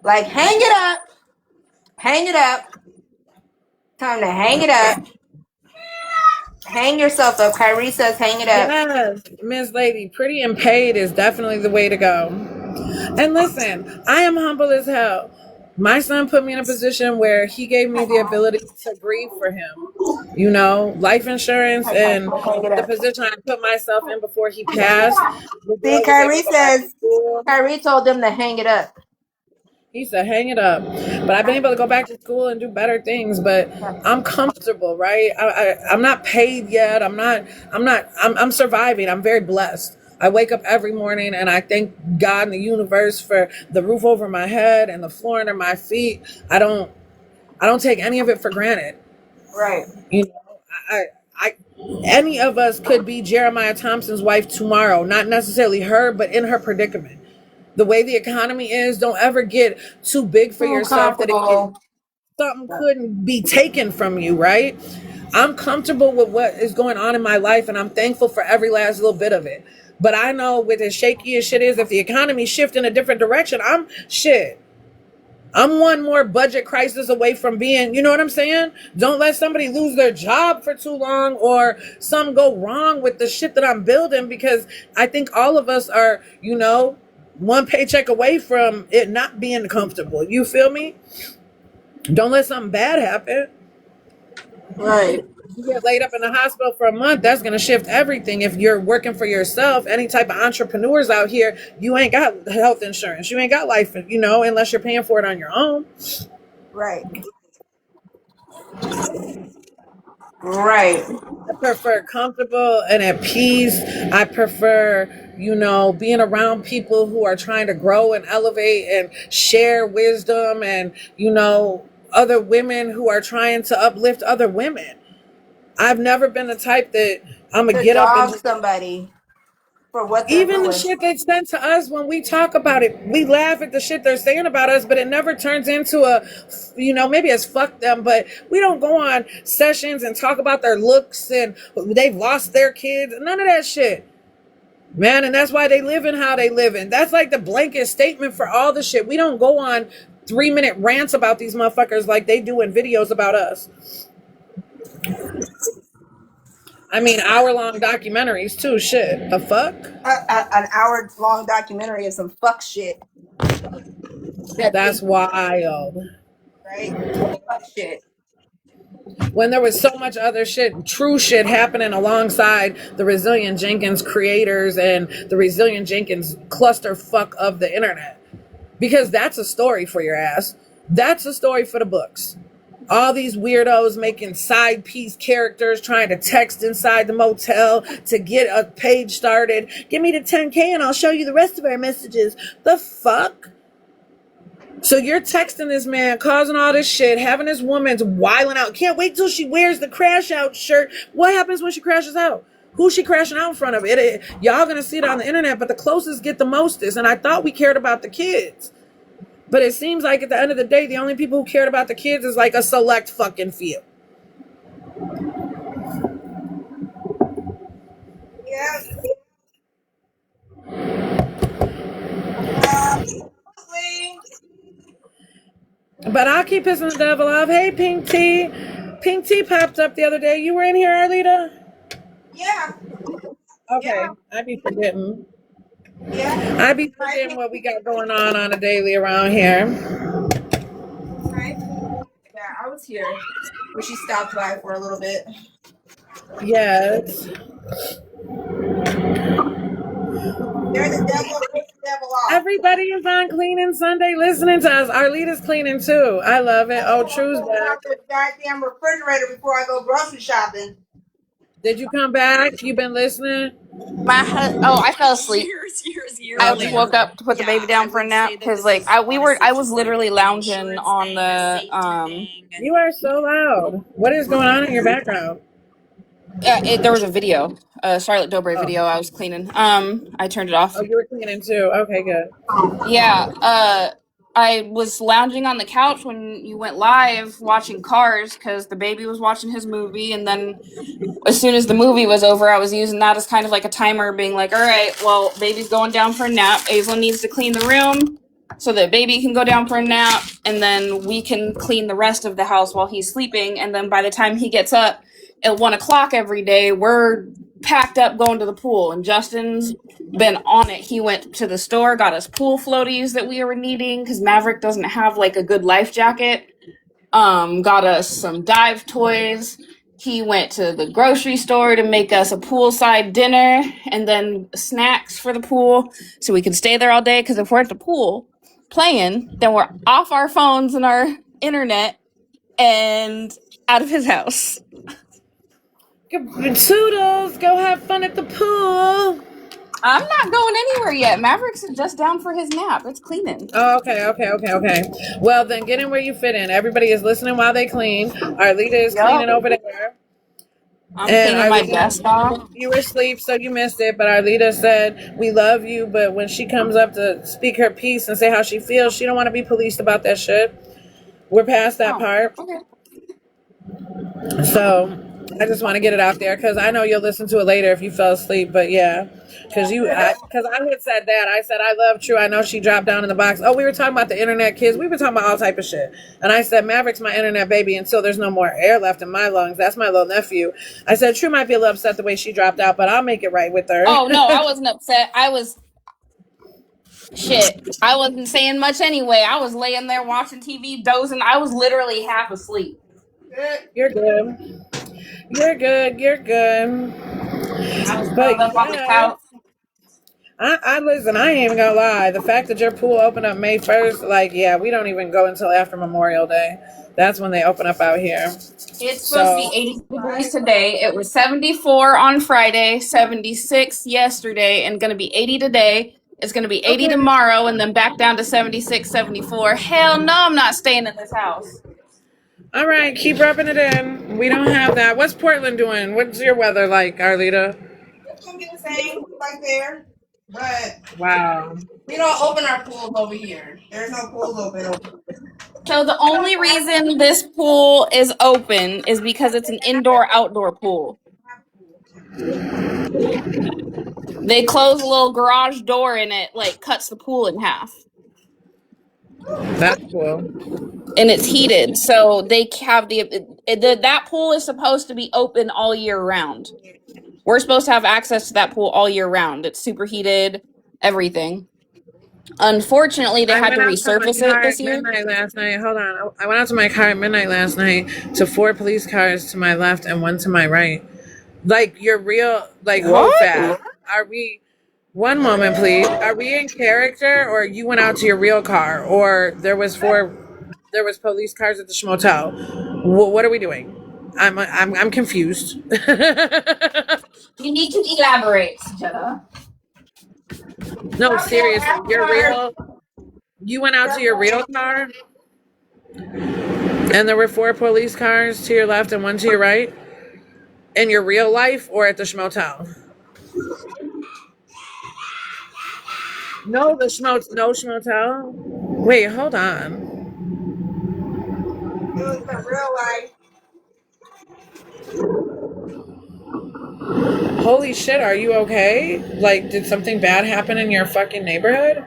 Like, hang it up. Hang it up. Time to hang it up. Hang yourself up. Kyrie says hang it up. Yes, Miss Lady, pretty and paid is definitely the way to go. And listen, I am humble as hell. My son put me in a position where he gave me the ability to grieve for him. You know, life insurance and Hang it the up. position I put myself in before he passed. The See, boy was able Kyrie to go back to says, school. Kyrie told them to hang it up. He said, hang it up. But I've been able to go back to school and do better things, but I'm comfortable, right? I'm not paid yet. I'm surviving. I'm very blessed. I wake up every morning and I thank God and the universe for the roof over my head and the floor under my feet. I don't take any of it for granted. Right. You know, I, I, any of us could be Jeremiah Thompson's wife tomorrow, not necessarily her, but in her predicament. The way the economy is, don't ever get too big for Too yourself that comfortable. something couldn't be taken from you, right? I'm comfortable with what is going on in my life and I'm thankful for every last little bit of it. But I know with as shaky as shit is, if the economy shift in a different direction, I'm one more budget crisis away from being, you know what I'm saying? Don't let somebody lose their job for too long or something go wrong with the shit that I'm building, because I think all of us are, one paycheck away from it not being comfortable. You feel me? Don't let something bad happen. Right. You get laid up in the hospital for a month, that's going to shift everything. If you're working for yourself, any type of entrepreneurs out here, you ain't got health insurance. You ain't got life, unless you're paying for it on your own. Right. Right. I prefer comfortable and at peace. I prefer, being around people who are trying to grow and elevate and share wisdom and, other women who are trying to uplift other women. I've never been the type that I'm going to To get up and dog just, somebody for what they're even the doing. shit they send to us, when we talk about it, we laugh at the shit they're saying about us, but it never turns into maybe it's fuck them, but we don't go on sessions and talk about their looks and they've lost their kids. None of that shit. Man, and that's why they live in how they live in. That's like the blanket statement for all the shit. We don't go on 3-minute rants about these motherfuckers like they do in videos about us. I mean, hour-long documentaries too. Shit. The fuck? An hour-long documentary of some fuck shit. That they, That's wild. right? Fuck shit. When there was so much other shit, true shit happening alongside the Resilient Jenkins creators and the Resilient Jenkins clusterfuck of the internet. Because that's a story for your ass. That's a story for the books. All these weirdos making side piece characters trying to text inside the motel to get a page started. Give me the 10K and I'll show you the rest of our messages. The fuck? So you're texting this man, causing all this shit, having this woman's wilding out. Can't wait till she wears the crash out shirt. What happens when she crashes out? Who's she crashing out in front of? Y'all gonna see it on the internet, but the closest get the mostest. And I thought we cared about the kids. But it seems like at the end of the day, the only people who cared about the kids is like a select fucking few. Yeah. But I'll keep pissing the devil off. Hey, Pink Tea. Pink Tea popped up the other day. You were in here, Arlita? Yeah. Okay. Yeah. I'd be forgetting. Yeah. I'd be forgetting what we got going on a daily around here. Right. Yeah, I was here when she stopped by for a little bit. Yes. There's the devil, there's the devil off. Everybody is on Cleaning Sunday listening to us. Arlita's cleaning too. I love it. Oh, True's Open back. out the goddamn refrigerator before I go grocery shopping. Did you come back? You been listening? I fell asleep. I just Okay. woke up to put the baby down for a nap because I was literally lounging on the You are so loud. What is going on in your background? there was a video, a Charlotte Dobre Oh, video I was cleaning. I turned it off. oh, you were cleaning too. Okay, good. Yeah. I was lounging on the couch when you went live watching Cars because the baby was watching his movie, and then as soon as the movie was over, I was using that as kind of like a timer, being like, all right, well, baby's going down for a nap. Aisla needs to clean the room so that baby can go down for a nap, and then we can clean the rest of the house while he's sleeping. And then by the time he gets up at 1 o'clock every day, we're packed up going to the pool. And Justin's been on it. He went to the store, got us pool floaties that we were needing because Maverick doesn't have like a good life jacket. Got us some dive toys. He went to the grocery store to make us a poolside dinner and then snacks for the pool so we can stay there all day. Because if we're at the pool playing, then we're off our phones and our internet and out of his house. Toodles, go have fun at the pool. I'm not going anywhere yet. Maverick's just down for his nap. It's cleaning. Oh, okay. Well, then get in where you fit in. Everybody is listening while they clean. Arlita is cleaning over there. I'm cleaning my desk off. You were asleep, so you missed it. But Arlita said, we love you, but when she comes up to speak her piece and say how she feels, she don't want to be policed about that shit. We're past that part. Okay. So I just want to get it out there because I know you'll listen to it later if you fell asleep. But yeah, because I had said that. I said, I love True. I know she dropped down in the box. Oh, we were talking about the internet kids. We were talking about all type of shit. And I said, Maverick's my internet baby until there's no more air left in my lungs. That's my little nephew. I said, True might be a little upset the way she dropped out, but I'll make it right with her. Oh, no, I wasn't upset. I wasn't saying much anyway. I was laying there watching TV, dozing. I was literally half asleep. You're good. You're good. I was up on the couch. I listen, I ain't even gonna lie. The fact that your pool opened up May 1st, like, yeah, we don't even go until after Memorial Day. That's when they open up out here. It's supposed to be 80 degrees today. It was 74 on Friday, 76 yesterday, and going to be 80 today. It's going to be 80 tomorrow, and then back down to 76, 74. Hell no, I'm not staying in this house. All right, keep rubbing it in. We don't have that. What's Portland doing? What's your weather like, Arlita? It's gonna be the same like there, but wow, we don't open our pools over here. There's no pools open over here. So the only reason this pool is open is because it's an indoor-outdoor pool. They close a little garage door and it like cuts the pool in half. That's cool. And it's heated, so they have that pool is supposed to be open all year round. We're supposed to have access to that pool all year round. It's super heated, everything. Unfortunately, they had to resurface it this year. Last night. Hold on. I went out to my car at midnight last night to 4 police cars to my left and 1 to my right. Like, you're real, like, hold fast. Are we, one moment, please. Are we in character, or you went out to your real car, or there was police cars at the schmotel? What are we doing? I'm confused. You need to elaborate, Jenna. No, seriously, you're real. You went out to your real car, and there were 4 police cars to your left and 1 to your right. In your real life, or at the schmotel? No, no schmotel. Wait, hold on. It was the real life. Holy shit, are you okay? Like, did something bad happen in your fucking neighborhood?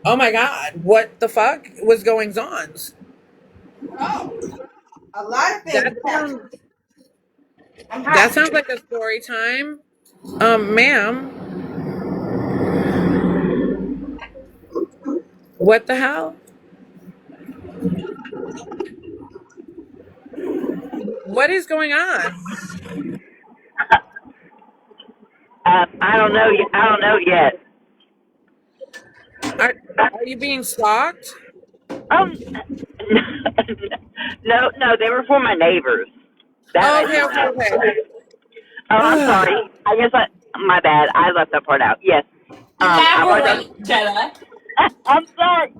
Oh my god, what the fuck was going on? Oh, a lot of things. That sounds like a story time. Ma'am. What the hell? What is going on? I don't know yet. Are you being stalked? No, they were for my neighbors. Okay. Oh, I'm sorry. My bad. I left that part out. Yes. Jenna. I'm sorry.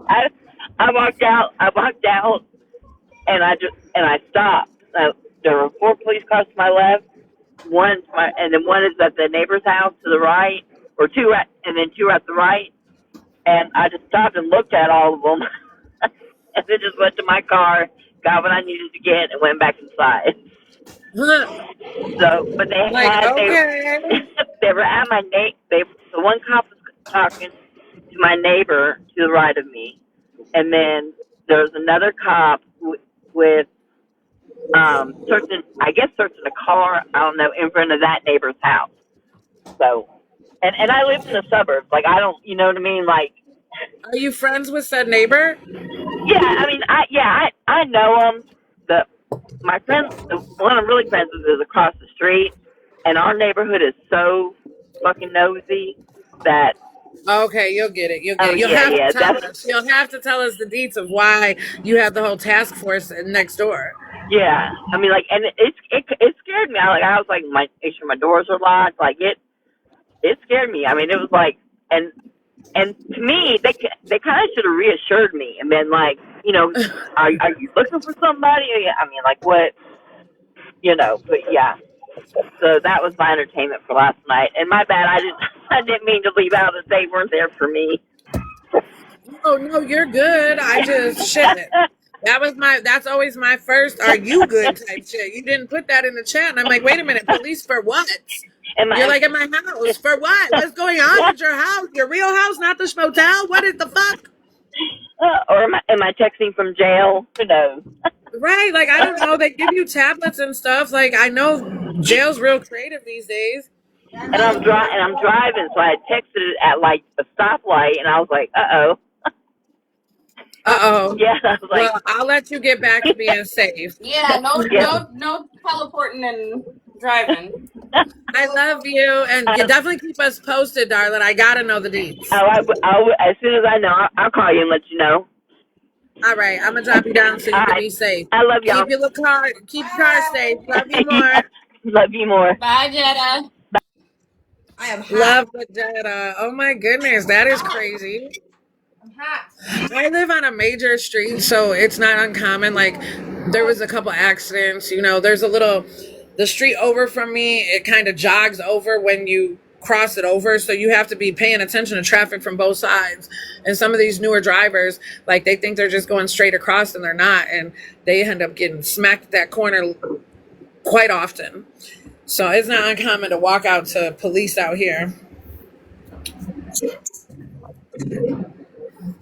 I walked out, and I stopped. There were 4 police cars to my left, and then 1 is at the neighbor's house to the right, or 2 and then 2 at the right. And I just stopped and looked at all of them. and then just went to my car, got what I needed to get, and went back inside. So, but Like, okay. they were at my the one cop was talking to my neighbor to the right of me, and then there was another cop with searching a car, I don't know, in front of that neighbor's house. So, and I live in the suburbs. Like, I don't, you know what I mean? Like, Are you friends with said neighbor? yeah, I mean, I know him. My friend, the one I'm really friends with, is across the street, and our neighborhood is so fucking nosy that. Okay, you'll get it. You'll get Oh it. You'll yeah, have to yeah, tell us. You'll have to tell us the deets of why you have the whole task force next door. yeah. I mean, like, and it scared me. I was like, make sure my doors are locked. Like it scared me. I mean, it was like, and to me, they kind of should have reassured me and been like, are you looking for somebody? I mean, like what, But yeah. So that was my entertainment for last night. And my bad, I didn't mean to leave out that they weren't there for me. Oh no, you're good. I just shit. That's always my first are you good type shit. You didn't put that in the chat. And I'm like, wait a minute, police for what? You're like, at my house. For what? What's going on at your house? Your real house, not the motel? What is the fuck? Or am I texting from jail? Who knows? Right, like I don't know. They give you tablets and stuff. Like I know jail's real creative these days. And I'm driving, so I texted it at like a stoplight, and I was like, Uh oh. yeah. I was like, Well, I'll let you get back to being safe. Yeah, Yeah. no teleporting and driving. I love you, and you definitely keep us posted, darling. I gotta know the deets. As soon as I know, I'll call you and let you know. All right, I'm gonna drop you down so you can be safe. I love y'all. Keep your car safe. Love you more. Love you more. Bye, Jetta. I am hot. Love the data. Oh my goodness, that is crazy. I'm hot. I live on a major street, so it's not uncommon. Like there was a couple accidents. There's the street over from me. It kind of jogs over when you cross it over, so you have to be paying attention to traffic from both sides. And some of these newer drivers, like they think they're just going straight across, and they're not, and they end up getting smacked at that corner quite often. So it's not uncommon to walk out to police out here.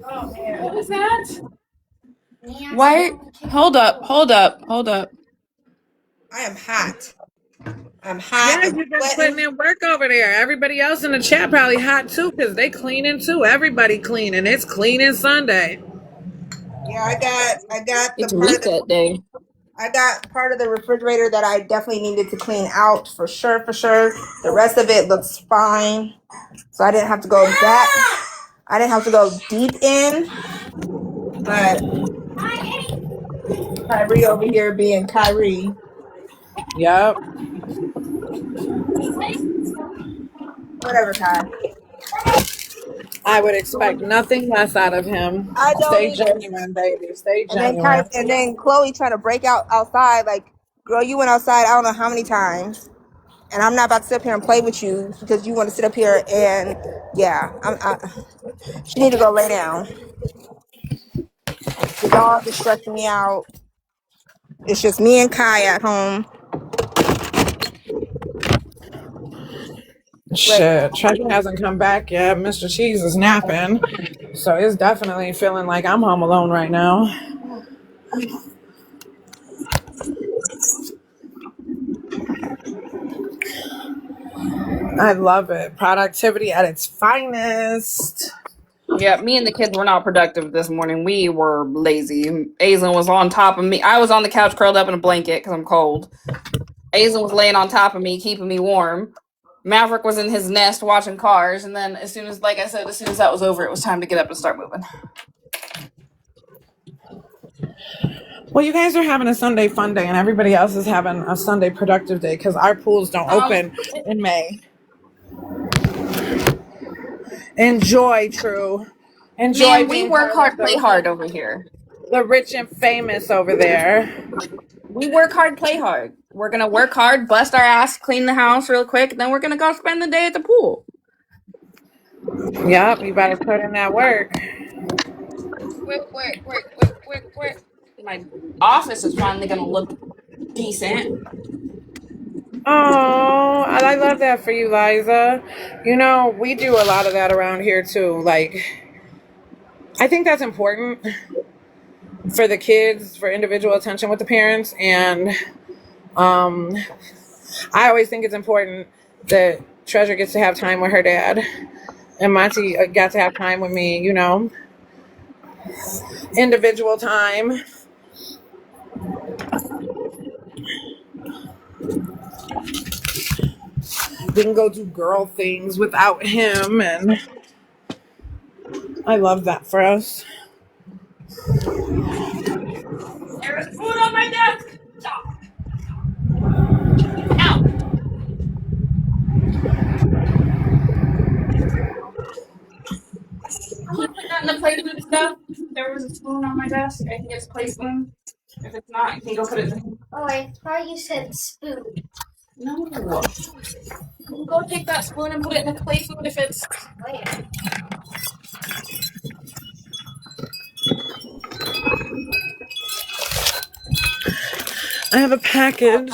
Oh man, what was that? Why? Hold up. I am hot. I'm hot. Yeah, and you've been sweating. putting in work over there. Everybody else in the chat probably hot too, because they cleaning too. Everybody cleaning. It's cleaning Sunday. Yeah, I got It's reset day. I got part of the refrigerator that I definitely needed to clean out for sure. The rest of it looks fine. So I didn't have to go back. I didn't have to go deep in. But Kyrie over here being Kyrie. Yep. Whatever, Kai. I would expect nothing less out of him. I don't Stay either. genuine, baby. Stay genuine. And then Chloe trying to break out outside. Like, girl, you went outside I don't know how many times. And I'm not about to sit up here and play with you because you want to sit up here and, yeah. She need to go lay down. The dog is stressing me out. It's just me and Kai at home. Shit, Treasure hasn't come back yet. Mr. Cheese is napping. So it's definitely feeling like I'm home alone right now. I love it. Productivity at its finest. Yeah, me and the kids were not productive this morning. We were lazy. Aizen was on top of me. I was on the couch curled up in a blanket because I'm cold. Aizen was laying on top of me, keeping me warm. Maverick was in his nest watching Cars, and then as soon as that was over, it was time to get up and start moving. Well, you guys are having a Sunday fun day, and everybody else is having a Sunday productive day because our pools don't open in May. Enjoy, True. Enjoy. Man, we work hard, play hard over here. The rich and famous over there. We work hard, play hard. We're gonna work hard, bust our ass, clean the house real quick, and then we're gonna go spend the day at the pool. Yep, you better put in that work. Work. My office is finally gonna look decent. Oh, I love that for you, Liza. You know, we do a lot of that around here too. Like, I think that's important for the kids, for individual attention with the parents. And um, I always think it's important that Treasure gets to have time with her dad. And Monty got to have time with me, you know, individual time. We can go do girl things without him. And I love that for us. There's food on my desk. Stop. Ow. Can you put that in the plate food stuff? There was a spoon on my desk. I think it's a plate spoon. If it's not, you can go put it in. Oh, I thought you said spoon. No. Go take that spoon and put it in the plate food if it's. Where? I have a package.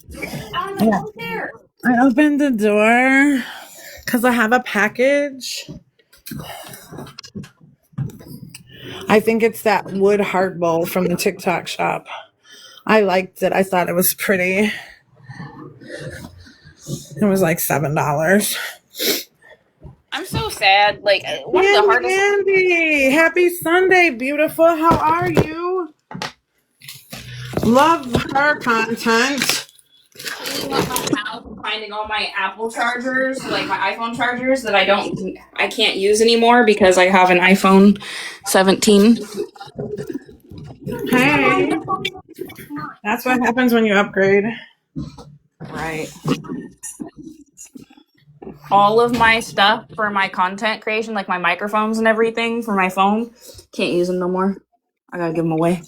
Yeah. Out there. I opened the door because I have a package. I think it's that wood heart bowl from the TikTok shop. I liked it. I thought it was pretty. It was like $7. I'm so sad. Like one of the hardest. Andy, happy Sunday, beautiful. How are you? Love her content. Cleaning up my house and finding all my Apple chargers, like my iPhone chargers that I can't use anymore because I have an iPhone 17. Hey, that's what happens when you upgrade. Right. All of my stuff for my content creation, like my microphones and everything for my phone, can't use them no more. I gotta give them away.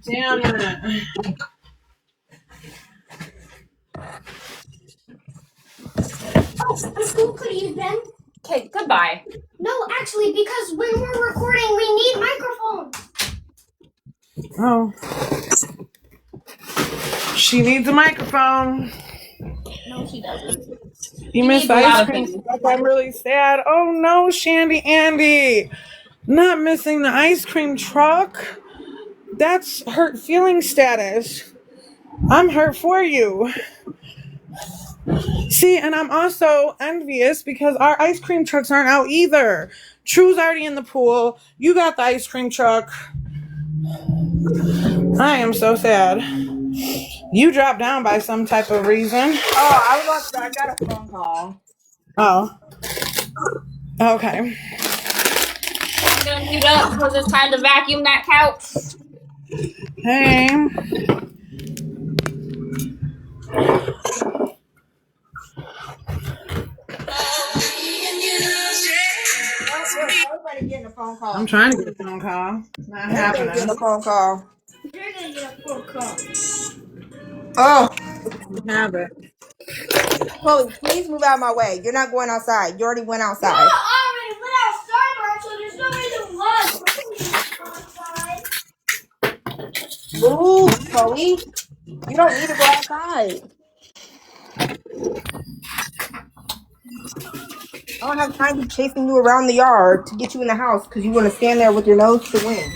Damn it. Oh, the school could use them. Okay, goodbye. No, actually, because when we're recording, we need microphones. Oh. She needs a microphone. No, she doesn't. You missed the ice cream truck. I'm really sad. Oh no, Shandy Andy. Not missing the ice cream truck. That's hurt feeling status. I'm hurt for you. See, and I'm also envious because our ice cream trucks aren't out either. True's already in the pool. You got the ice cream truck. I am so sad. You dropped down by some type of reason. Oh, I got a phone call. Oh. Okay. I'm gonna mute up because it's time to vacuum that couch. Hey. Everybody getting a phone call. I'm trying to get a phone call. It's not happening. Getting a phone call. You're gonna get a phone call. Oh, Have it. Chloe, please move out of my way. You're not going outside. You already went outside. No, I already went outside, so there's no reason to run. Move, Chloe. You don't need to go outside. I don't have time to be chasing you around the yard to get you in the house because you want to stand there with your nose to the wind.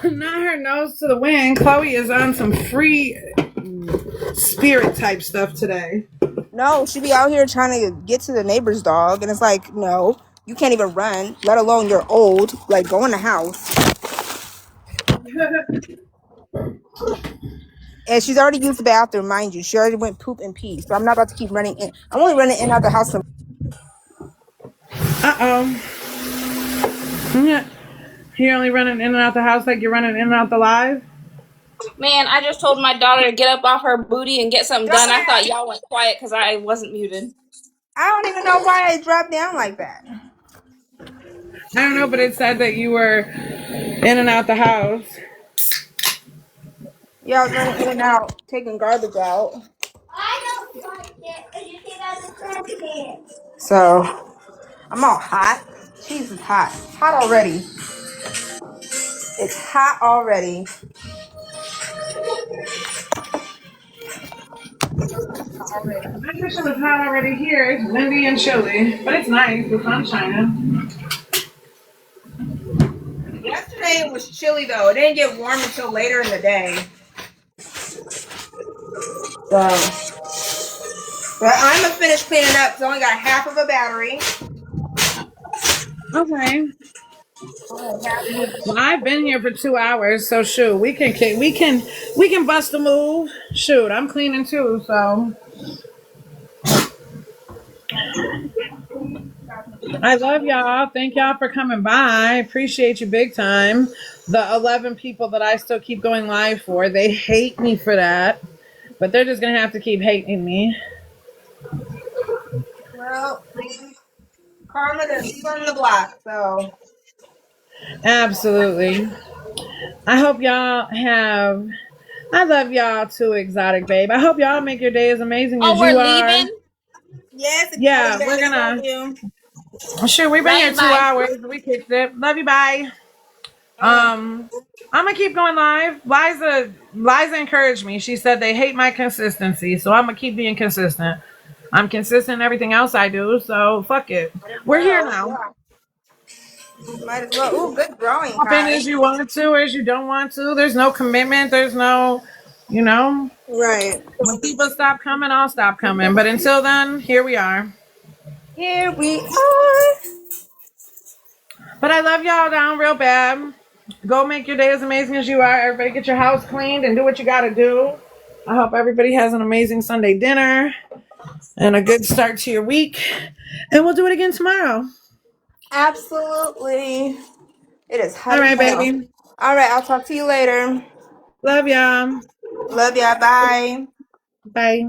Not her nose to the wind. Chloe is on some free spirit type stuff today. No, she be out here trying to get to the neighbor's dog, and it's like, no, you can't even run, let alone you're old. Like, go in the house. And she's already used the bathroom, mind you. She already went poop and pee, so I'm not about to keep running in. I'm only running in and out the house. You're only running in and out the house like you're running in and out the live? Man, I just told my daughter to get up off her booty and get something done. I thought y'all went quiet because I wasn't muted. I don't even know why I dropped down like that. I don't know, but it said that you were in and out the house. Yeah, I was running in and out, taking garbage out. I don't like it. Did you see that? So I'm all hot. Cheese is hot. It's hot already. It's hot already. My kitchen is hot already here. It's windy and chilly, but it's nice. The sun's shining. Yesterday it was chilly though. It didn't get warm until later in the day. So, but I'm gonna finish cleaning up. It's only got half of a battery. Okay. Well, I've been here for 2 hours, so shoot, we can bust a move. Shoot, I'm cleaning too, so I love y'all. Thank y'all for coming by. Appreciate you big time. The 11 people that I still keep going live for, they hate me for that, but they're just gonna have to keep hating me. Well, karma doesn't run the block, so Absolutely. I hope y'all have. I love y'all too, exotic babe. I hope y'all make your day as amazing Oh, as we're you are. leaving? yes, Yeah, exciting we're baby. Love gonna. you. Sure, we've been Love here you, two bye. hours. We kicked it. Love you. Bye. Uh, I'm gonna keep going live. Liza encouraged me. She said they hate my consistency, so I'm gonna keep being consistent. I'm consistent in everything else I do, so fuck it. might as We're here well. now. Yeah. Might as well. Ooh, good drawing, Hop in Kai. as you want to, as you don't want to. There's no commitment. There's no, you know. Right. When people stop coming, I'll stop coming. But until then, here we are. Here we are. But I love y'all down real bad. Go make your day as amazing as you are. Everybody get your house cleaned and do what you got to do. I hope everybody has an amazing Sunday dinner and a good start to your week. And we'll do it again tomorrow. Absolutely. It is hot All as right, hell. baby. All right, I'll talk to you later. Love y'all. Love ya. Bye. Bye.